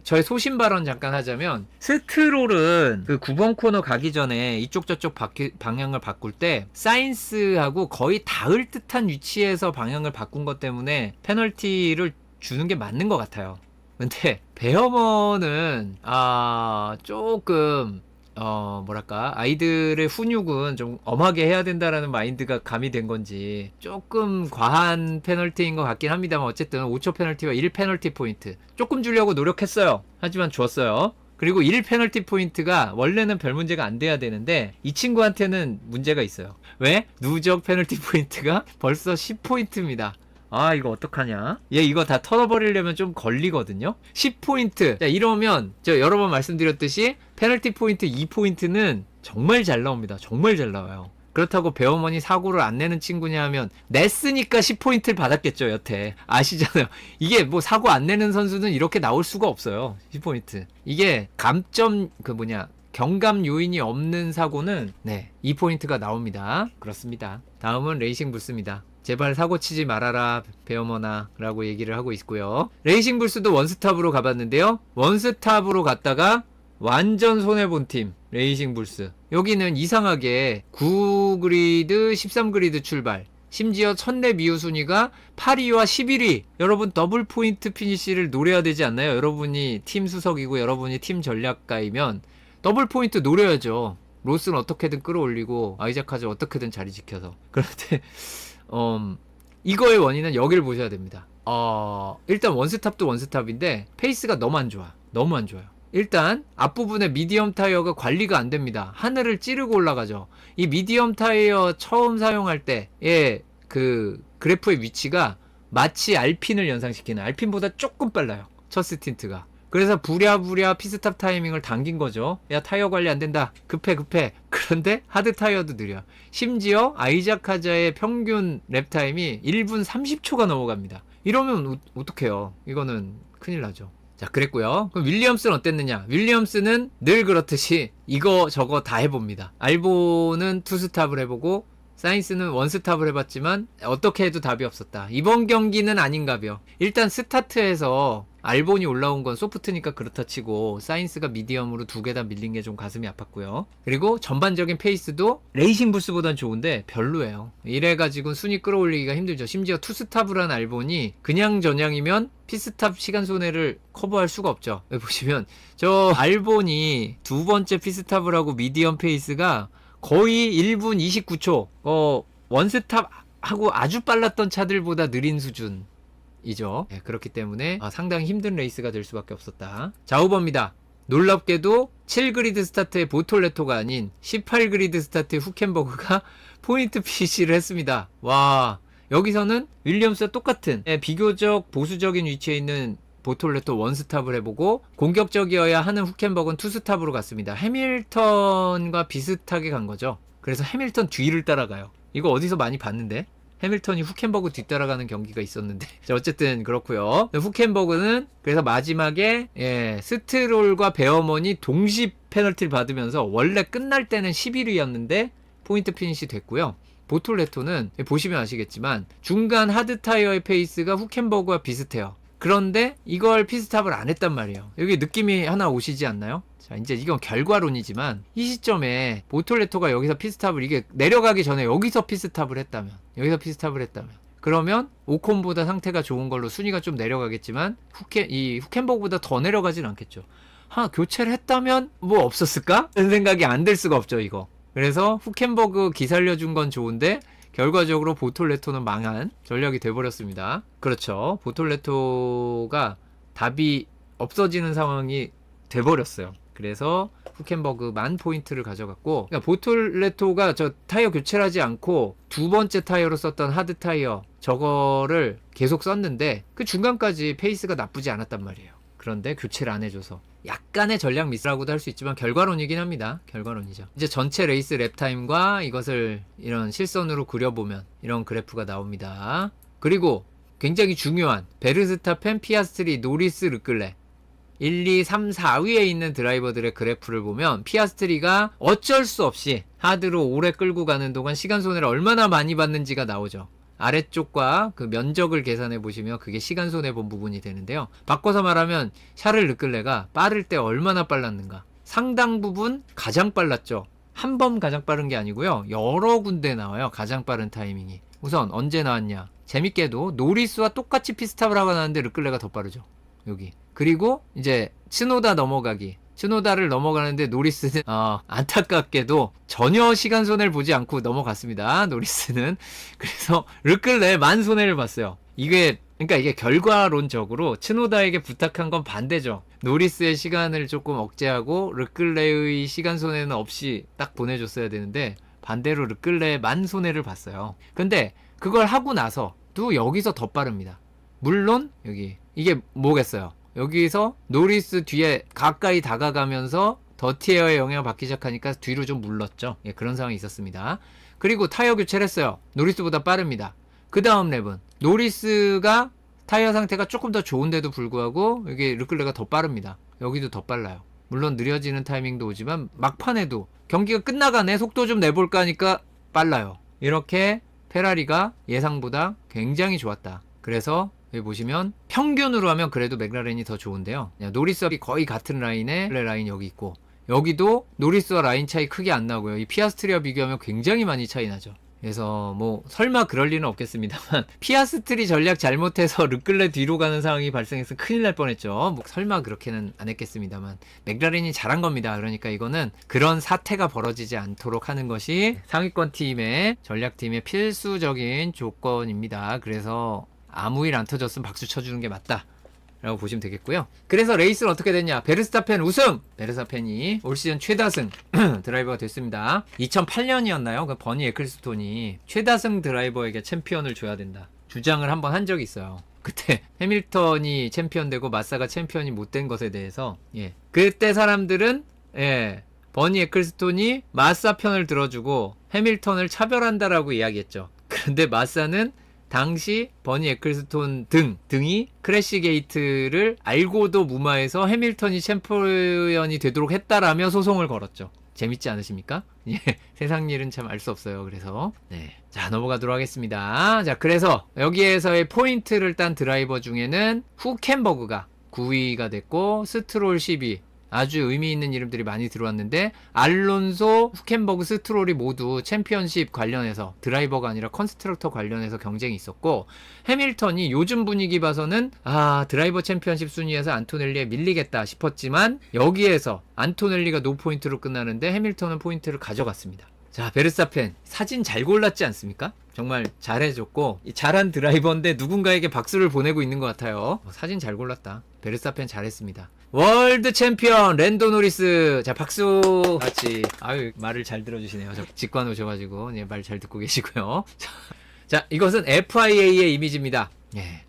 저의 소신 발언 잠깐 하자면, 스트롤은 그 9번 코너 가기 전에 이쪽 저쪽 방향을 바꿀 때 사인스하고 거의 닿을 듯한 위치에서 방향을 바꾼 것 때문에 페널티를 주는 게 맞는 것 같아요. 근데 베어먼은 조금 뭐랄까, 아이들의 훈육은 좀 엄하게 해야 된다라는 마인드가 가미된 건지 조금 과한 페널티인 것 같긴 합니다만, 어쨌든 5초 페널티와 1 페널티 포인트 조금 주려고 노력했어요. 하지만 줬어요. 그리고 1 페널티 포인트가 원래는 별 문제가 안 돼야 되는데 이 친구한테는 문제가 있어요. 왜? 누적 페널티 포인트가 벌써 10포인트입니다. 이거 어떡하냐? 얘 이거 다 털어버리려면 좀 걸리거든요? 10포인트. 자, 이러면, 여러 번 말씀드렸듯이, 페널티 포인트 2포인트는 정말 잘 나옵니다. 정말 잘 나와요. 그렇다고 베어먼이 사고를 안 내는 친구냐 하면, 냈으니까 10포인트를 받았겠죠, 여태. 아시잖아요. 이게 뭐 사고 안 내는 선수는 이렇게 나올 수가 없어요. 10포인트. 이게 경감 요인이 없는 사고는, 2포인트가 나옵니다. 그렇습니다. 다음은 레이싱 불스입니다. 제발 사고 치지 말아라 베어머나 라고 얘기를 하고 있고요. 레이싱 불스도 원스탑으로 가봤는데요. 원스탑으로 갔다가 완전 손해본 팀 레이싱 불스. 여기는 이상하게 9그리드 13그리드 출발, 심지어 첫내 미우 순위가 8위와 11위. 여러분 더블 포인트 피니시를 노려야 되지 않나요? 여러분이 팀 수석이고 여러분이 팀 전략가이면 더블 포인트 노려야죠. 로스는 어떻게든 끌어올리고 아이작 하즈 어떻게든 자리 지켜서. 그런데 이거의 원인은 여기를 보셔야 됩니다. 일단 원스탑도 원스탑인데 페이스가 너무 안 좋아. 너무 안 좋아요. 일단 앞부분에 미디엄 타이어가 관리가 안 됩니다. 하늘을 찌르고 올라가죠. 이 미디엄 타이어 처음 사용할 때의 그 그래프의 위치가 마치 알핀을 연상시키는, 알핀보다 조금 빨라요. 첫 스틴트가. 그래서 부랴부랴 피스탑 타이밍을 당긴 거죠. 야, 타이어 관리 안 된다. 급해. 그런데 하드 타이어도 느려. 심지어 아이작 하자의 평균 랩 타임이 1분 30초가 넘어갑니다. 이러면 어떡해요? 이거는 큰일 나죠. 자, 그랬고요. 그럼 윌리엄스는 어땠느냐? 윌리엄스는 늘 그렇듯이 이거 저거 다 해봅니다. 알보는 투스탑을 해보고 사인스는 원스탑을 해봤지만 어떻게 해도 답이 없었다. 이번 경기는 아닌가벼. 일단 스타트에서 알본이 올라온 건 소프트니까 그렇다 치고 사인스가 미디엄으로 두 개 다 밀린 게 좀 가슴이 아팠고요. 그리고 전반적인 페이스도 레이싱 불스보단 좋은데 별로예요. 이래가지고 순위 끌어올리기가 힘들죠. 심지어 투스탑을 한 알본이 그냥 전향이면 피스탑 시간 손해를 커버할 수가 없죠. 여기 보시면 저 알본이 두 번째 피스탑을 하고 미디엄 페이스가 거의 1분 29초. 원스탑 하고 아주 빨랐던 차들보다 느린 수준이죠. 그렇기 때문에 상당히 힘든 레이스가 될 수밖에 없었다. 자우버입니다. 놀랍게도 7그리드 스타트의 보톨레토가 아닌 18그리드 스타트의 후켄버그가 포인트 피시를 했습니다. 와, 여기서는 윌리엄스와 똑같은 비교적 보수적인 위치에 있는 보톨레토 원스탑을 해보고 공격적이어야 하는 후켄버그는 투스탑으로 갔습니다. 해밀턴과 비슷하게 간 거죠. 그래서 해밀턴 뒤를 따라가요. 이거 어디서 많이 봤는데? 해밀턴이 후켄버그 뒤따라가는 경기가 있었는데. 자, 어쨌든 그렇고요. 후켄버그는 그래서 마지막에 스트롤과 베어먼이 동시 페널티를 받으면서 원래 끝날 때는 11위였는데 포인트 피니시 됐고요. 보톨레토는 보시면 아시겠지만 중간 하드 타이어의 페이스가 후켄버그와 비슷해요. 그런데 이걸 피스탑을 안 했단 말이에요. 여기 느낌이 하나 오시지 않나요? 자, 이제 이건 결과론이지만 이 시점에 보톨레토가 여기서 피스탑을, 이게 내려가기 전에 여기서 피스탑을 했다면 그러면 오콘보다 상태가 좋은 걸로 순위가 좀 내려가겠지만 이 후켄버그보다 더 내려가진 않겠죠. 교체를 했다면 뭐 없었을까? 이런 생각이 안 들 수가 없죠, 이거. 그래서 후켄버그 기살려준 건 좋은데 결과적으로 보톨레토는 망한 전략이 돼버렸습니다. 그렇죠. 보톨레토가 답이 없어지는 상황이 돼버렸어요. 그래서 후켄버그 10,000포인트를 가져갔고, 그러니까 보톨레토가 저 타이어 교체를 하지 않고 두 번째 타이어로 썼던 하드 타이어 저거를 계속 썼는데 그 중간까지 페이스가 나쁘지 않았단 말이에요. 그런데 교체를 안 해줘서 약간의 전략 미스라고도 할 수 있지만 결과론이긴 합니다. 결과론이죠. 이제 전체 레이스 랩타임과 이것을 이런 실선으로 그려보면 이런 그래프가 나옵니다. 그리고 굉장히 중요한 베르스타펜, 피아스트리, 노리스, 르클레 1, 2, 3, 4위에 있는 드라이버들의 그래프를 보면 피아스트리가 어쩔 수 없이 하드로 오래 끌고 가는 동안 시간 손해를 얼마나 많이 받는지가 나오죠. 아래쪽과 그 면적을 계산해 보시면 그게 시간 손해 본 부분이 되는데요. 바꿔서 말하면 샤를 르클레가 빠를 때 얼마나 빨랐는가. 상당 부분 가장 빨랐죠. 한 번 가장 빠른 게 아니고요. 여러 군데 나와요. 가장 빠른 타이밍이. 우선 언제 나왔냐. 재밌게도 노리스와 똑같이 피스탑을 하고 나왔는데 르클레가 더 빠르죠. 여기. 그리고 이제 츠노다 넘어가기. 츠노다를 넘어가는데 노리스는 안타깝게도 전혀 시간 손해를 보지 않고 넘어갔습니다. 노리스는. 그래서 르클레 만 손해를 봤어요. 그러니까 이게 결과론적으로 츠노다에게 부탁한 건 반대죠. 노리스의 시간을 조금 억제하고 르클레의 시간 손해는 없이 딱 보내줬어야 되는데 반대로 르클레 만 손해를 봤어요. 근데 그걸 하고 나서 또 여기서 더 빠릅니다. 물론 여기 이게 뭐겠어요. 여기서 노리스 뒤에 가까이 다가가면서 더티에어의 영향을 받기 시작하니까 뒤로 좀 물렀죠. 예, 그런 상황이 있었습니다. 그리고 타이어 교체를 했어요. 노리스보다 빠릅니다. 그 다음 랩은 노리스가 타이어 상태가 조금 더 좋은데도 불구하고 여기 르클레가 더 빠릅니다. 여기도 더 빨라요. 물론 느려지는 타이밍도 오지만 막판에도 경기가 끝나가네 속도 좀 내볼까 하니까 빨라요. 이렇게 페라리가 예상보다 굉장히 좋았다. 그래서 여기 보시면 평균으로 하면 그래도 맥라렌이 더 좋은데요. 노리스와 거의 같은 라인에 라인 여기 있고 여기도 노리스와 라인 차이 크게 안 나고요. 이 피아스트리와 비교하면 굉장히 많이 차이 나죠. 그래서 뭐 설마 그럴 리는 없겠습니다만 피아스트리 전략 잘못해서 르클레 뒤로 가는 상황이 발생해서 큰일 날 뻔했죠. 뭐 설마 그렇게는 안 했겠습니다만 맥라렌이 잘한 겁니다. 그러니까 이거는 그런 사태가 벌어지지 않도록 하는 것이 상위권 팀의 전략팀의 필수적인 조건입니다. 그래서 아무 일 안 터졌으면 박수 쳐주는 게 맞다 라고 보시면 되겠고요. 그래서 레이스는 어떻게 됐냐. 베르스타펜 우승! 베르스타펜이 올 시즌 최다승 드라이버가 됐습니다. 2008년이었나요? 그 버니 에클스톤이 최다승 드라이버에게 챔피언을 줘야 된다 주장을 한번 한 적이 있어요. 그때 해밀턴이 챔피언 되고 마사가 챔피언이 못 된 것에 대해서 그때 사람들은 버니 에클스톤이 마사 편을 들어주고 해밀턴을 차별한다라고 이야기했죠. 그런데 마사는 당시 버니 에클스톤 등이 크래시 게이트를 알고도 무마해서 해밀턴이 챔피언이 되도록 했다라며 소송을 걸었죠. 재밌지 않으십니까? 세상 일은 참 알 수 없어요. 그래서 자 넘어가도록 하겠습니다. 자 그래서 여기에서의 포인트를 딴 드라이버 중에는 후켄버그가 9위가 됐고 스트롤 10위 아주 의미 있는 이름들이 많이 들어왔는데 알론소, 후켄버그, 스트롤이 모두 챔피언십 관련해서 드라이버가 아니라 컨스트럭터 관련해서 경쟁이 있었고 해밀턴이 요즘 분위기 봐서는 드라이버 챔피언십 순위에서 안토넬리에 밀리겠다 싶었지만 여기에서 안토넬리가 노포인트로 끝나는데 해밀턴은 포인트를 가져갔습니다. 자 베르스타펜 사진 잘 골랐지 않습니까? 정말 잘해줬고 잘한 드라이버인데 누군가에게 박수를 보내고 있는 것 같아요. 사진 잘 골랐다. 베르스타펜 잘했습니다. 월드 챔피언 랜도 노리스. 자 박수 같이. 아유 말을 잘 들어주시네요. 저 직관 오셔가지고 말 잘 듣고 계시고요. 자 이것은 FIA의 이미지입니다.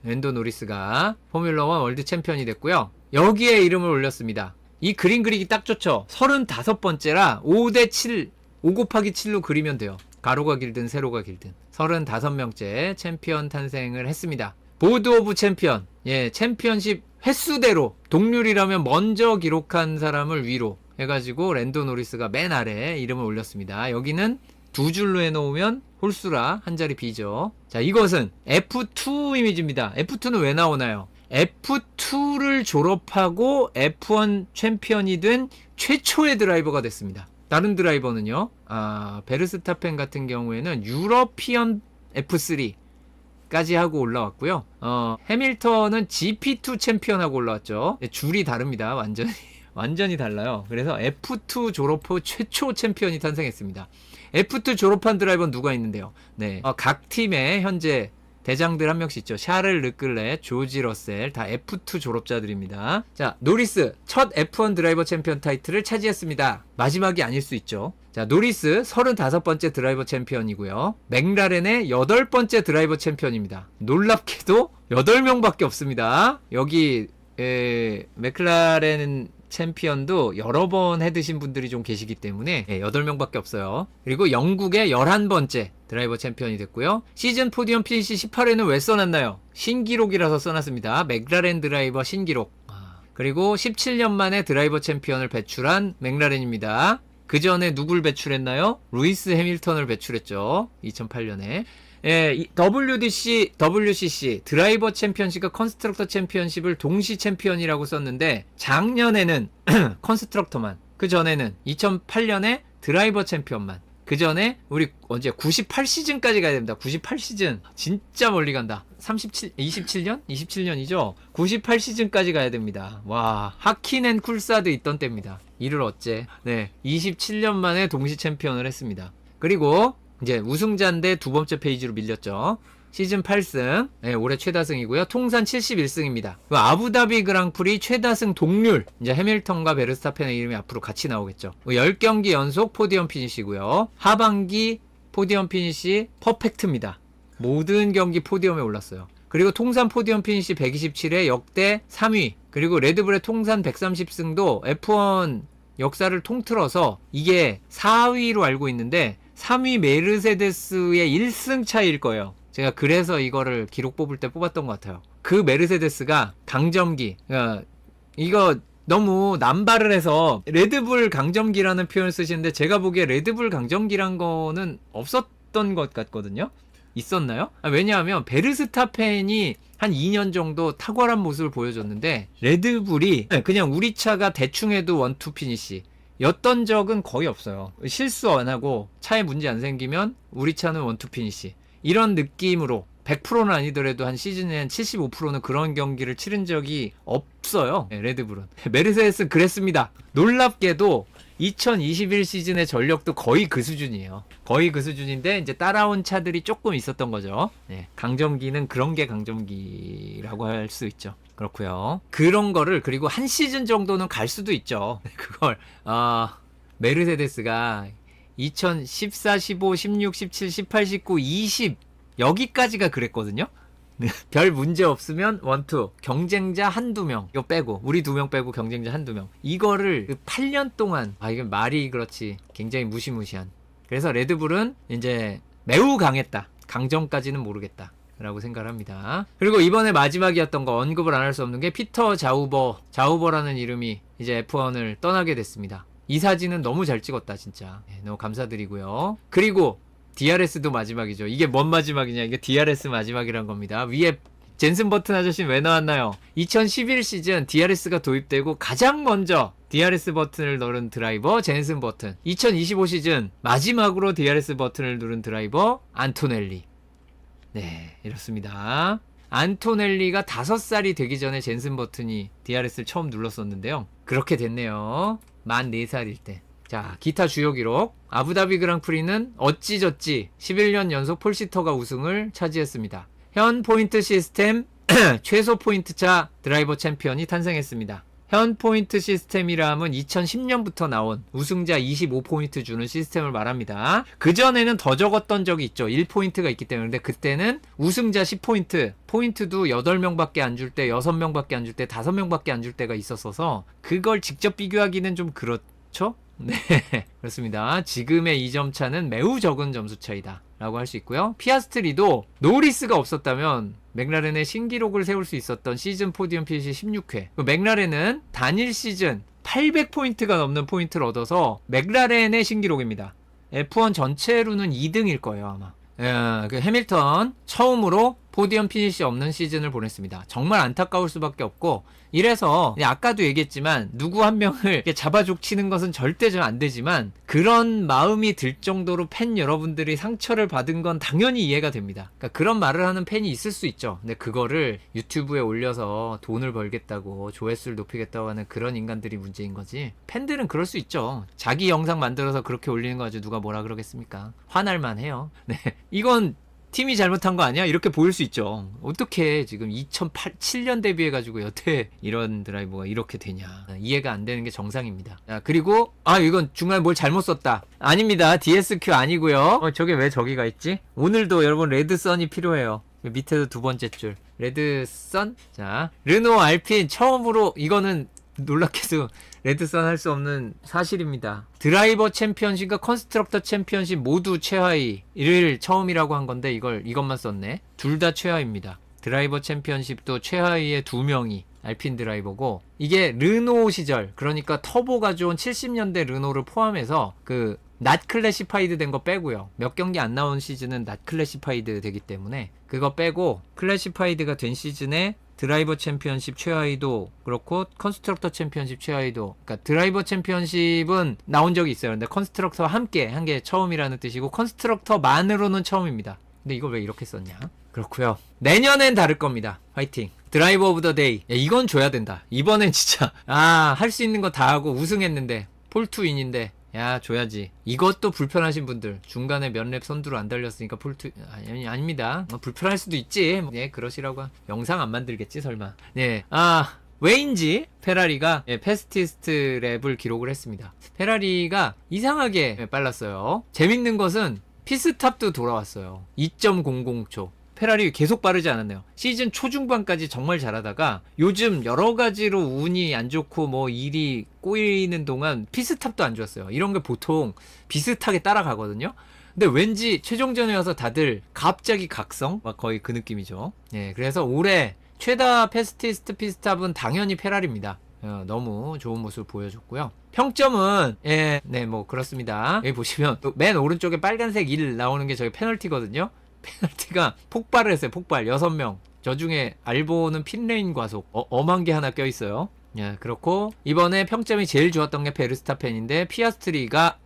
랜도 노리스가 포뮬러 1 월드 챔피언이 됐고요. 여기에 이름을 올렸습니다. 이 그림 그리기 딱 좋죠. 35번째라 5대7 5 곱하기 7로 그리면 돼요. 가로가 길든 세로가 길든 35명째 챔피언 탄생을 했습니다. 보드 오브 챔피언. 챔피언십 횟수대로 동률이라면 먼저 기록한 사람을 위로 해가지고 랜도 노리스가 맨 아래에 이름을 올렸습니다. 여기는 두 줄로 해놓으면 홀수라 한 자리 비죠. 자 이것은 F2 이미지입니다. F2는 왜 나오나요? F2를 졸업하고 F1 챔피언이 된 최초의 드라이버가 됐습니다. 다른 드라이버는요, 베르스타펜 같은 경우에는 유러피언 F3까지 하고 올라왔고요. 해밀턴은 GP2 챔피언하고 올라왔죠. 줄이 다릅니다. 완전히 달라요. 그래서 F2 졸업 후 최초 챔피언이 탄생했습니다. F2 졸업한 드라이버는 누가 있는데요? 각 팀의 현재 대장들 한 명씩 있죠. 샤를 르클레, 조지 러셀 다 F2 졸업자들입니다. 자, 노리스 첫 F1 드라이버 챔피언 타이틀을 차지했습니다. 마지막이 아닐 수 있죠. 자, 노리스 35번째 드라이버 챔피언이고요. 맥라렌의 8번째 드라이버 챔피언입니다. 놀랍게도 8명밖에 없습니다. 여기 맥라렌 챔피언도 여러 번 해드신 분들이 좀 계시기 때문에 8명밖에 없어요. 그리고 영국의 11번째 드라이버 챔피언이 됐고요. 시즌 포디엄 피니시 18회는 왜 써놨나요? 신기록이라서 써놨습니다. 맥라렌 드라이버 신기록. 그리고 17년 만에 드라이버 챔피언을 배출한 맥라렌입니다. 그 전에 누굴 배출했나요? 루이스 해밀턴을 배출했죠. 2008년에. 예, WCC 드라이버 챔피언십과 컨스트럭터 챔피언십을 동시 챔피언이라고 썼는데 작년에는 컨스트럭터만, 그 전에는 2008년에 드라이버 챔피언만, 그 전에 우리 언제 98시즌까지 가야 됩니다. 98시즌 진짜 멀리 간다. 27년? 27년이죠. 98시즌까지 가야 됩니다. 와, 하키넨 쿨사드 있던 때입니다. 이를 어째. 네, 27년 만에 동시 챔피언을 했습니다. 그리고 이제 우승자인데 두 번째 페이지로 밀렸죠. 시즌 8승, 네, 올해 최다승이고요. 통산 71승입니다. 아부다비 그랑프리 최다승 동률, 이제 해밀턴과 베르스타펜의 이름이 앞으로 같이 나오겠죠. 10경기 연속 포디엄 피니시고요. 하반기 포디엄 피니시 퍼펙트입니다. 모든 경기 포디엄에 올랐어요. 그리고 통산 포디엄 피니시 127회 역대 3위, 그리고 레드불의 통산 130승도 F1 역사를 통틀어서 이게 4위로 알고 있는데 3위 메르세데스의 1승 차이일 거예요. 제가 그래서 이거를 기록 뽑을 때 뽑았던 것 같아요. 그 메르세데스가 강점기, 이거 너무 남발을 해서 레드불 강점기라는 표현을 쓰시는데 제가 보기에 레드불 강점기란 거는 없었던 것 같거든요. 있었나요? 왜냐하면 베르스타펜이 한 2년 정도 탁월한 모습을 보여줬는데 레드불이 그냥 우리 차가 대충 해도 원투 피니시 였던 적은 거의 없어요. 실수 안 하고 차에 문제 안 생기면 우리 차는 원투 피니시 이런 느낌으로 100%는 아니더라도 한 시즌에 한 75%는 그런 경기를 치른 적이 없어요. 레드불은. 메르세데스는 그랬습니다. 놀랍게도 2021 시즌의 전력도 거의 그 수준이에요. 거의 그 수준인데 이제 따라온 차들이 조금 있었던 거죠. 네, 강점기는 그런 게 강점기라고 할 수 있죠. 그렇고요. 그런 거를 그리고 한 시즌 정도는 갈 수도 있죠. 그걸 메르세데스가 2014, 15, 16, 17, 18, 19, 20 여기까지가 그랬거든요. 별 문제 없으면 원투 경쟁자 한두 명 이거 빼고 우리 2명 빼고 경쟁자 한두 명 이거를 8년 동안 이게 말이 그렇지 굉장히 무시무시한. 그래서 레드불은 이제 매우 강했다. 강점까지는 모르겠다 라고 생각을 합니다. 그리고 이번에 마지막이었던 거 언급을 안 할 수 없는 게 피터 자우버라는 이름이 이제 F1을 떠나게 됐습니다. 이 사진은 너무 잘 찍었다 진짜. 네, 너무 감사드리고요. 그리고 DRS도 마지막이죠. 이게 뭔 마지막이냐? 이게 DRS 마지막이란 겁니다. 위에 젠슨 버튼 아저씨는 왜 나왔나요? 2011 시즌 DRS가 도입되고 가장 먼저 DRS 버튼을 누른 드라이버 젠슨 버튼. 2025 시즌 마지막으로 DRS 버튼을 누른 드라이버 안토넬리. 네, 이렇습니다. 안토넬리가 5살이 되기 전에 젠슨 버튼이 DRS를 처음 눌렀었는데요. 그렇게 됐네요. 만 4살일 때. 자, 기타 주요 기록. 아부다비 그랑프리는 어찌저찌 11년 연속 폴시터가 우승을 차지했습니다. 현 포인트 시스템 최소 포인트차 드라이버 챔피언이 탄생했습니다. 현 포인트 시스템이라 함은 2010년부터 나온 우승자 25포인트 주는 시스템을 말합니다. 그전에는 더 적었던 적이 있죠. 1포인트가 있기 때문에. 근데 그때는 우승자 10포인트, 포인트도 8명밖에 안 줄 때, 6명밖에 안 줄 때, 5명밖에 안 줄 때가 있었어서 그걸 직접 비교하기는 좀 그렇죠? 네, 그렇습니다. 지금의 2점 차는 매우 적은 점수 차이다 라고 할 수 있고요. 피아스트리도 노리스가 없었다면 맥라렌의 신기록을 세울 수 있었던 시즌 포디움 피니시 16회. 맥라렌은 단일 시즌 800포인트가 넘는 포인트를 얻어서 맥라렌의 신기록입니다. F1 전체로는 2등일 거예요 아마. 그 해밀턴 처음으로 포디움 피니시 없는 시즌을 보냈습니다. 정말 안타까울 수밖에 없고, 이래서 아까도 얘기했지만 누구 한 명을 잡아족치는 것은 절대 좀 안 되지만 그런 마음이 들 정도로 팬 여러분들이 상처를 받은 건 당연히 이해가 됩니다. 그러니까 그런 말을 하는 팬이 있을 수 있죠. 근데 그거를 유튜브에 올려서 돈을 벌겠다고 조회수를 높이겠다고 하는 그런 인간들이 문제인 거지, 팬들은 그럴 수 있죠. 자기 영상 만들어서 그렇게 올리는 거 가지고 누가 뭐라 그러겠습니까? 화날만 해요. 네, 이건 팀이 잘못한 거 아니야? 이렇게 보일 수 있죠. 어떻게 지금 2007년 데뷔해가지고 여태 이런 드라이버가 이렇게 되냐. 이해가 안 되는 게 정상입니다. 자, 그리고 이건 중간에 뭘 잘못 썼다. 아닙니다. DSQ 아니고요. 저게 왜 저기가 있지? 오늘도 여러분 레드선이 필요해요. 밑에도 두 번째 줄 레드선. 자, 르노 알핀 처음으로, 이거는 놀랍게도 레드선 할 수 없는 사실입니다. 드라이버 챔피언십과 컨스트럭터 챔피언십 모두 최하위를 처음이라고 한 건데 이것만 썼네. 둘 다 최하위입니다. 드라이버 챔피언십도 최하위의 2명이 알핀 드라이버고, 이게 르노 시절, 그러니까 터보가 좋은 70년대 르노를 포함해서 낫 클래시파이드 된 거 빼고요. 몇 경기 안 나온 시즌은 낫 클래시파이드 되기 때문에 그거 빼고 클래시파이드가 된 시즌에 드라이버 챔피언십 최하위도 그렇고 컨스트럭터 챔피언십 최하위도, 그러니까 드라이버 챔피언십은 나온 적이 있어요. 근데 컨스트럭터와 함께 한 게 처음이라는 뜻이고 컨스트럭터만으로는 처음입니다. 근데 이걸 왜 이렇게 썼냐? 그렇고요. 내년엔 다를 겁니다. 화이팅. 드라이버 오브 더 데이. 야, 이건 줘야 된다. 이번엔 진짜 할 수 있는 거 다 하고 우승했는데 폴투인인데 줘야지. 이것도 불편하신 분들, 중간에 몇 랩 선두로 안 달렸으니까 아닙니다. 불편할 수도 있지. 그러시라고. 영상 안 만들겠지 설마. 왜인지 페라리가 패스티스트 랩을 기록을 했습니다. 페라리가 이상하게 빨랐어요. 재밌는 것은 피스탑도 돌아왔어요. 2.00초. 페라리 계속 빠르지 않았네요. 시즌 초중반까지 정말 잘하다가 요즘 여러 가지로 운이 안 좋고 일이 꼬이는 동안 피스탑도 안 좋았어요. 이런 게 보통 비슷하게 따라가거든요. 근데 왠지 최종전에 와서 다들 갑자기 각성? 거의 그 느낌이죠. 그래서 올해 최다 패스티스트 피스탑은 당연히 페라리입니다. 너무 좋은 모습을 보여줬고요. 평점은 그렇습니다. 여기 보시면 맨 오른쪽에 빨간색 1 나오는 게 저기 페널티거든요. 페널티가 폭발을 했어요. 폭발 6명. 저 중에 알보는 핀레인 과속 엄한 게 하나 껴있어요. 그렇고 이번에 평점이 제일 좋았던 게 베르스타펜인데 피아스트리가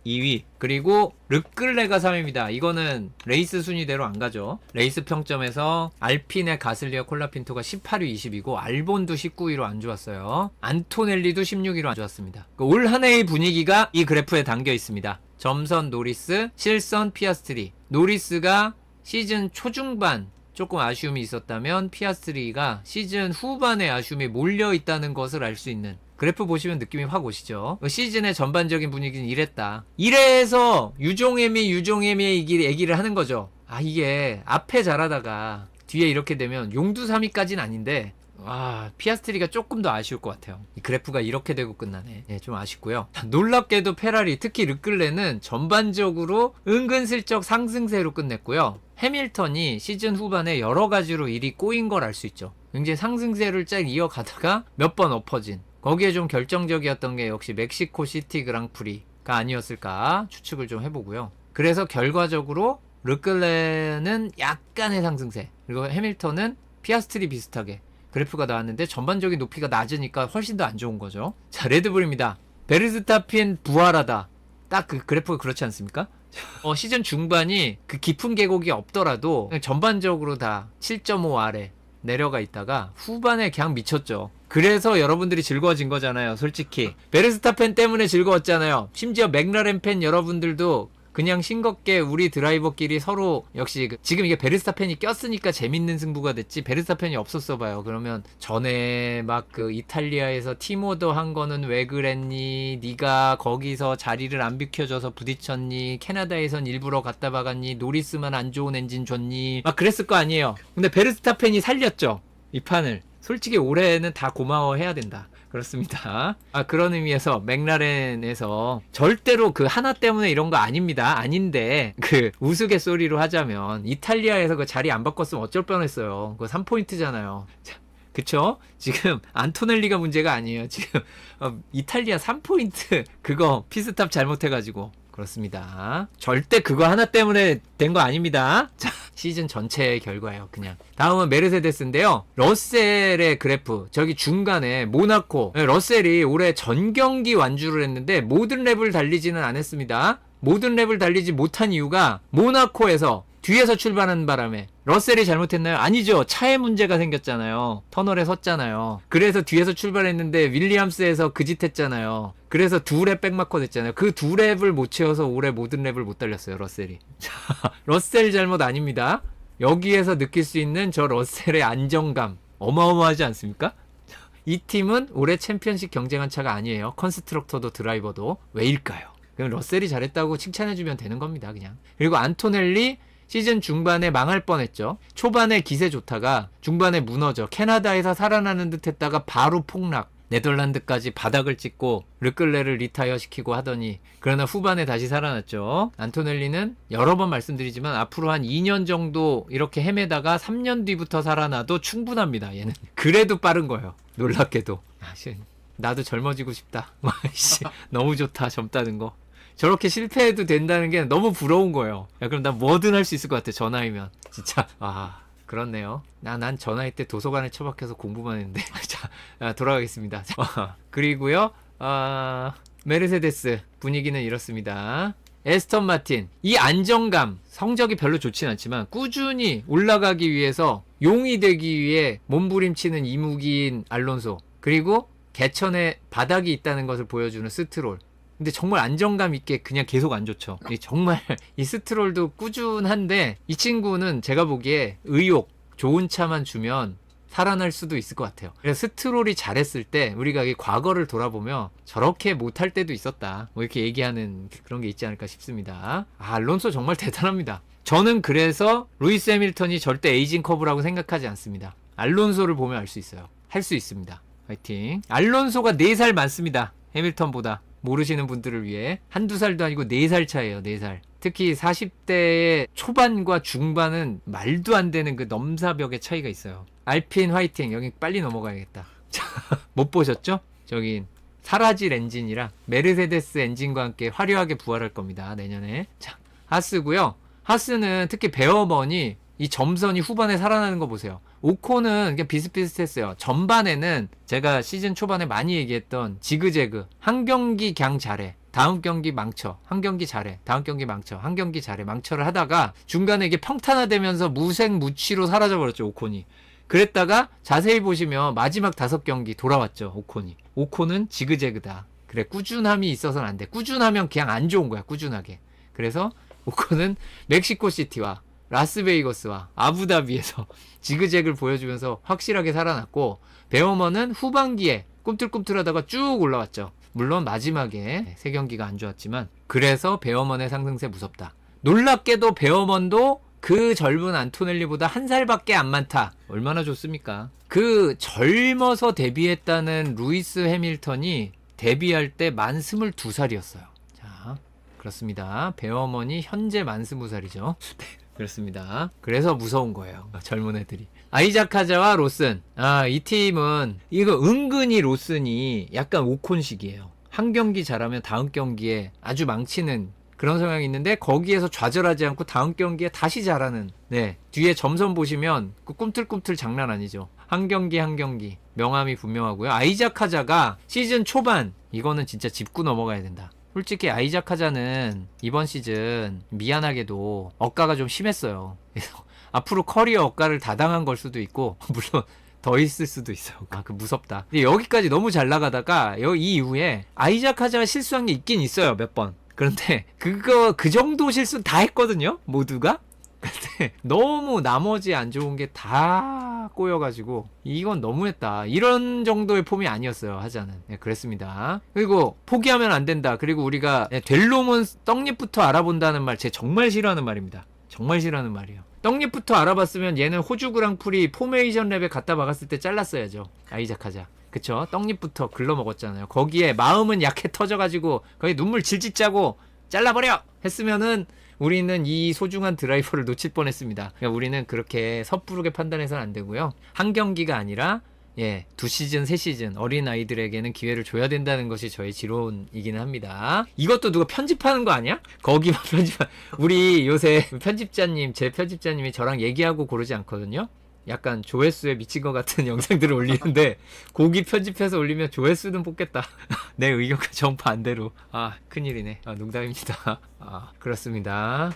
2위, 그리고 르클레가 3위입니다. 이거는 레이스 순위대로 안 가죠. 레이스 평점에서 알핀의 가슬리와 콜라핀토가 18위 20위고 알본도 19위로 안 좋았어요. 안토넬리도 16위로 안 좋았습니다. 올 한 해의 분위기가 이 그래프에 담겨 있습니다. 점선 노리스, 실선 피아스트리. 노리스가 시즌 초중반 조금 아쉬움이 있었다면 피아스트리가 시즌 후반에 아쉬움이 몰려있다는 것을 알 수 있는, 그래프 보시면 느낌이 확 오시죠. 시즌의 전반적인 분위기는 이랬다. 이래서 유종애미 얘기를 하는 거죠. 이게 앞에 잘하다가 뒤에 이렇게 되면 용두 3위까지는 아닌데 피아스트리가 조금 더 아쉬울 것 같아요. 이 그래프가 이렇게 되고 끝나네. 좀 아쉽고요. 놀랍게도 페라리, 특히 르클레는 전반적으로 은근슬쩍 상승세로 끝냈고요. 해밀턴이 시즌 후반에 여러 가지로 일이 꼬인 걸 알 수 있죠. 굉장히 상승세를 쫙 이어가다가 몇 번 엎어진, 거기에 좀 결정적이었던 게 역시 멕시코 시티 그랑프리가 아니었을까 추측을 좀 해보고요. 그래서 결과적으로 르클레는 약간의 상승세, 그리고 해밀턴은 피아스트리 비슷하게 그래프가 나왔는데 전반적인 높이가 낮으니까 훨씬 더 안 좋은 거죠. 자, 레드불입니다. 베르스타펜 부활하다. 딱 그 그래프가 그렇지 않습니까? 시즌 중반이 그 깊은 계곡이 없더라도 그냥 전반적으로 다 7.5 아래 내려가 있다가 후반에 그냥 미쳤죠. 그래서 여러분들이 즐거워진 거잖아요. 솔직히 베르스타펜 때문에 즐거웠잖아요. 심지어 맥라렌 팬 여러분들도 그냥 싱겁게 우리 드라이버끼리 서로, 역시 지금 이게 베르스타펜이 꼈으니까 재밌는 승부가 됐지, 베르스타펜이 없었어 봐요. 그러면 전에 막 이탈리아에서 팀오더 한 거는 왜 그랬니, 네가 거기서 자리를 안 비켜줘서 부딪혔니, 캐나다에선 일부러 갖다 박았니, 노리스만 안 좋은 엔진 줬니, 막 그랬을 거 아니에요. 근데 베르스타펜이 살렸죠, 이 판을. 솔직히 올해는 다 고마워해야 된다. 그렇습니다. 그런 의미에서 맥라렌에서 절대로 그 하나 때문에 이런 거 아닙니다. 아닌데 우스갯소리로 하자면 이탈리아에서 그 자리 안 바꿨으면 어쩔 뻔했어요. 그거 3포인트잖아요. 그쵸? 지금 안토넬리가 문제가 아니에요. 지금 이탈리아 3포인트 그거 피스탑 잘못해가지고. 그렇습니다. 절대 그거 하나 때문에 된 거 아닙니다. 자, 시즌 전체의 결과예요. 그냥. 다음은 메르세데스인데요. 러셀의 그래프. 저기 중간에 모나코. 러셀이 올해 전 경기 완주를 했는데 모든 랩을 달리지는 않았습니다. 모든 랩을 달리지 못한 이유가 모나코에서 뒤에서 출발하는 바람에 러셀이 잘못했나요? 아니죠. 차에 문제가 생겼잖아요. 터널에 섰잖아요. 그래서 뒤에서 출발했는데 윌리엄스에서 그 짓 했잖아요. 그래서 두 랩 백마커 됐잖아요. 그 두 랩을 못 채워서 올해 모든 랩을 못 달렸어요. 러셀이. 러셀 잘못 아닙니다. 여기에서 느낄 수 있는 저 러셀의 안정감 어마어마하지 않습니까? 이 팀은 올해 챔피언십 경쟁한 차가 아니에요. 컨스트럭터도 드라이버도. 왜일까요? 그럼 러셀이 잘했다고 칭찬해주면 되는 겁니다. 그냥. 그리고 안토넬리 시즌 중반에 망할 뻔했죠. 초반에 기세 좋다가 중반에 무너져 캐나다에서 살아나는 듯 했다가 바로 폭락. 네덜란드까지 바닥을 찍고 르클레를 리타이어 시키고 하더니 그러나 후반에 다시 살아났죠. 안토넬리는 여러 번 말씀드리지만 앞으로 한 2년 정도 이렇게 헤매다가 3년 뒤부터 살아나도 충분합니다. 얘는 그래도 빠른 거예요. 놀랍게도. 나도 젊어지고 싶다. 너무 좋다 젊다는 거. 저렇게 실패해도 된다는 게 너무 부러운 거예요. 야, 그럼 난 뭐든 할 수 있을 것 같아. 저 나이면 진짜. 그렇네요. 난 저 나이 때 도서관에 처박혀서 공부만 했는데. 자, 돌아가겠습니다. 그리고요, 메르세데스 분위기는 이렇습니다. 에스턴 마틴, 이 안정감, 성적이 별로 좋진 않지만 꾸준히 올라가기 위해서 용이 되기 위해 몸부림치는 이무기인 알론소, 그리고 개천에 바닥이 있다는 것을 보여주는 스트롤. 근데 정말 안정감 있게 그냥 계속 안 좋죠. 정말 이 스트롤도 꾸준한데 이 친구는 제가 보기에 의욕, 좋은 차만 주면 살아날 수도 있을 것 같아요. 그래서 스트롤이 잘했을 때 우리가 이 과거를 돌아보면 저렇게 못할 때도 있었다. 뭐 이렇게 얘기하는 그런 게 있지 않을까 싶습니다. 알론소 정말 대단합니다. 저는 그래서 루이스 해밀턴이 절대 에이징 커브라고 생각하지 않습니다. 알론소를 보면 알 수 있어요. 할 수 있습니다. 화이팅. 알론소가 4살 많습니다. 해밀턴보다. 모르시는 분들을 위해 한두 살도 아니고 4살 차예요. 4살. 특히 40대의 초반과 중반은 말도 안 되는 그 넘사벽의 차이가 있어요. 알핀 화이팅. 여기 빨리 넘어가야겠다. 못 보셨죠? 저기 사라질 엔진이랑 메르세데스 엔진과 함께 화려하게 부활할 겁니다. 내년에. 자, 하스고요. 하스는 특히 베어먼이 이 점선이 후반에 살아나는 거 보세요. 오콘은 그냥 비슷비슷했어요. 전반에는 제가 시즌 초반에 많이 얘기했던 지그재그. 한 경기 그냥 잘해. 다음 경기 망쳐. 한 경기 잘해. 다음 경기 망쳐. 한 경기 잘해. 망쳐를 하다가 중간에 이게 평탄화되면서 무색무취로 사라져버렸죠. 오콘이. 그랬다가 자세히 보시면 마지막 5경기 돌아왔죠. 오콘이. 오콘은 지그재그다. 그래, 꾸준함이 있어서는 안 돼. 꾸준하면 그냥 안 좋은 거야. 꾸준하게. 그래서 오콘은 멕시코시티와 라스베이거스와 아부다비에서 지그재그를 보여주면서 확실하게 살아났고, 베어먼은 후반기에 꿈틀꿈틀하다가 쭉 올라왔죠. 물론 마지막에 3경기가 안 좋았지만, 그래서 베어먼의 상승세 무섭다. 놀랍게도 베어먼도 그 젊은 안토넬리보다 1살밖에 안 많다. 얼마나 좋습니까? 그 젊어서 데뷔했다는 루이스 해밀턴이 데뷔할 때 만 22살이었어요. 자, 그렇습니다. 베어먼이 현재 만 20살이죠. 그렇습니다. 그래서 무서운 거예요. 젊은 애들이. 아이작 카자와 로슨. 이 팀은 이거 은근히 로슨이 약간 오콘식이에요. 한 경기 잘하면 다음 경기에 아주 망치는 그런 성향이 있는데 거기에서 좌절하지 않고 다음 경기에 다시 잘하는. 네. 뒤에 점선 보시면 그 꿈틀꿈틀 장난 아니죠. 한 경기 한 경기 명암이 분명하고요. 아이작 카자가 시즌 초반 이거는 진짜 짚고 넘어가야 된다. 솔직히 아이작 카자는 이번 시즌 미안하게도 억가가 좀 심했어요. 그래서 앞으로 커리어 억가를 다 당한 걸 수도 있고 물론 더 있을 수도 있어요. 그 무섭다. 근데 여기까지 너무 잘 나가다가 이 이후에 아이작 카자가 실수한 게 있긴 있어요. 몇 번. 그런데 그 정도 실수 다 했거든요. 모두가. 근데 너무 나머지 안 좋은 게 다 꼬여가지고 이건 너무했다. 이런 정도의 폼이 아니었어요. 하자는. 네, 그랬습니다. 그리고 포기하면 안 된다. 그리고 우리가 될 놈은 떡잎부터 알아본다는 말 제가 정말 싫어하는 말입니다. 정말 싫어하는 말이에요. 떡잎부터 알아봤으면 얘는 호주 그랑프리 포메이션 랩에 갖다 박았을 때 잘랐어야죠. 아이작 카자. 그쵸? 떡잎부터 글러먹었잖아요. 거기에 마음은 약해 터져가지고 거기 눈물 질질 짜고 잘라버려! 했으면은 우리는 이 소중한 드라이버를 놓칠 뻔했습니다. 그러니까 우리는 그렇게 섣부르게 판단해서는 안 되고요. 한 경기가 아니라 2시즌, 3시즌 어린 아이들에게는 기회를 줘야 된다는 것이 저의 지론이기는 합니다. 이것도 누가 편집하는 거 아니야? 거기만 우리 요새 제 편집자님이 저랑 얘기하고 고르지 않거든요. 약간 조회수에 미친 것 같은 영상들을 올리는데 고기 편집해서 올리면 조회수는 뽑겠다. 내 의견과 정반대로. 큰일이네. 농담입니다. 그렇습니다.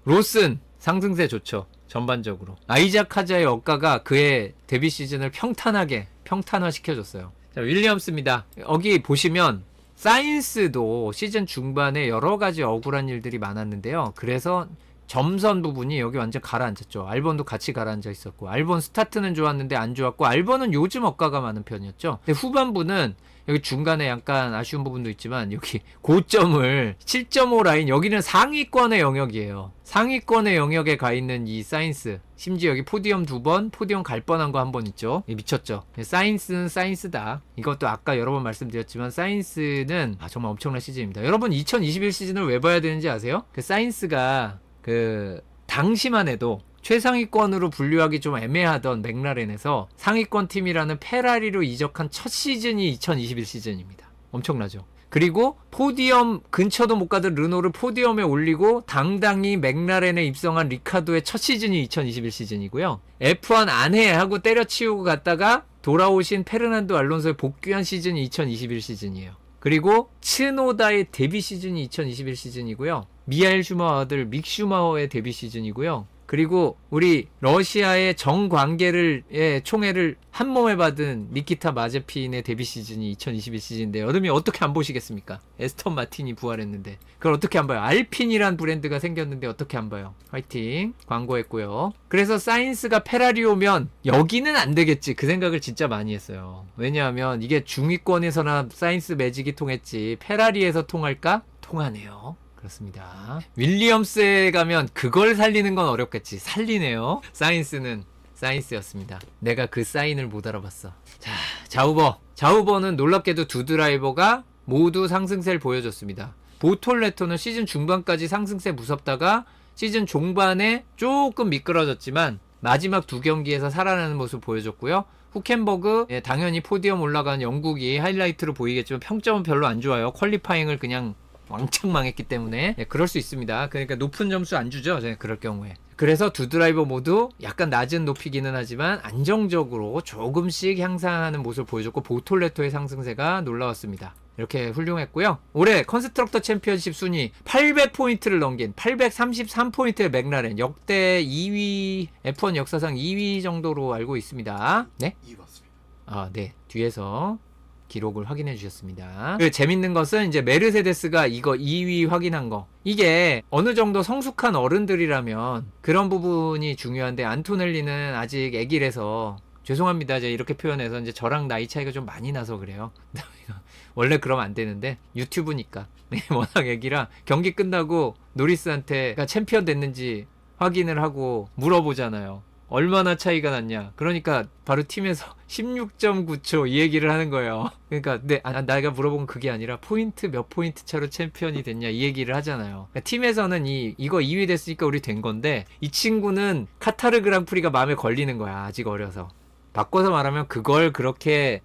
로슨 상승세 좋죠. 전반적으로. 아이작 하자의 억가가 그의 데뷔 시즌을 평탄화시켜줬어요. 자, 윌리엄스입니다. 여기 보시면 사인스도 시즌 중반에 여러 가지 억울한 일들이 많았는데요. 그래서 점선 부분이 여기 완전 가라앉았죠. 알본도 같이 가라앉아 있었고, 알본 스타트는 좋았는데 안 좋았고, 알본은 요즘 억가가 많은 편이었죠. 근데 후반부는 여기 중간에 약간 아쉬운 부분도 있지만, 여기 고점을 7.5 라인, 여기는 상위권의 영역이에요. 상위권의 영역에 가 있는 이 사인스, 심지어 여기 포디엄 2번, 포디엄 갈 뻔한 거 한 번 있죠. 미쳤죠. 사인스는 사인스다. 이것도 아까 여러 번 말씀드렸지만 사인스는 정말 엄청난 시즌입니다. 여러분 2021 시즌을 왜 봐야 되는지 아세요? 그 사인스가 당시만 해도 최상위권으로 분류하기 좀 애매하던 맥라렌에서 상위권 팀이라는 페라리로 이적한 첫 시즌이 2021 시즌입니다. 엄청나죠. 그리고 포디엄 근처도 못 가던 르노를 포디엄에 올리고 당당히 맥라렌에 입성한 리카도의 첫 시즌이 2021 시즌이고요. F1 안 해 하고 때려치우고 갔다가 돌아오신 페르난도 알론소의 복귀한 시즌이 2021 시즌이에요. 그리고 츠노다의 데뷔 시즌이 2021 시즌이고요. 미하엘 슈마허 아들 믹 슈마허의 데뷔 시즌이고요. 그리고 우리 러시아의 정관계를 총애를 한 몸에 받은 니키타 마제핀의 데뷔 시즌이 2021 시즌인데 여러분이 어떻게 안 보시겠습니까? 에스턴 마틴이 부활했는데 그걸 어떻게 안 봐요? 알핀이란 브랜드가 생겼는데 어떻게 안 봐요? 화이팅 광고했고요. 그래서 사인스가 페라리 오면 여기는 안 되겠지 그 생각을 진짜 많이 했어요. 왜냐하면 이게 중위권에서나 사인스 매직이 통했지 페라리에서 통할까? 통하네요. 그렇습니다. 윌리엄스에 가면 그걸 살리는 건 어렵겠지. 살리네요. 사인스는 사인스였습니다. 내가 그 사인을 못 알아봤어. 자, 자우버는 놀랍게도 두 드라이버가 모두 상승세를 보여줬습니다. 보톨레토는 시즌 중반까지 상승세 무섭다가 시즌 종반에 조금 미끄러졌지만 마지막 두 경기에서 살아나는 모습 보여줬고요. 후켄버그 당연히 포디엄 올라간 영국이 하이라이트로 보이겠지만 평점은 별로 안 좋아요. 퀄리파잉을 그냥 왕창 망했기 때문에 그럴 수 있습니다. 그러니까 높은 점수 안 주죠. 그럴 경우에. 그래서 두 드라이버 모두 약간 낮은 높이기는 하지만 안정적으로 조금씩 향상하는 모습을 보여줬고 보톨레토의 상승세가 놀라웠습니다. 이렇게 훌륭했고요. 올해 컨스트럭터 챔피언십 순위 800포인트를 넘긴 833포인트의 맥라렌 역대 2위 F1 역사상 2위 정도로 알고 있습니다. 네? 2위 맞습니다. 네. 뒤에서 기록을 확인해 주셨습니다. 그 재밌는 것은 이제 메르세데스가 이거 2위 확인한 거. 이게 어느 정도 성숙한 어른들이라면 그런 부분이 중요한데 안토넬리는 아직 애기라서 죄송합니다. 제가 이렇게 표현해서 이제 저랑 나이 차이가 좀 많이 나서 그래요. 원래 그러면 안 되는데 유튜브니까 워낙 애기라 경기 끝나고 노리스한테 챔피언 됐는지 확인을 하고 물어보잖아요. 얼마나 차이가 났냐. 그러니까 바로 팀에서 16.9초 이 얘기를 하는 거예요. 그러니까 내가 물어본 그게 아니라 몇 포인트 차로 챔피언이 됐냐 이 얘기를 하잖아요. 그러니까 팀에서는 이거 2위 됐으니까 우리 된 건데 이 친구는 카타르 그랑프리가 마음에 걸리는 거야. 아직 어려서. 바꿔서 말하면 그걸 그렇게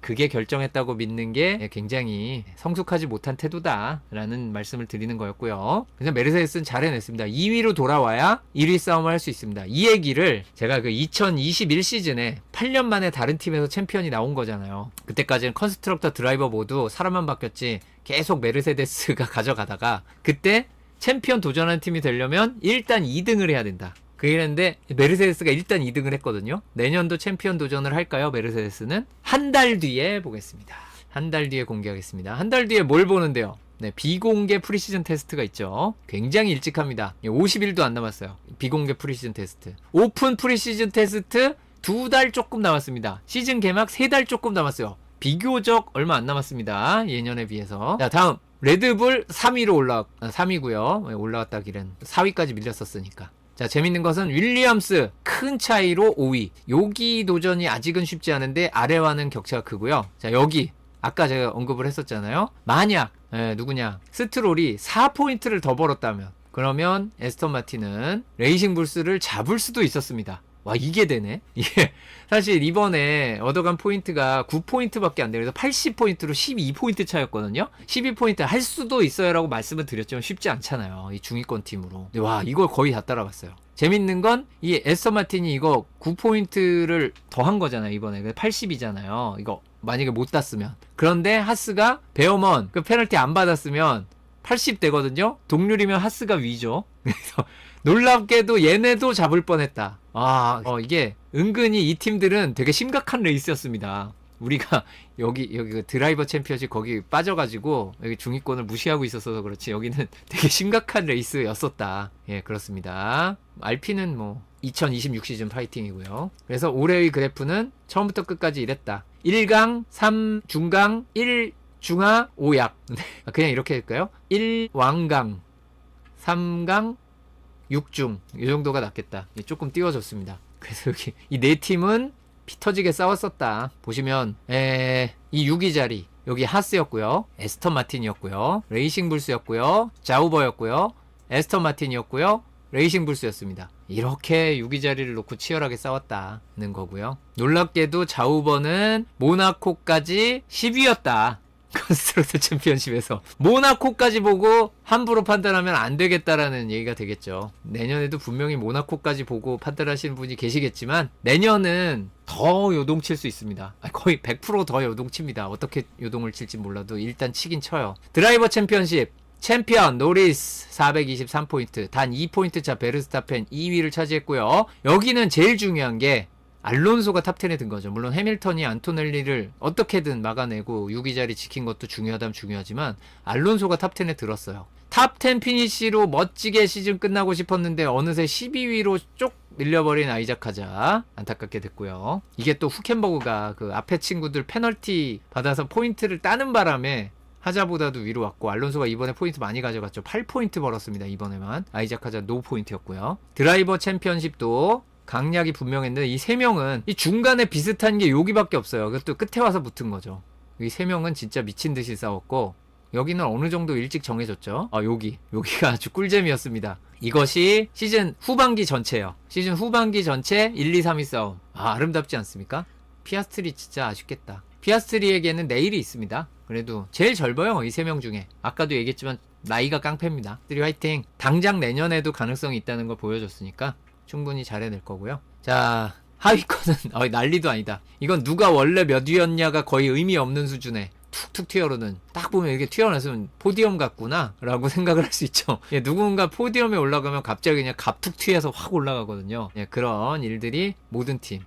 그게 결정했다고 믿는 게 굉장히 성숙하지 못한 태도다라는 말씀을 드리는 거였고요. 그래서 메르세데스는 잘 해냈습니다. 2위로 돌아와야 1위 싸움을 할 수 있습니다. 이 얘기를 제가 그 2021 시즌에 8년 만에 다른 팀에서 챔피언이 나온 거잖아요. 그때까지는 컨스트럭터 드라이버 모두 사람만 바뀌었지 계속 메르세데스가 가져가다가 그때 챔피언 도전하는 팀이 되려면 일단 2등을 해야 된다. 그랬는데 메르세데스가 일단 2등을 했거든요. 내년도 챔피언 도전을 할까요? 메르세데스는 한 달 뒤에 보겠습니다. 한 달 뒤에 공개하겠습니다. 한 달 뒤에 뭘 보는데요? 비공개 프리시즌 테스트가 있죠. 굉장히 일찍 합니다. 50일도 안 남았어요. 비공개 프리시즌 테스트. 오픈 프리시즌 테스트 2달 조금 남았습니다. 시즌 개막 3달 조금 남았어요. 비교적 얼마 안 남았습니다. 예년에 비해서. 자, 다음 레드불 3위로 3위고요. 올라갔다기는 4위까지 밀렸었으니까. 자, 재밌는 것은 윌리엄스 큰 차이로 5위. 여기 도전이 아직은 쉽지 않은데 아래와는 격차가 크고요. 자, 여기 아까 제가 언급을 했었잖아요. 만약 누구냐 스트롤이 4포인트를 더 벌었다면 그러면 에스턴 마틴은 레이싱 불스를 잡을 수도 있었습니다. 와, 이게 되네. 이게 사실 이번에 얻어간 포인트가 9포인트밖에 안 되면서 80포인트로 12포인트 차였거든요. 12포인트 할 수도 있어요라고 말씀을 드렸지만 쉽지 않잖아요. 이 중위권 팀으로. 와, 이걸 거의 다 따라갔어요. 재밌는 건 이 에스턴 마틴이 이거 9포인트를 더한 거잖아요. 이번에 80이잖아요. 이거 만약에 못 땄으면. 그런데 하스가 베어먼 그 페널티 안 받았으면 80대거든요. 동률이면 하스가 위죠. 그래서 놀랍게도 얘네도 잡을 뻔했다. 이게 은근히 이 팀들은 되게 심각한 레이스였습니다. 우리가 여기 그 드라이버 챔피언십 거기 빠져가지고 여기 중위권을 무시하고 있어서 그렇지 여기는 되게 심각한 레이스였었다. 예, 그렇습니다. RP는 뭐 2026 시즌 파이팅이고요. 그래서 올해의 그래프는 처음부터 끝까지 이랬다. 1강, 3 중강, 1 중하, 5약. 그냥 이렇게 할까요? 1 왕강, 3강, 6중. 이 정도가 낫겠다. 조금 띄워줬습니다. 그래서 여기 이 네 팀은 피 터지게 싸웠었다. 보시면 이 6위 자리 여기 하스였고요. 에스턴 마틴이었고요. 레이싱 불스였고요. 자우버였고요. 에스턴 마틴이었고요. 레이싱 불스였습니다. 이렇게 6위 자리를 놓고 치열하게 싸웠다는 거고요. 놀랍게도 자우버는 모나코까지 10위였다. 컨스트럭터 챔피언십에서 모나코까지 보고 함부로 판단하면 안 되겠다라는 얘기가 되겠죠. 내년에도 분명히 모나코까지 보고 판단하시는 분이 계시겠지만 내년은 더 요동칠 수 있습니다. 거의 100% 더 요동칩니다. 어떻게 요동을 칠지 몰라도 일단 치긴 쳐요. 드라이버 챔피언십 챔피언 노리스 423포인트 단 2포인트 차 베르스타펜 2위를 차지했고요. 여기는 제일 중요한 게 알론소가 탑10에 든 거죠. 물론 해밀턴이 안토넬리를 어떻게든 막아내고 6위 자리 지킨 것도 중요하다면 중요하지만 알론소가 탑10에 들었어요. 탑10 피니시로 멋지게 시즌 끝나고 싶었는데 어느새 12위로 쪽 밀려버린 아이작 하자 안타깝게 됐고요. 이게 또 후켄버그가 그 앞에 친구들 페널티 받아서 포인트를 따는 바람에 하자보다도 위로 왔고 알론소가 이번에 포인트 많이 가져갔죠. 8포인트 벌었습니다. 이번에만. 아이작 하자 노 포인트였고요. 드라이버 챔피언십도 강약이 분명했는데 이 세 명은 이 중간에 비슷한 게 여기밖에 없어요. 그것도 끝에 와서 붙은 거죠. 이 세 명은 진짜 미친 듯이 싸웠고 여기는 어느 정도 일찍 정해졌죠. 여기가 아주 꿀잼이었습니다. 이것이 시즌 후반기 전체예요. 시즌 후반기 전체 1, 2, 3위 싸움. 아름답지 않습니까? 피아스트리 진짜 아쉽겠다. 피아스트리에게는 내일이 있습니다. 그래도 제일 젊어요. 이 세 명 중에. 아까도 얘기했지만 나이가 깡패입니다. 피아스트리 화이팅. 당장 내년에도 가능성이 있다는 걸 보여줬으니까 충분히 잘해낼 거고요. 자, 하위권은 난리도 아니다. 이건 누가 원래 몇 위였냐가 거의 의미 없는 수준에 툭툭 튀어오르는, 딱 보면 이렇게 튀어나왔으면 포디엄 같구나 라고 생각을 할 수 있죠. 예, 누군가 포디엄에 올라가면 갑자기 그냥 갑툭 튀어서 확 올라가거든요. 예, 그런 일들이 모든 팀.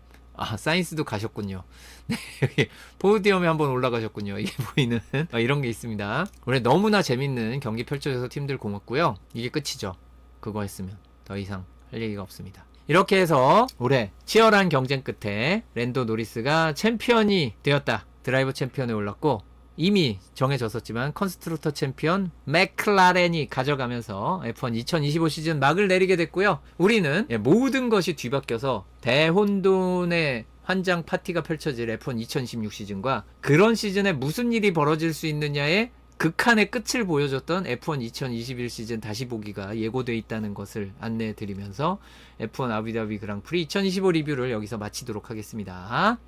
사인스도 가셨군요. 네, 여기 포디엄에 한번 올라가셨군요. 이게 보이는 이런 게 있습니다. 원래 너무나 재밌는 경기 펼쳐져서 팀들 고맙고요. 이게 끝이죠. 그거 했으면 더 이상 할 얘기가 없습니다. 이렇게 해서 올해 치열한 경쟁 끝에 랜도 노리스가 챔피언이 되었다. 드라이버 챔피언에 올랐고 이미 정해졌었지만 컨스트럭터 챔피언 맥클라렌이 가져가면서 F1 2025 시즌 막을 내리게 됐고요. 우리는 모든 것이 뒤바뀌어서 대혼돈의 환장 파티가 펼쳐질 F1 2026 시즌과 그런 시즌에 무슨 일이 벌어질 수 있느냐에 극한의 끝을 보여줬던 F1 2021 시즌 다시 보기가 예고되어 있다는 것을 안내해 드리면서 F1 아부다비 그랑프리 2025 리뷰를 여기서 마치도록 하겠습니다.